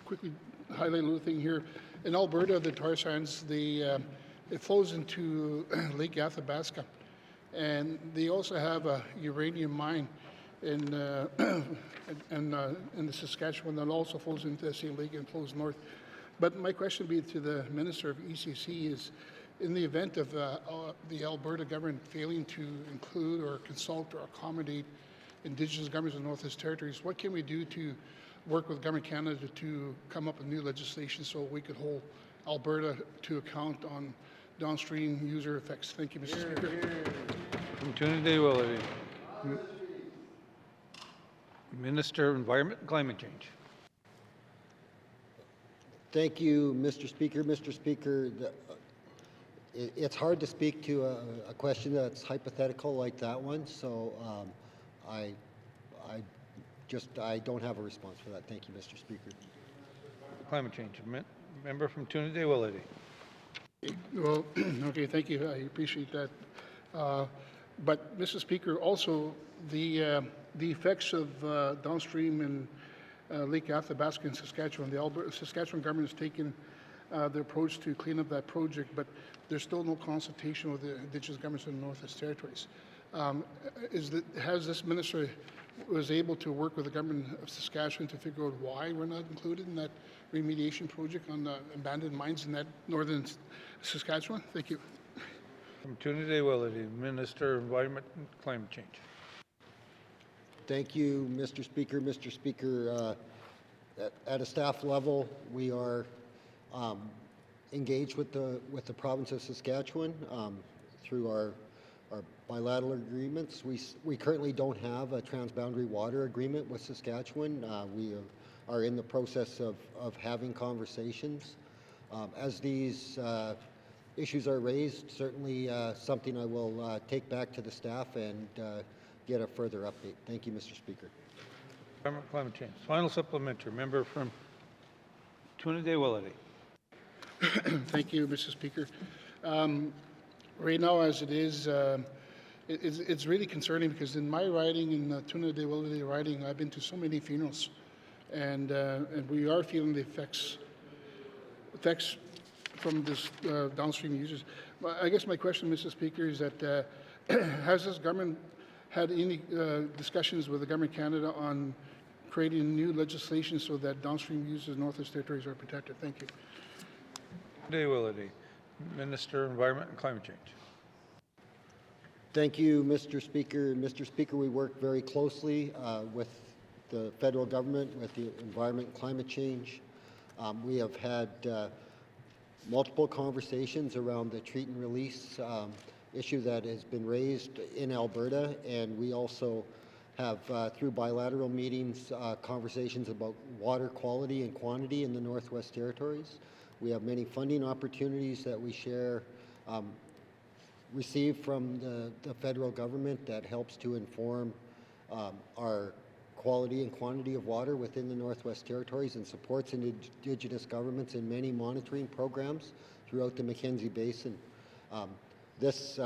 quickly highlight a little thing here. In Alberta, the tar sands, it flows into Lake Athabasca, and they also have a uranium mine in the Saskatchewan that also flows into the same lake and flows north. But my question would be to the Minister of ECC is, in the event of the Alberta government failing to include or consult or accommodate Indigenous governments in Northwest Territories, what can we do to work with Government Canada to come up with new legislation so we could hold Alberta to account on downstream user effects? Thank you, Mr. Speaker. From Toonaday-Willety. Minister of Environment and Climate Change. Thank you, Mr. Speaker. Mr. Speaker, it's hard to speak to a question that's hypothetical like that one, so I don't have a response for that. Thank you, Mr. Speaker. Climate Change. Member from Tuna de Willity. Well, okay, thank you. I appreciate that. But, Mr. Speaker, also the effects of downstream in Lake Athabasca in Saskatchewan. The Saskatchewan government has taken the approach to clean up that project, but there's still no consultation with the Indigenous governments in the Northwest Territories. Has this minister was able to work with the government of Saskatchewan to figure out why we're not included in that remediation project on the abandoned mines in that northern Saskatchewan? Thank you. From Tuna de Willity, Minister of Environment and Climate Change. Thank you, Mr. Speaker. Mr. Speaker, at a staff level, we are engaged with the province of Saskatchewan through our bilateral agreements. We currently don't have a transboundary water agreement with Saskatchewan. We are in the process of having conversations. As these issues are raised, certainly something I will take back to the staff and get a further update. Thank you, Mr. Speaker. Environment, Climate Change. Final supplementary. Member from Tuna de Willity. Thank you, Mr. Speaker. Right now, as it is, it's really concerning because in my riding, in Tuna de Willity riding, I've been to so many funerals, and we are feeling the effects from this downstream users. I guess my question, Mr. Speaker, is that has this government had any discussions with the Government of Canada on creating new legislation so that downstream users in Northwest Territories are protected? Thank you. De Willity, Minister of Environment and Climate Change. Thank you, Mr. Speaker. Mr. Speaker, we work very closely with the federal government, with the Environment and Climate Change. We have had multiple conversations around the treat and release issue that has been raised in Alberta, and we also have, through bilateral meetings, conversations about water quality and quantity in the Northwest Territories. We have many funding opportunities that we receive from the federal government that helps to inform our quality and quantity of water within the Northwest Territories and supports Indigenous governments in many monitoring programs throughout the Mackenzie Basin. This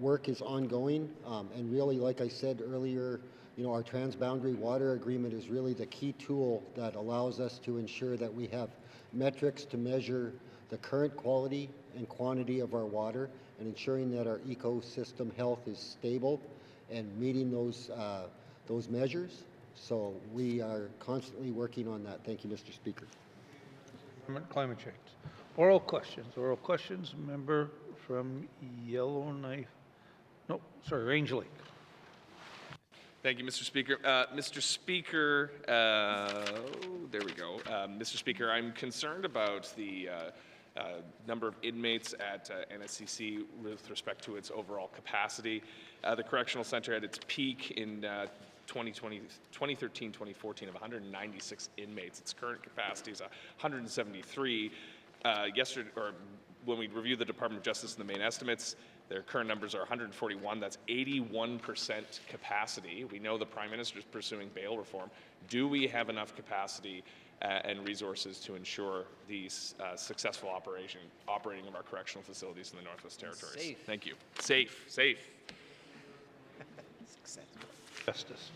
work is ongoing, and really, like I said earlier, our transboundary water agreement is really the key tool that allows us to ensure that we have metrics to measure the current quality and quantity of our water and ensuring that our ecosystem health is stable and meeting those measures. So we are constantly working on that. Thank you, Mr. Speaker. Climate Change. Oral questions. Member from Yellowknife. No, sorry, Range Lake. Thank you, Mr. Speaker. Mr. Speaker, there we go. Mr. Speaker, I'm concerned about the number of inmates at NSCC with respect to its overall capacity. The Correctional Center at its peak in 2013-2014 of 196 inmates. Its current capacity is 173. Yesterday, or when we reviewed the Department of Justice and the main estimates, their current numbers are 141. That's 81% capacity. We know the Prime Minister is pursuing bail reform. Do we have enough capacity and resources to ensure the successful operating of our correctional facilities in the Northwest Territories? Safe. Thank you. Safe. Justice.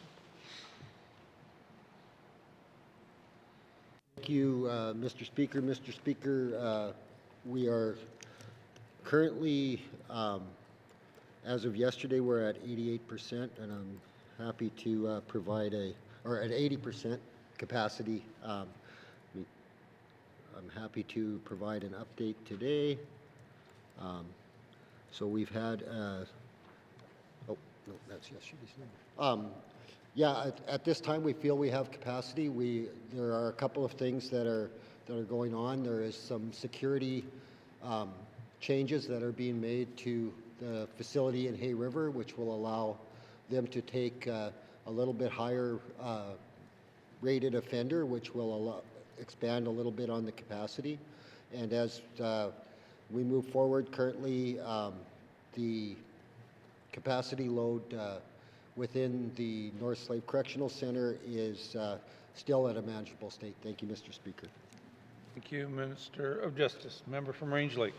Thank you, Mr. Speaker. Mr. Speaker, we are currently, as of yesterday, we're at 88%, and I'm happy to provide or at 80% capacity. I'm happy to provide an update today. So we've had, oh, no, that's yesterday's number. Yeah, at this time we feel we have capacity. There are a couple of things that are going on. There is some security changes that are being made to the facility in Hay River, which will allow them to take a little bit higher rated offender, which will expand a little bit on the capacity. And as we move forward, currently the capacity load within the North Slave Correctional Center is still at a manageable state. Thank you, Mr. Speaker. Thank you, Minister of Justice. Member from Range Lake.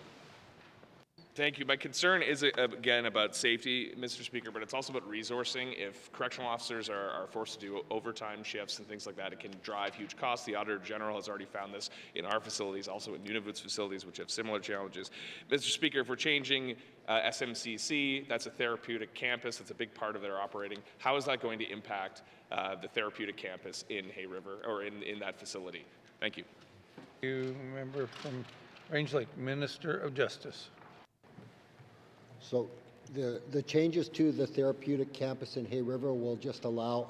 Thank you. My concern is, again, about safety, Mr. Speaker, but it's also about resourcing. If correctional officers are forced to do overtime shifts and things like that, it can drive huge costs. The Auditor General has already found this in our facilities, also in Nunavut's facilities, which have similar challenges. Mr. Speaker, if we're changing SMCC, that's a therapeutic campus. That's a big part of their operating. How is that going to impact the therapeutic campus in Hay River, or in that facility? Thank you. Thank you, member from Range Lake. Minister of Justice. So the changes to the therapeutic campus in Hay River will just allow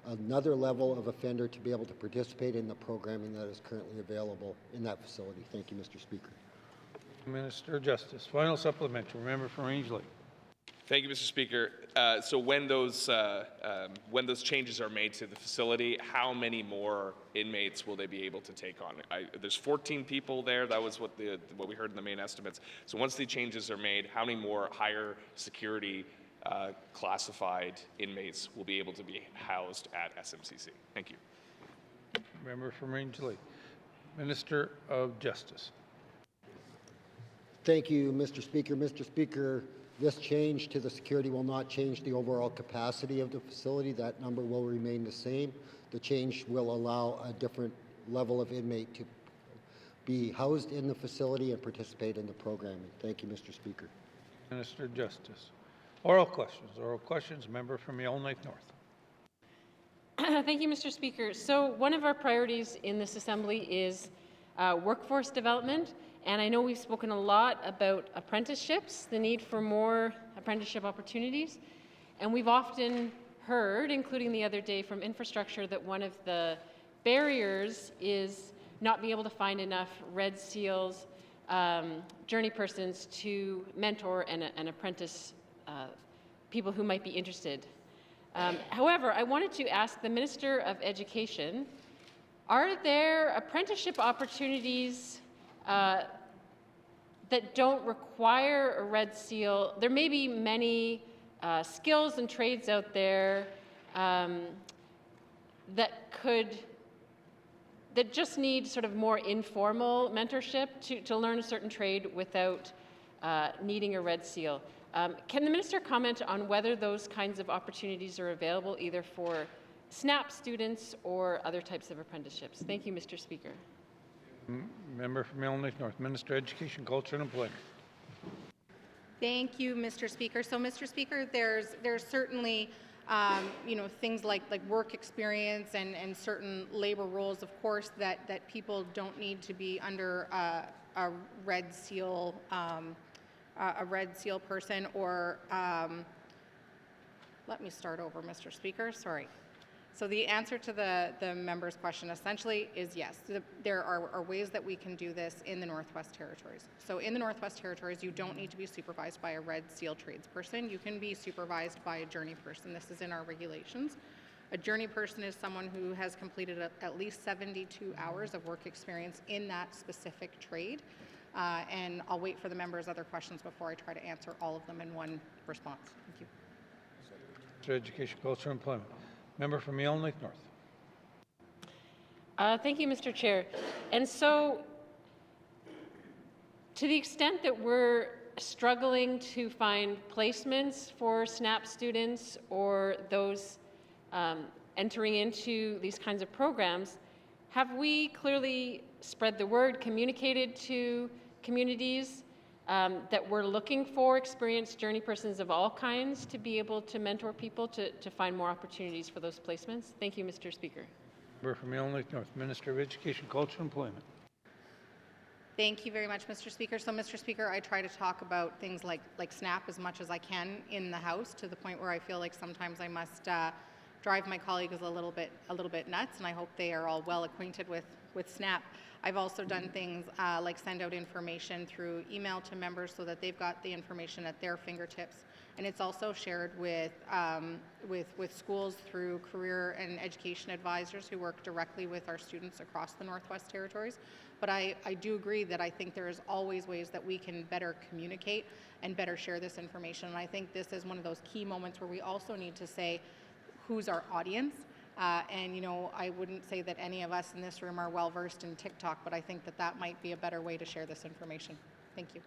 another level of offender to be able to participate in the programming that is currently available in that facility. Thank you, Mr. Speaker. Minister of Justice. Final supplementary. Member from Range Lake. Thank you, Mr. Speaker. So when those changes are made to the facility, how many more inmates will they be able to take on? There's 14 people there. That was what we heard in the main estimates. So once the changes are made, how many more higher security classified inmates will be able to be housed at SMCC? Thank you. Member from Range Lake. Minister of Justice. Thank you, Mr. Speaker. Mr. Speaker, this change to the security will not change the overall capacity of the facility. That number will remain the same. The change will allow a different level of inmate to be housed in the facility and participate in the programming. Thank you, Mr. Speaker. Minister of Justice. Oral questions. Oral questions. Member from Yellowknife North. Thank you, Mr. Speaker. So one of our priorities in this assembly is workforce development. And I know we've spoken a lot about apprenticeships, the need for more apprenticeship opportunities. And we've often heard, including the other day from infrastructure, that one of the barriers is not being able to find enough Red Seals journey persons to mentor and apprentice people who might be interested. However, I wanted to ask the Minister of Education, are there apprenticeship opportunities that don't require a Red Seal? There may be many skills and trades out there that just need sort of more informal mentorship to learn a certain trade without needing a Red Seal. Can the minister comment on whether those kinds of opportunities are available either for SNAP students or other types of apprenticeships? Thank you, Mr. Speaker. Member from Yellowknife North. Minister of Education, Culture and Employment. Thank you, Mr. Speaker. So, Mr. Speaker, there's certainly things like work experience and certain labor roles, of course, that people don't need to be under a Red Seal person, or let me start over, Mr. Speaker. Sorry. So the answer to the member's question essentially is yes. There are ways that we can do this in the Northwest Territories. So in the Northwest Territories, you don't need to be supervised by a Red Seal tradesperson. You can be supervised by a journey person. This is in our regulations. A journey person is someone who has completed at least 72 hours of work experience in that specific trade. And I'll wait for the members' other questions before I try to answer all of them in one response. Thank you. Minister of Education, Culture and Employment. Member from Yellowknife North. Thank you, Mr. Chair. And so, to the extent that we're struggling to find placements for SNAP students or those entering into these kinds of programs, have we clearly spread the word, communicated to communities that we're looking for experienced journey persons of all kinds to be able to mentor people to find more opportunities for those placements? Thank you, Mr. Speaker. Member from Yellowknife North. Minister of Education, Culture and Employment. Thank you very much, Mr. Speaker. So, Mr. Speaker, I try to talk about things like SNAP as much as I can in the House, to the point where I feel like sometimes I must drive my colleagues a little bit nuts, and I hope they are all well acquainted with SNAP. I've also done things like send out information through email to members so that they've got the information at their fingertips. And it's also shared with schools through career and education advisors who work directly with our students across the Northwest Territories. But I do agree that I think there is always ways that we can better communicate and better share this information. And I think this is one of those key moments where we also need to say who's our audience. And, you know, I wouldn't say that any of us in this room are well versed in TikTok, but I think that that might be a better way to share this information. Thank you.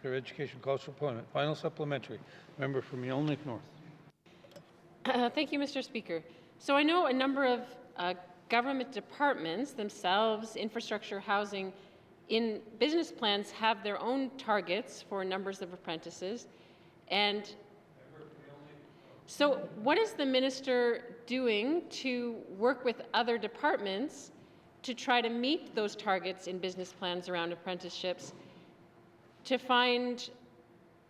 For Education, Cultural Employment. Final supplementary. Member from Yellowknife North. Thank you, Mr. Speaker. So I know a number of government departments themselves, infrastructure, housing, in business plans have their own targets for numbers of apprentices. And so what is the minister doing to work with other departments to try to meet those targets in business plans around apprenticeships, to find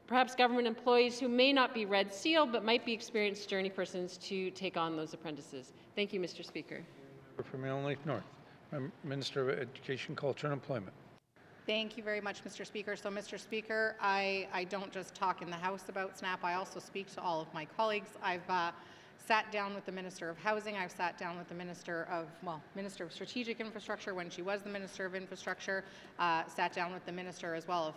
perhaps government employees who may not be Red Seal but might be experienced journeypersons to take on those apprentices? Thank you, Mr. Speaker. Member from Yellowknife North. Minister of Education, Culture and Employment. Thank you very much, Mr. Speaker. So, Mr. Speaker, I don't just talk in the House about SNAP, I also speak to all of my colleagues. I've sat down with the Minister of Housing, I've sat down with the Minister of Strategic Infrastructure when she was the Minister of Infrastructure, sat down with the Minister as well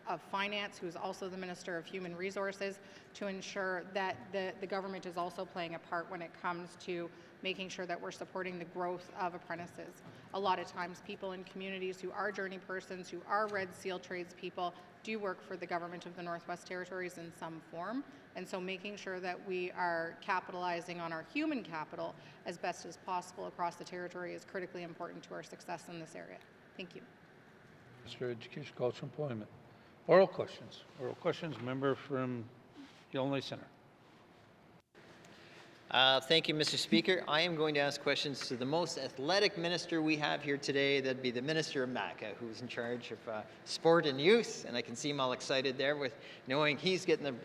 of Finance, who's also the Minister of Human Resources, to ensure that the government is also playing a part when it comes to making sure that we're supporting the growth of apprentices. A lot of times people in communities who are journey persons, who are Red Seal tradespeople, do work for the government of the Northwest Territories in some form. And so making sure that we are capitalizing on our human capital as best as possible across the territory is critically important to our success in this area. Thank you. Minister of Education, Culture and Employment. Oral questions. Oral questions. Member from Yellowknife Centre. Thank you, Mr. Speaker. I am going to ask questions to the most athletic minister we have here today. That'd be the Minister of MACA, who's in charge of sport and youth. And I can see him all excited there with knowing he's getting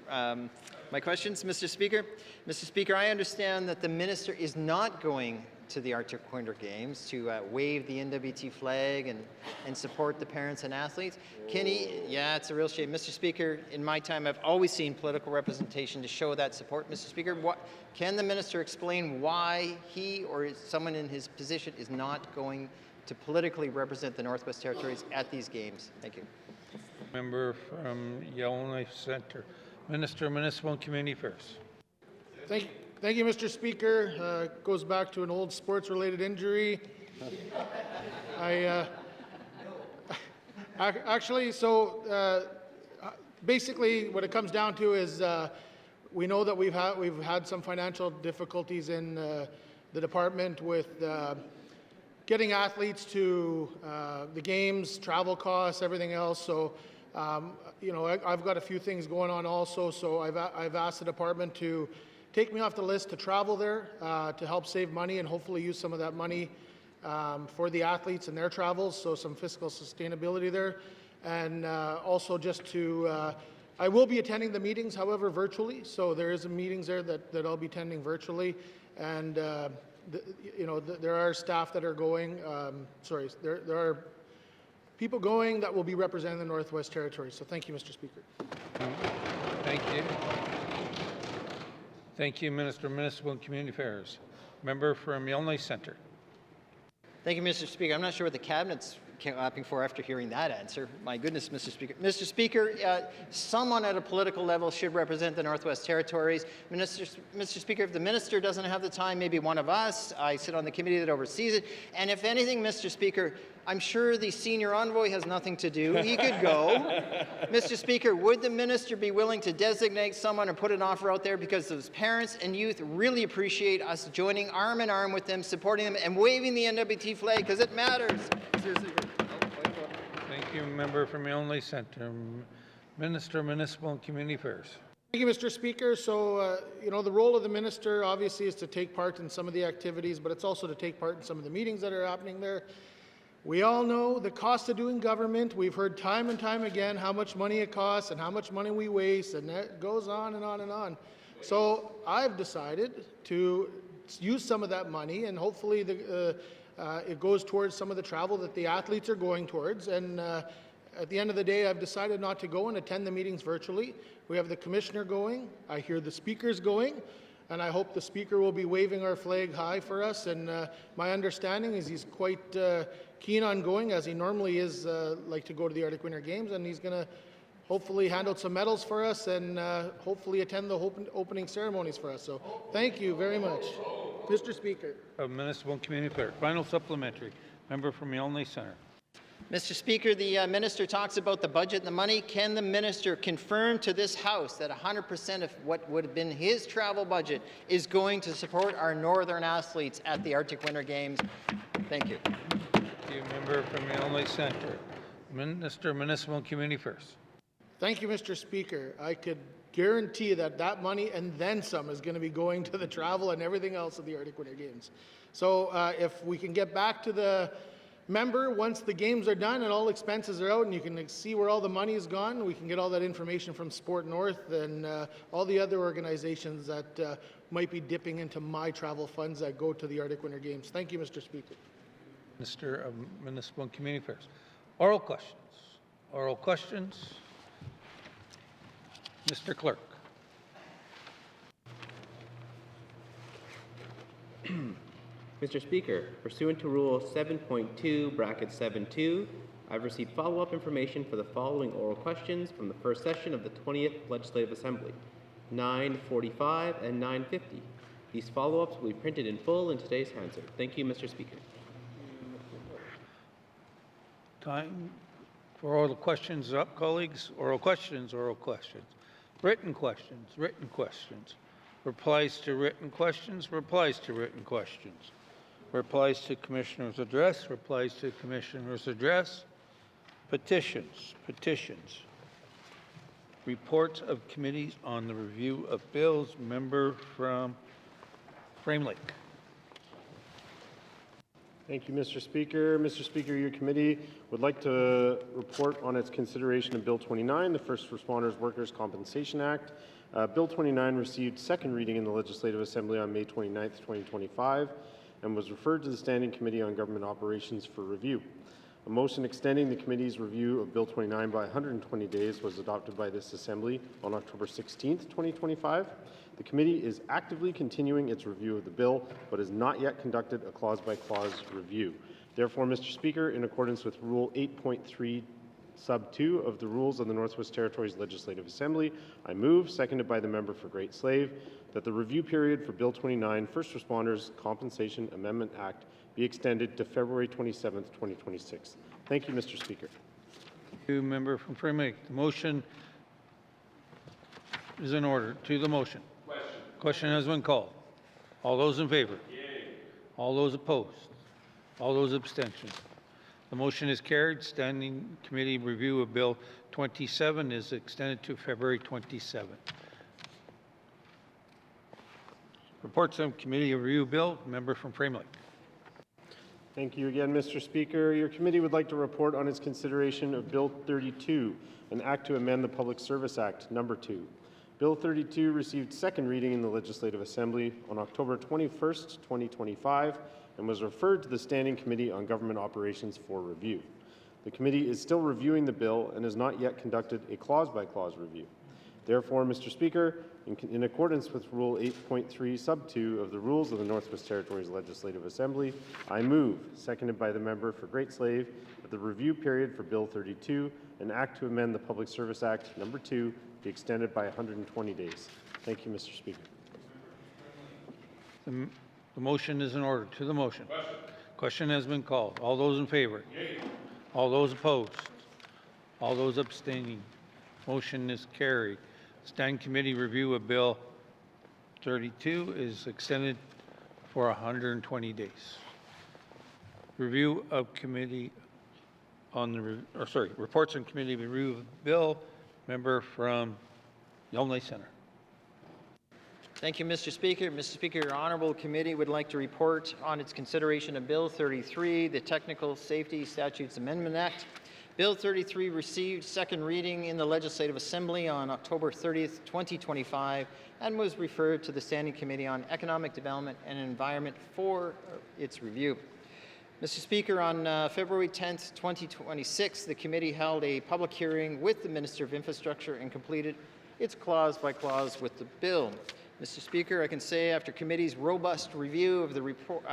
my questions, Mr. Speaker. Mr. Speaker, I understand that the minister is not going to the Arctic Winter Games to wave the NWT flag and support the parents and athletes. Can he? Yeah, it's a real shame. Mr. Speaker, in my time, I've always seen political representation to show that support. Mr. Speaker, can the minister explain why he or someone in his position is not going to politically represent the Northwest Territories at these games? Thank you. Member from Yellowknife Centre. Minister of Municipal and Community Affairs. Thank you, Mr. Speaker. It goes back to an old sports-related injury. Basically, what it comes down to is we know that we've had some financial difficulties in the department with getting athletes to the games, travel costs, everything else. So, you know, I've got a few things going on also. So I've asked the department to take me off the list to travel there to help save money and hopefully use some of that money for the athletes and their travels, so some fiscal sustainability there. And also just to, I will be attending the meetings, however, virtually, so there is meetings there that I'll be attending virtually. And, you know, there are staff that are going, there are people going that will be representing the Northwest Territories. So thank you, Mr. Speaker. Thank you. Thank you, Minister of Municipal and Community Affairs. Member from Yellowknife Centre. Thank you, Mr. Speaker. I'm not sure what the Cabinet's clapping for after hearing that answer. My goodness, Mr. Speaker. Mr. Speaker, someone at a political level should represent the Northwest Territories. Mr. Speaker, if the minister doesn't have the time, maybe one of us. I sit on the committee that oversees it. And if anything, Mr. Speaker, I'm sure the senior envoy has nothing to do. He could go. Mr. Speaker, would the minister be willing to designate someone or put an offer out there, because those parents and youth really appreciate us joining arm in arm with them, supporting them, and waving the NWT flag, because it matters. Seriously. Thank you, Member from Yellowknife Centre. Minister of Municipal and Community Affairs. Thank you, Mr. Speaker. So, you know, the role of the minister obviously is to take part in some of the activities, but it's also to take part in some of the meetings that are happening there. We all know the cost of doing government. We've heard time and time again how much money it costs and how much money we waste, and it goes on and on and on. So I've decided to use some of that money, and hopefully it goes towards some of the travel that the athletes are going towards. And at the end of the day, I've decided not to go and attend the meetings virtually. We have the commissioner going. I hear the speakers going. And I hope the speaker will be waving our flag high for us. And my understanding is he's quite keen on going, as he normally is, like to go to the Arctic Winter Games. And he's going to hopefully hand out some medals for us and hopefully attend the opening ceremonies for us. So thank you very much. Mr. Speaker. of Municipal and Community Affairs. Final supplementary. Member from Yonge Centre. Mr. Speaker, the minister talks about the budget and the money. Can the minister confirm to this House that 100% of what would have been his travel budget is going to support our northern athletes at the Arctic Winter Games? Thank you. Thank you, member from Yonge Centre. Minister of Municipal and Community Affairs. Thank you, Mr. Speaker. I could guarantee that that money and then some is going to be going to the travel and everything else of the Arctic Winter Games. So if we can get back to the member once the games are done and all expenses are out and you can see where all the money is gone, we can get all that information from Sport North and all the other organizations that might be dipping into my travel funds that go to the Arctic Winter Games. Thank you, Mr. Speaker. Minister of Municipal and Community Affairs. Oral questions. Oral questions. Mr. Clerk. Mr. Speaker, pursuant to Rule 7.2(7)(2), I've received follow-up information for the following oral questions from the first session of the 20th Legislative Assembly, 9:45 and 9:50. These follow-ups will be printed in full in today's Hansard. Thank you, Mr. Speaker. Time for oral questions up, colleagues. Oral questions, oral questions. Written questions, written questions. Replies to written questions, replies to written questions. Replies to Commissioner's address, replies to Commissioner's address. Petitions, petitions. Reports of committees on the review of bills. Member from Frame Lake. Thank you, Mr. Speaker. Mr. Speaker, your committee would like to report on its consideration of Bill 29, the First Responders Workers' Compensation Act. Bill 29 received second reading in the Legislative Assembly on May 29, 2025, and was referred to the Standing Committee on Government Operations for review. A motion extending the committee's review of Bill 29 by 120 days was adopted by this Assembly on October 16, 2025. The committee is actively continuing its review of the bill, but has not yet conducted a clause-by-clause review. Therefore, Mr. Speaker, in accordance with Rule 8.3 Sub 2 of the Rules of the Northwest Territories Legislative Assembly, I move, seconded by the member for Great Slave, that the review period for Bill 29, First Responders Compensation Amendment Act, be extended to February 27, 2026. Thank you, Mr. Speaker. Thank you, member from Frame Lake. The motion is in order. To the motion. Question has been called. All those in favor? Yay. All those opposed? All those abstentions? The motion is carried. Standing Committee review of Bill 27 is extended to February 27. Reports on Committee review bill. Member from Frame Lake. Thank you again, Mr. Speaker. Your committee would like to report on its consideration of Bill 32, an act to amend the Public Service Act, number 2. Bill 32 received second reading in the Legislative Assembly on October 21st, 2025, and was referred to the Standing Committee on Government Operations for review. The committee is still reviewing the bill and has not yet conducted a clause-by-clause review. Therefore, Mr. Speaker, in accordance with Rule 8.3 Sub 2 of the Rules of the Northwest Territories Legislative Assembly, I move, seconded by the member for Great Slave, that the review period for Bill 32, an act to amend the Public Service Act, number 2, be extended by 120 days. Thank you, Mr. Speaker. The motion is in order. To the motion. Question has been called. All those in favor? Yay. All those opposed? All those abstaining? Motion is carried. Standing Committee review of Bill 32 is extended for 120 days. Review of committee on the, reports on committee review of bill. Member from Yonge Centre. Thank you, Mr. Speaker. Mr. Speaker, your honourable committee would like to report on its consideration of Bill 33, the Technical Safety Statutes Amendment Act. Bill 33 received second reading in the Legislative Assembly on October 30th, 2025, and was referred to the Standing Committee on Economic Development and Environment for its review. Mr. Speaker, on February 10th, 2026, the committee held a public hearing with the Minister of Infrastructure and completed its clause-by-clause with the bill. Mr. Speaker, I can say after committee's robust review of the report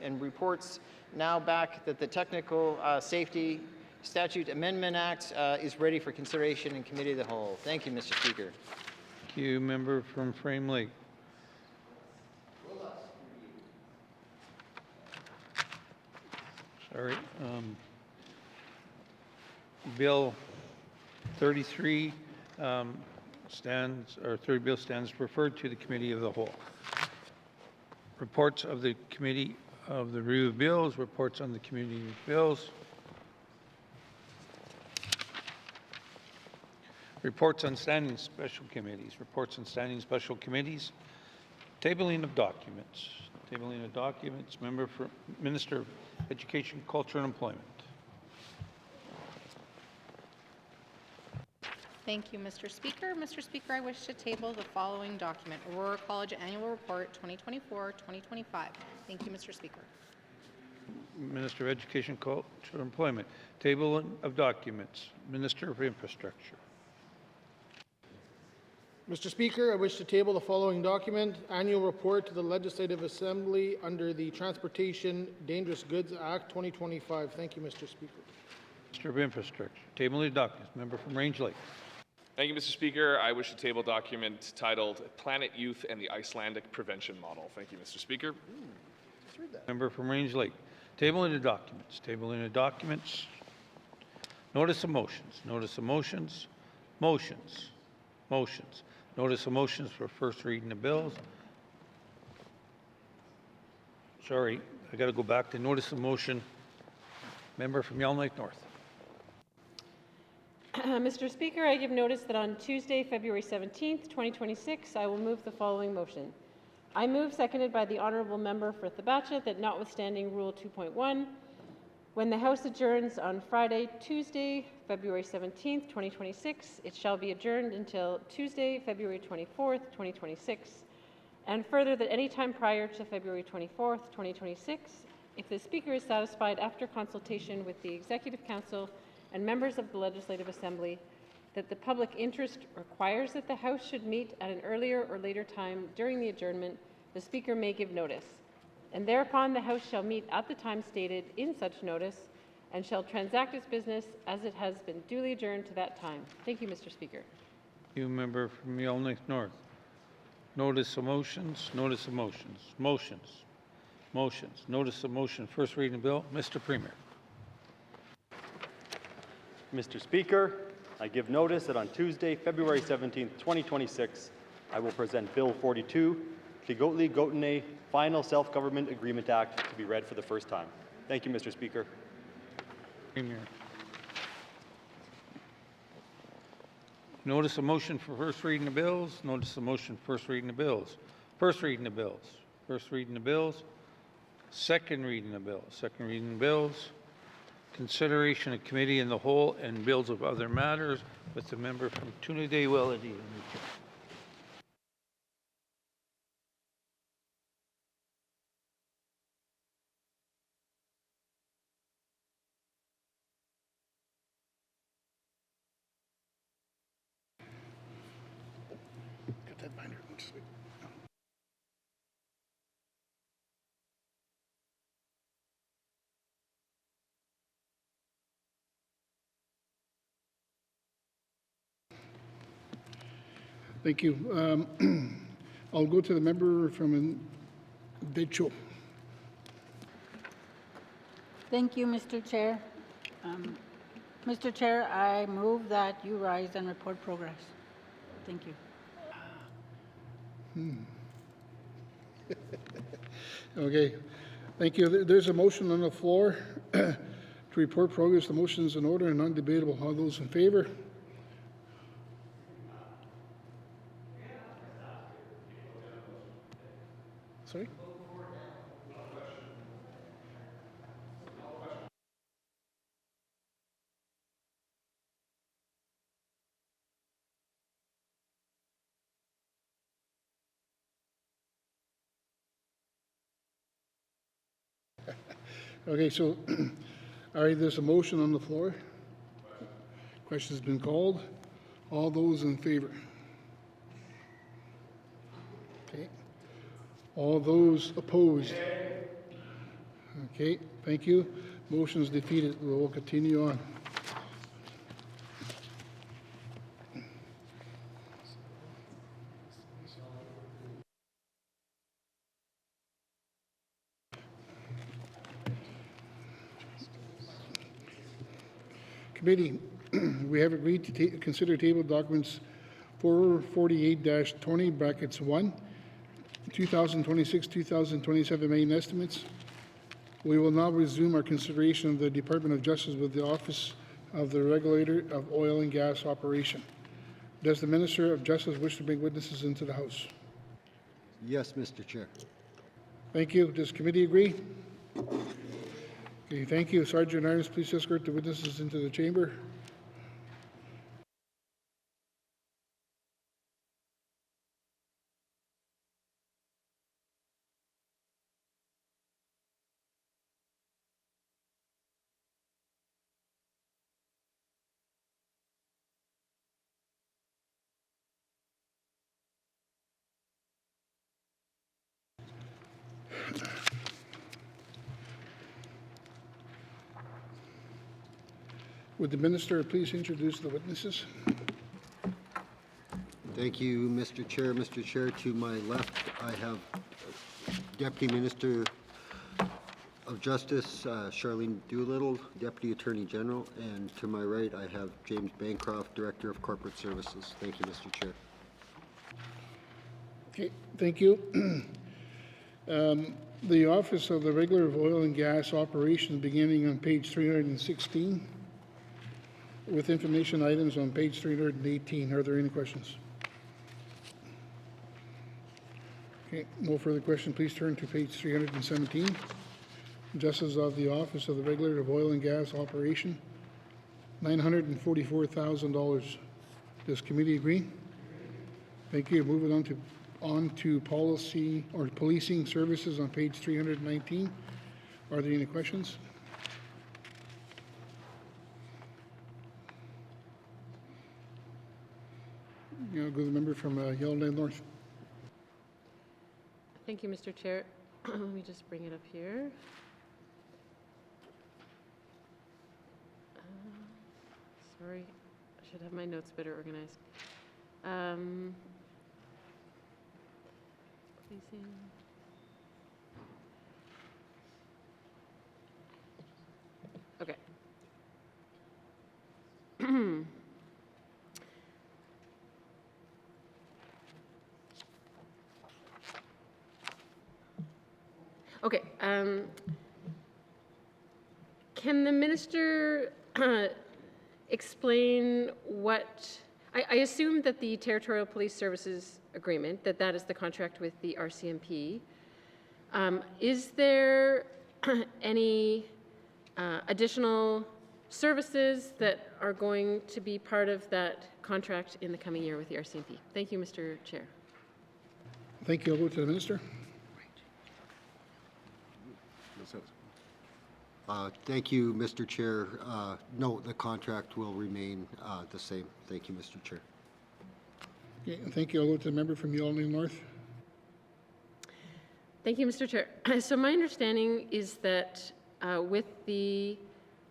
and reports now back that the Technical Safety Statute Amendment Act is ready for consideration in Committee of the Whole. Thank you, Mr. Speaker. Thank you, member from Frame Lake. Sorry. Bill 33 bill stands referred to the Committee of the Whole. Reports of the Committee of the Review of Bills, reports on the Committee of Bills. Reports on standing special committees, reports on standing special committees. Tabling of documents. Tabling of documents. Member for Minister of Education, Culture and Employment. Thank you, Mr. Speaker. Mr. Speaker, I wish to table the following document, Aurora College Annual Report 2024-2025. Thank you, Mr. Speaker. Minister of Education, Culture and Employment. Table of documents. Minister of Infrastructure. Mr. Speaker, I wish to table the following document, Annual Report to the Legislative Assembly under the Transportation Dangerous Goods Act 2025. Thank you, Mr. Speaker. Minister of Infrastructure. Table of documents. Member from Range Lake. Thank you, Mr. Speaker. I wish to table document titled Planet Youth and the Icelandic Prevention Model. Thank you, Mr. Speaker. Member from Range Lake. Tabling of documents. Tabling of documents. Notice of motions. Notice of motions. Motions. Motions. Notice of motions for first reading of bills. Sorry, I got to go back to notice of motion. Member from Yelm Lake North. Mr. Speaker, I give notice that on Tuesday, February 17th, 2026, I will move the following motion. I move, seconded by the Honourable Member for Thabatcha, that notwithstanding Rule 2.1, when the House adjourns on Friday, Tuesday, February 17th, 2026, it shall be adjourned until Tuesday, February 24th, 2026, and further that any time prior to February 24th, 2026, if the Speaker is satisfied after consultation with the Executive Council and members of the Legislative Assembly that the public interest requires that the House should meet at an earlier or later time during the adjournment, the Speaker may give notice. And thereafter the House shall meet at the time stated in such notice and shall transact its business as it has been duly adjourned to that time. Thank you, Mr. Speaker. You member from Yelm Lake North. Notice of motions. Notice of motions. Motions. Motions. Notice of motion. First reading bill. Mr. Premier. Mr. Speaker, I give notice that on Tuesday, February 17th, 2026, I will present Bill 42, Tligotli Gotene Final Self-Government Agreement Act, to be read for the first time. Thank you, Mr. Speaker. Premier. Notice of motion for first reading of bills. Notice of motion for first reading of bills. First reading of bills. First reading of bills. Second reading of bills. Second reading of bills. Consideration of committee in the whole and bills of other matters with the member from Toonaday-Welladee. Get that binder. Thank you. I'll go to the member from Decho. Thank you, Mr. Chair. Mr. Chair, I move that you rise and report progress. Thank you. Okay, thank you. There's a motion on the floor to report progress. The motion is in order and undebatable. All those in favor? Sorry? Okay, so, all right, there's a motion on the floor. Question's been called. All those in favor? Okay. All those opposed? Okay, thank you. Motion is defeated. We will continue on. Committee, we have agreed to consider table documents 448-20 brackets 1, 2026-2027 main estimates. We will now resume our consideration of the Department of Justice with the Office of the Regulator of Oil and Gas Operation. Does the Minister of Justice wish to bring witnesses into the House? Yes, Mr. Chair. Thank you. Does committee agree? Okay, thank you. Sergeant Irons, please escort the witnesses into the chamber. Would the minister please introduce the witnesses? Thank you, Mr. Chair. Mr. Chair, to my left, I have Deputy Minister of Justice Charlene Doolittle, Deputy Attorney General, and to my right, I have James Bancroft, Director of Corporate Services. Thank you, Mr. Chair. Okay, thank you. The Office of the Regulator of Oil and Gas Operations, beginning on page 316, with information items on page 318. Are there any questions? Okay, no further question. Please turn to page 317. Justice of the Office of the Regulator of Oil and Gas Operation, $944,000. Does committee agree? Thank you. Moving on to policy or policing services on page 319. Are there any questions? I'll go to the member from Yellowknife North. Thank you, Mr. Chair. Let me just bring it up here. Sorry, I should have my notes better organized. Policing. Okay. Okay. Can the minister explain what, I assume that the Territorial Police Services Agreement, that is the contract with the RCMP. Is there any additional services that are going to be part of that contract in the coming year with the RCMP? Thank you, Mr. Chair. Thank you. I'll go to the minister. Thank you, Mr. Chair. No, the contract will remain the same. Thank you, Mr. Chair. Okay, thank you. I'll go to the member from Yellowknife North. Thank you, Mr. Chair. So my understanding is that with the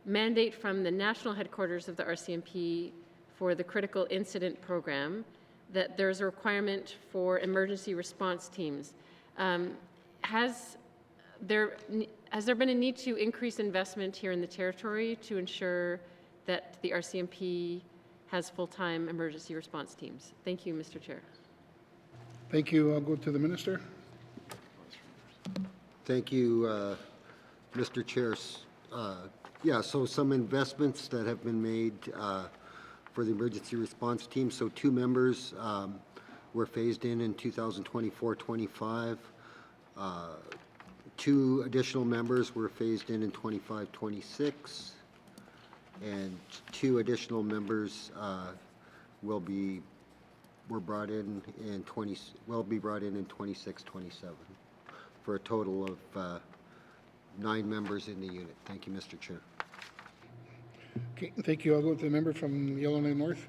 mandate from the national headquarters of the RCMP for the critical incident program, that there's a requirement for emergency response teams. Has there been a need to increase investment here in the territory to ensure that the RCMP has full-time emergency response teams? Thank you, Mr. Chair. Thank you. I'll go to the minister. Thank you, Mr. Chair. Yeah, so some investments that have been made for the emergency response team. So 2 members were phased in 2024-25. 2 additional members were phased in 25-26, and 2 additional members will be brought in 26-27, for a total of 9 members in the unit. Thank you, Mr. Chair. Okay, thank you. I'll go to the member from Yellowknife North.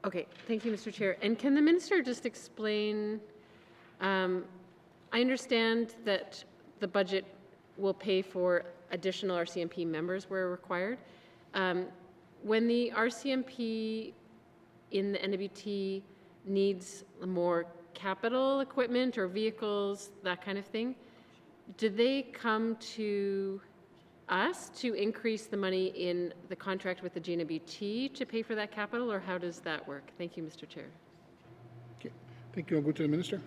Okay, thank you, Mr. Chair. And can the minister just explain, I understand that the budget will pay for additional RCMP members where required. When the RCMP in the NWT needs more capital equipment or vehicles, that kind of thing, do they come to us to increase the money in the contract with the GNWT to pay for that capital, or how does that work? Thank you, Mr. Chair. Okay, thank you. I'll go to the minister.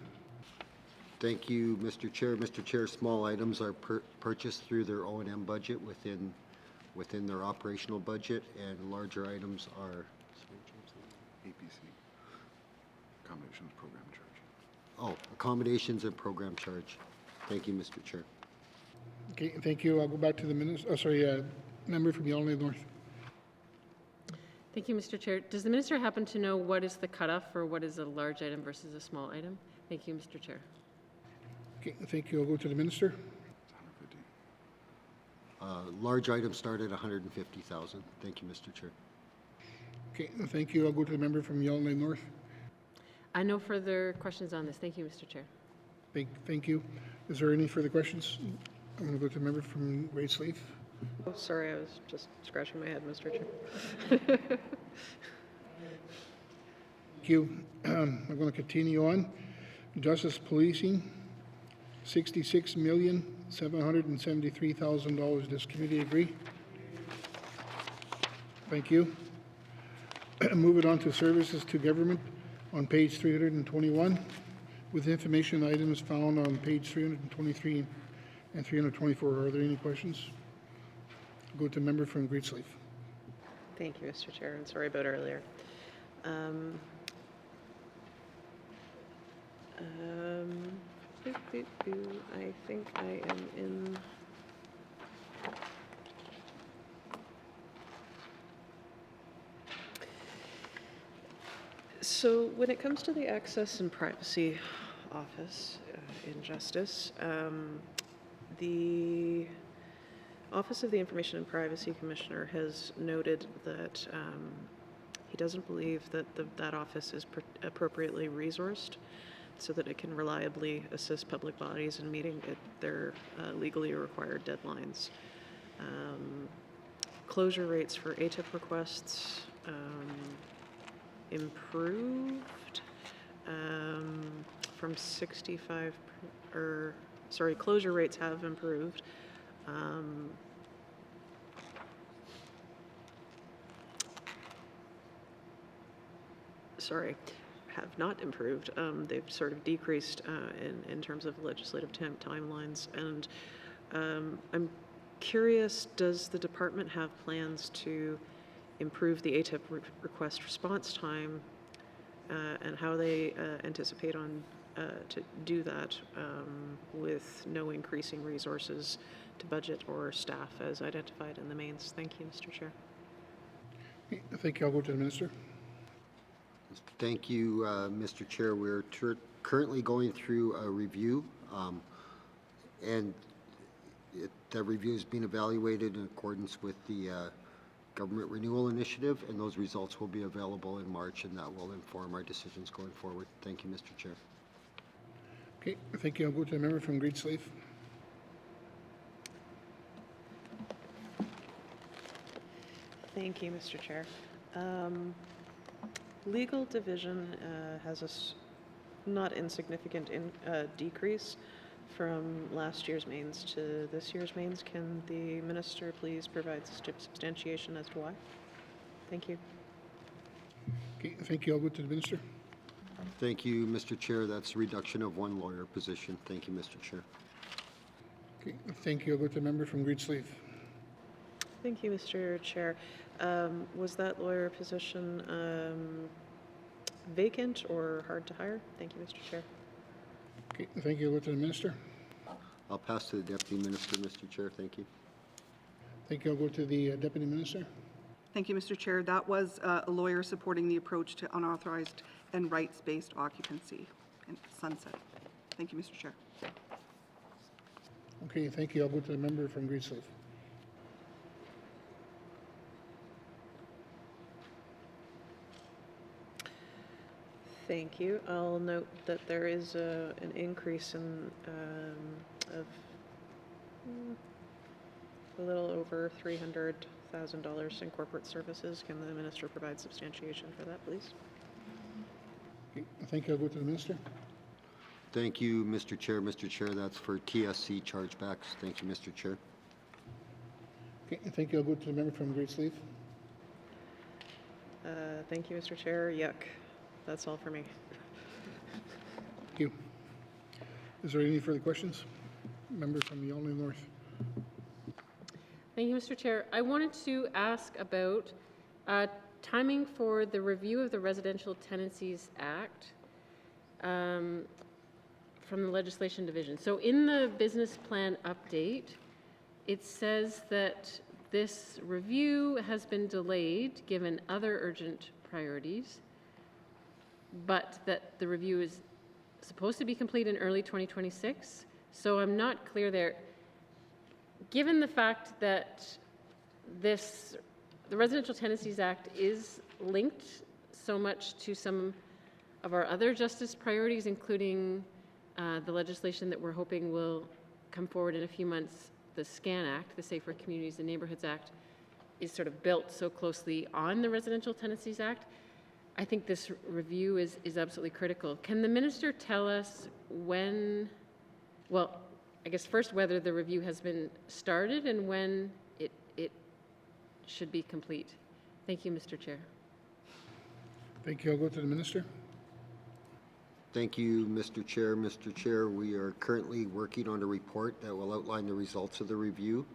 Thank you, Mr. Chair. Mr. Chair, small items are purchased through their O&M budget within their operational budget, and larger items are APC, accommodations program charge. oh, accommodations and program charge. Thank you, Mr. Chair. Okay, thank you. I'll go back to the minister. Member from Yellowknife North. Thank you, Mr. Chair. Does the minister happen to know what is the cutoff for what is a large item versus a small item? Thank you, Mr. Chair. Okay, thank you. I'll go to the minister. Large items start at 150,000. Thank you, Mr. Chair. Okay, thank you. I'll go to the member from Yellowknife North. No further questions on this. Thank you, Mr. Chair. Thank you. Is there any further questions? I'm going to go to the member from Great Slave. Oh, sorry, I was just scratching my head, Mr. Chair. Thank you. I'm going to continue on. Justice Policing, $66,773,000. Does committee agree? Thank you. Move it on to Services to Government on page 321 with information items found on page 323 and 324. Are there any questions? Go to member from Great Slave. Thank you, Mr. Chair, and sorry about earlier. I think I am in. So when it comes to the Access and Privacy Office in Justice, the Office of the Information and Privacy Commissioner has noted that he doesn't believe that that office is appropriately resourced so that it can reliably assist public bodies in meeting their legally required deadlines. Closure rates for ATIP requests improved from 65, closure rates have improved. Have not improved. They've sort of decreased in terms of legislative timelines. And I'm curious, does the department have plans to improve the ATIP request response time and how they anticipate on to do that with no increasing resources to budget or staff as identified in the mains? Thank you, Mr. Chair. Thank you. I'll go to the minister. Thank you, Mr. Chair. We're currently going through a review, and that review is being evaluated in accordance with the Government Renewal Initiative, and those results will be available in March, and that will inform our decisions going forward. Thank you, Mr. Chair. Okay, thank you. I'll go to the member from Great Slave. Thank you, Mr. Chair. Legal division has a not insignificant decrease from last year's mains to this year's mains. Can the minister please provide substantiation as to why? Thank you. Okay, thank you. I'll go to the minister. Thank you, Mr. Chair. That's a reduction of one lawyer position. Thank you, Mr. Chair. Okay, thank you. I'll go to the member from Great Slave. Thank you, Mr. Chair. Was that lawyer position vacant or hard to hire? Thank you, Mr. Chair. Okay, thank you. I'll go to the minister. I'll pass to the Deputy Minister, Mr. Chair. Thank you. Thank you. I'll go to the Deputy Minister. Thank you, Mr. Chair. That was a lawyer supporting the approach to unauthorized and rights-based occupancy and sunset. Thank you, Mr. Chair. Okay, thank you. I'll go to the member from Great Slave. Thank you. I'll note that there is an increase in of a little over $300,000 in corporate services. Can the minister provide substantiation for that, please? Okay, thank you. I'll go to the minister. Thank you, Mr. Chair. Mr. Chair, that's for TSC chargebacks. Thank you, Mr. Chair. Okay, thank you. I'll go to the member from Great Slave. Thank you, Mr. Chair. Yuck. That's all for me. Thank you. Is there any further questions? Member from Yonge North. Thank you, Mr. Chair. I wanted to ask about timing for the review of the Residential Tenancies Act from the Legislation Division. So in the business plan update, it says that this review has been delayed given other urgent priorities, but that the review is supposed to be complete in early 2026. So I'm not clear there. Given the fact that the Residential Tenancies Act is linked so much to some of our other justice priorities, including the legislation that we're hoping will come forward in a few months, the SCAN Act, the Safer Communities and Neighborhoods Act, is sort of built so closely on the Residential Tenancies Act. I think this review is absolutely critical. Can the minister tell us when, well, I guess first whether the review has been started and when it should be complete? Thank you, Mr. Chair. Thank you. I'll go to the minister. Thank you, Mr. Chair. Mr. Chair, we are currently working on a report that will outline the results of the review,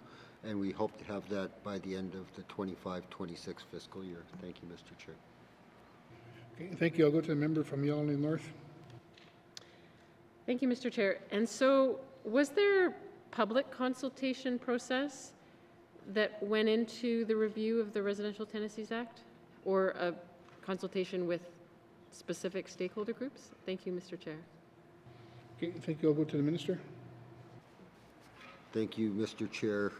and we hope to have that by the end of the 25-26 fiscal year. Thank you, Mr. Chair. Okay, thank you. I'll go to the member from Yonge North. Thank you, Mr. Chair. And so was there public consultation process that went into the review of the Residential Tenancies Act, or a consultation with specific stakeholder groups? Thank you, Mr. Chair. Okay, thank you. I'll go to the minister. Thank you, Mr. Chair.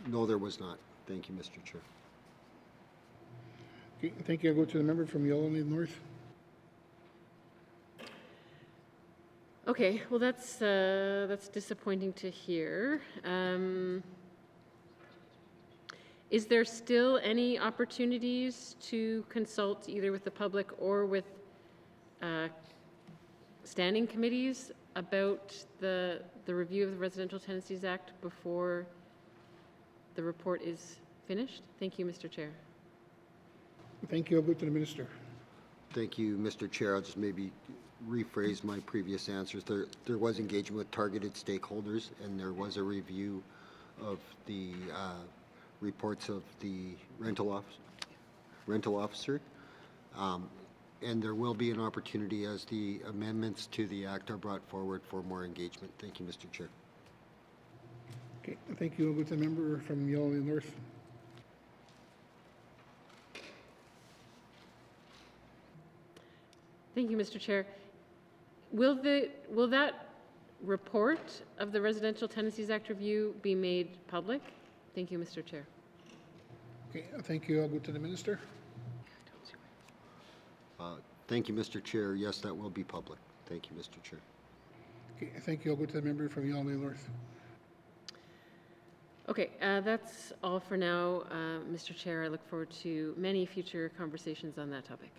No, there was not. Thank you, Mr. Chair. Okay, thank you. I'll go to the member from Yonge North. Okay, well that's disappointing to hear. Is there still any opportunities to consult either with the public or with standing committees about the review of the Residential Tenancies Act before the report is finished? Thank you, Mr. Chair. Thank you. I'll go to the minister. Thank you, Mr. Chair. I'll just maybe rephrase my previous answers. There was engagement with targeted stakeholders, and there was a review of the reports of the rental officer. And there will be an opportunity as the amendments to the act are brought forward for more engagement. Thank you, Mr. Chair. Okay, thank you. I'll go to the member from Yonge North. Thank you, Mr. Chair. Will that report of the Residential Tenancies Act review be made public? Thank you, Mr. Chair. Okay, thank you. I'll go to the minister. Thank you, Mr. Chair. Yes, that will be public. Thank you, Mr. Chair. Okay, thank you. I'll go to the member from Yonge North. Okay, that's all for now, Mr. Chair. I look forward to many future conversations on that topic.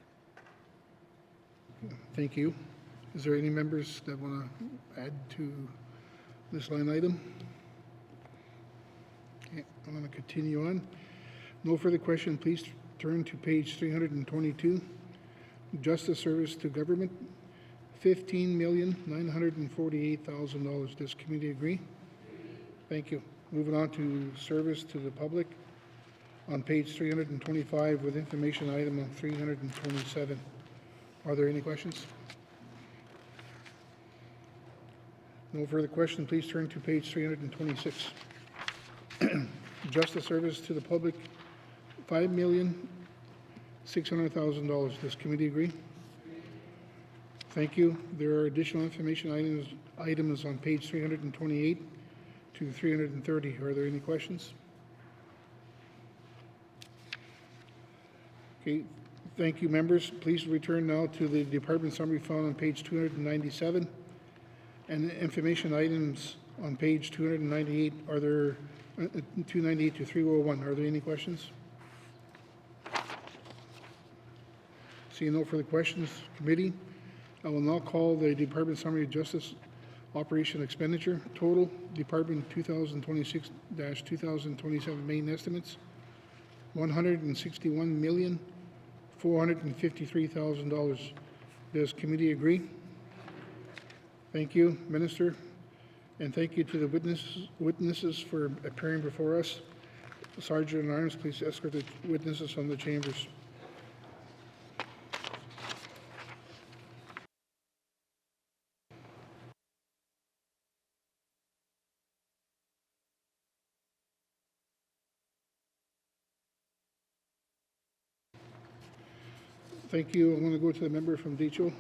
Thank you. Is there any members that want to add to this line item? Okay, I'm going to continue on. No further question. Please turn to page 322. Justice Service to Government, $15,948,000. Does committee agree? Thank you. Moving on to Service to the Public on page 325 with information item on 327. Are there any questions? No further question. Please turn to page 326. Justice Service to the Public, $5,600,000. Does committee agree? Thank you. There are additional information items on page 328 to 330. Are there any questions? Okay. Thank you, members. Please return now to the Department Summary found on page 297 and information items on page 298. Are there 298 to 301? Are there any questions? Seeing no further questions, committee, I will now call the Department Summary of Justice Operation expenditure total, Department 2026-2027 main estimates, $161,453,000. Does committee agree? Thank you, Minister, and thank you to the witnesses for appearing before us. Sergeant at Arms, please escort the witnesses from the chambers. Thank you. I'm going to go to the member from Decho.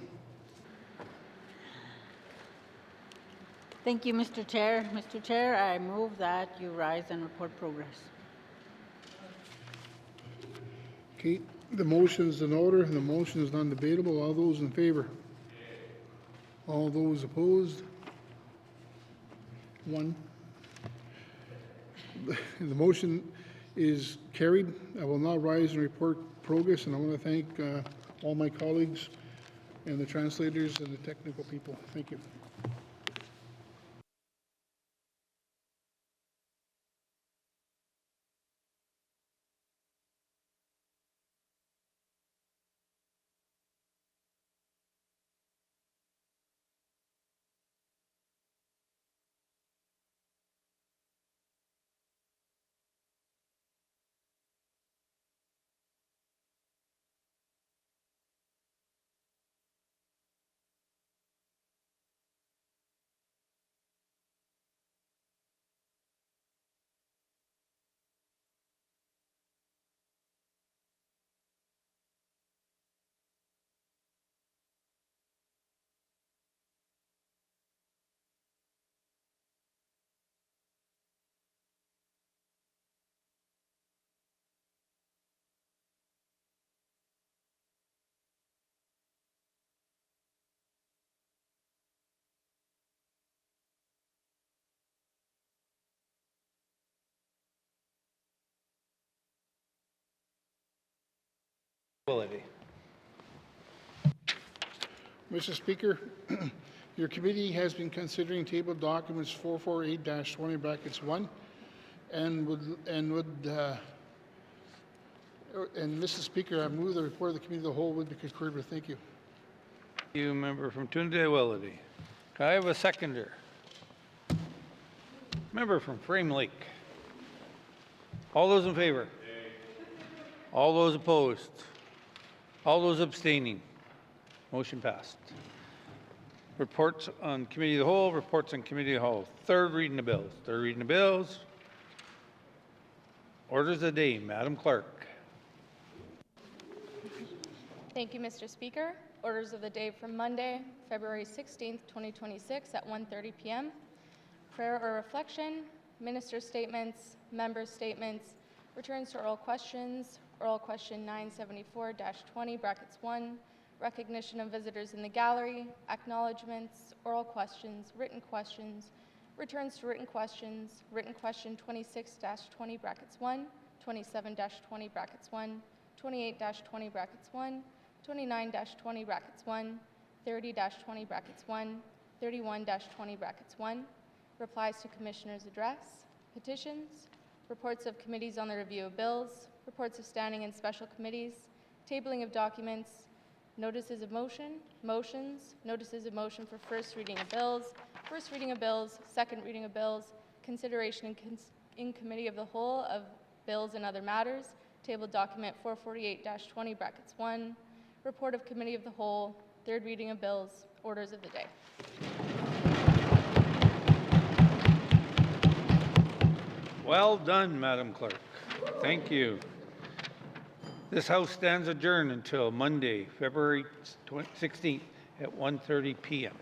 Thank you, Mr. Chair. Mr. Chair, I move that you rise and report progress. Okay, the motion is in order, and the motion is non-debatable. All those in favor? All those opposed? One. The motion is carried. I will now rise and report progress, and I want to thank all my colleagues and the translators and the technical people. Thank you. Mr. Speaker, your committee has been considering table documents 448-20 brackets 1 and Mr. Speaker, I move the report of the committee of the whole would be concurred with. Thank you. Thank you, member from Tunde-Wellesley. Can I have a seconder? Member from Frame Lake. All those in favor? All those opposed? All those abstaining? Motion passed. Reports on committee of the whole, reports on committee of the whole. Third reading of bills. Third reading of bills. Orders of the day, Madam Clerk. Thank you, Mr. Speaker. Orders of the day from Monday, February 16th, 2026 at 1:30 p.m. Prayer or reflection, minister statements, member statements, returns to oral questions, oral question 974-20 brackets 1, recognition of visitors in the gallery, acknowledgements, oral questions, returns to written questions, written question 26-20 brackets 1, 27-20 brackets 1, 28-20 brackets 1, 29-20 brackets 1, 30-20 brackets 1, 31-20 brackets 1, replies to Commissioner's address, petitions, reports of committees on the review of bills, reports of standing and special committees, tabling of documents, notices of motion, motions, notices of motion for first reading of bills, second reading of bills, consideration in committee of the whole of bills and other matters, tabled document 448-20 brackets 1, report of committee of the whole, third reading of bills, orders of the day. Well done, Madam Clerk. Thank you. This House stands adjourned until Monday, February 16th at 1:30 p.m.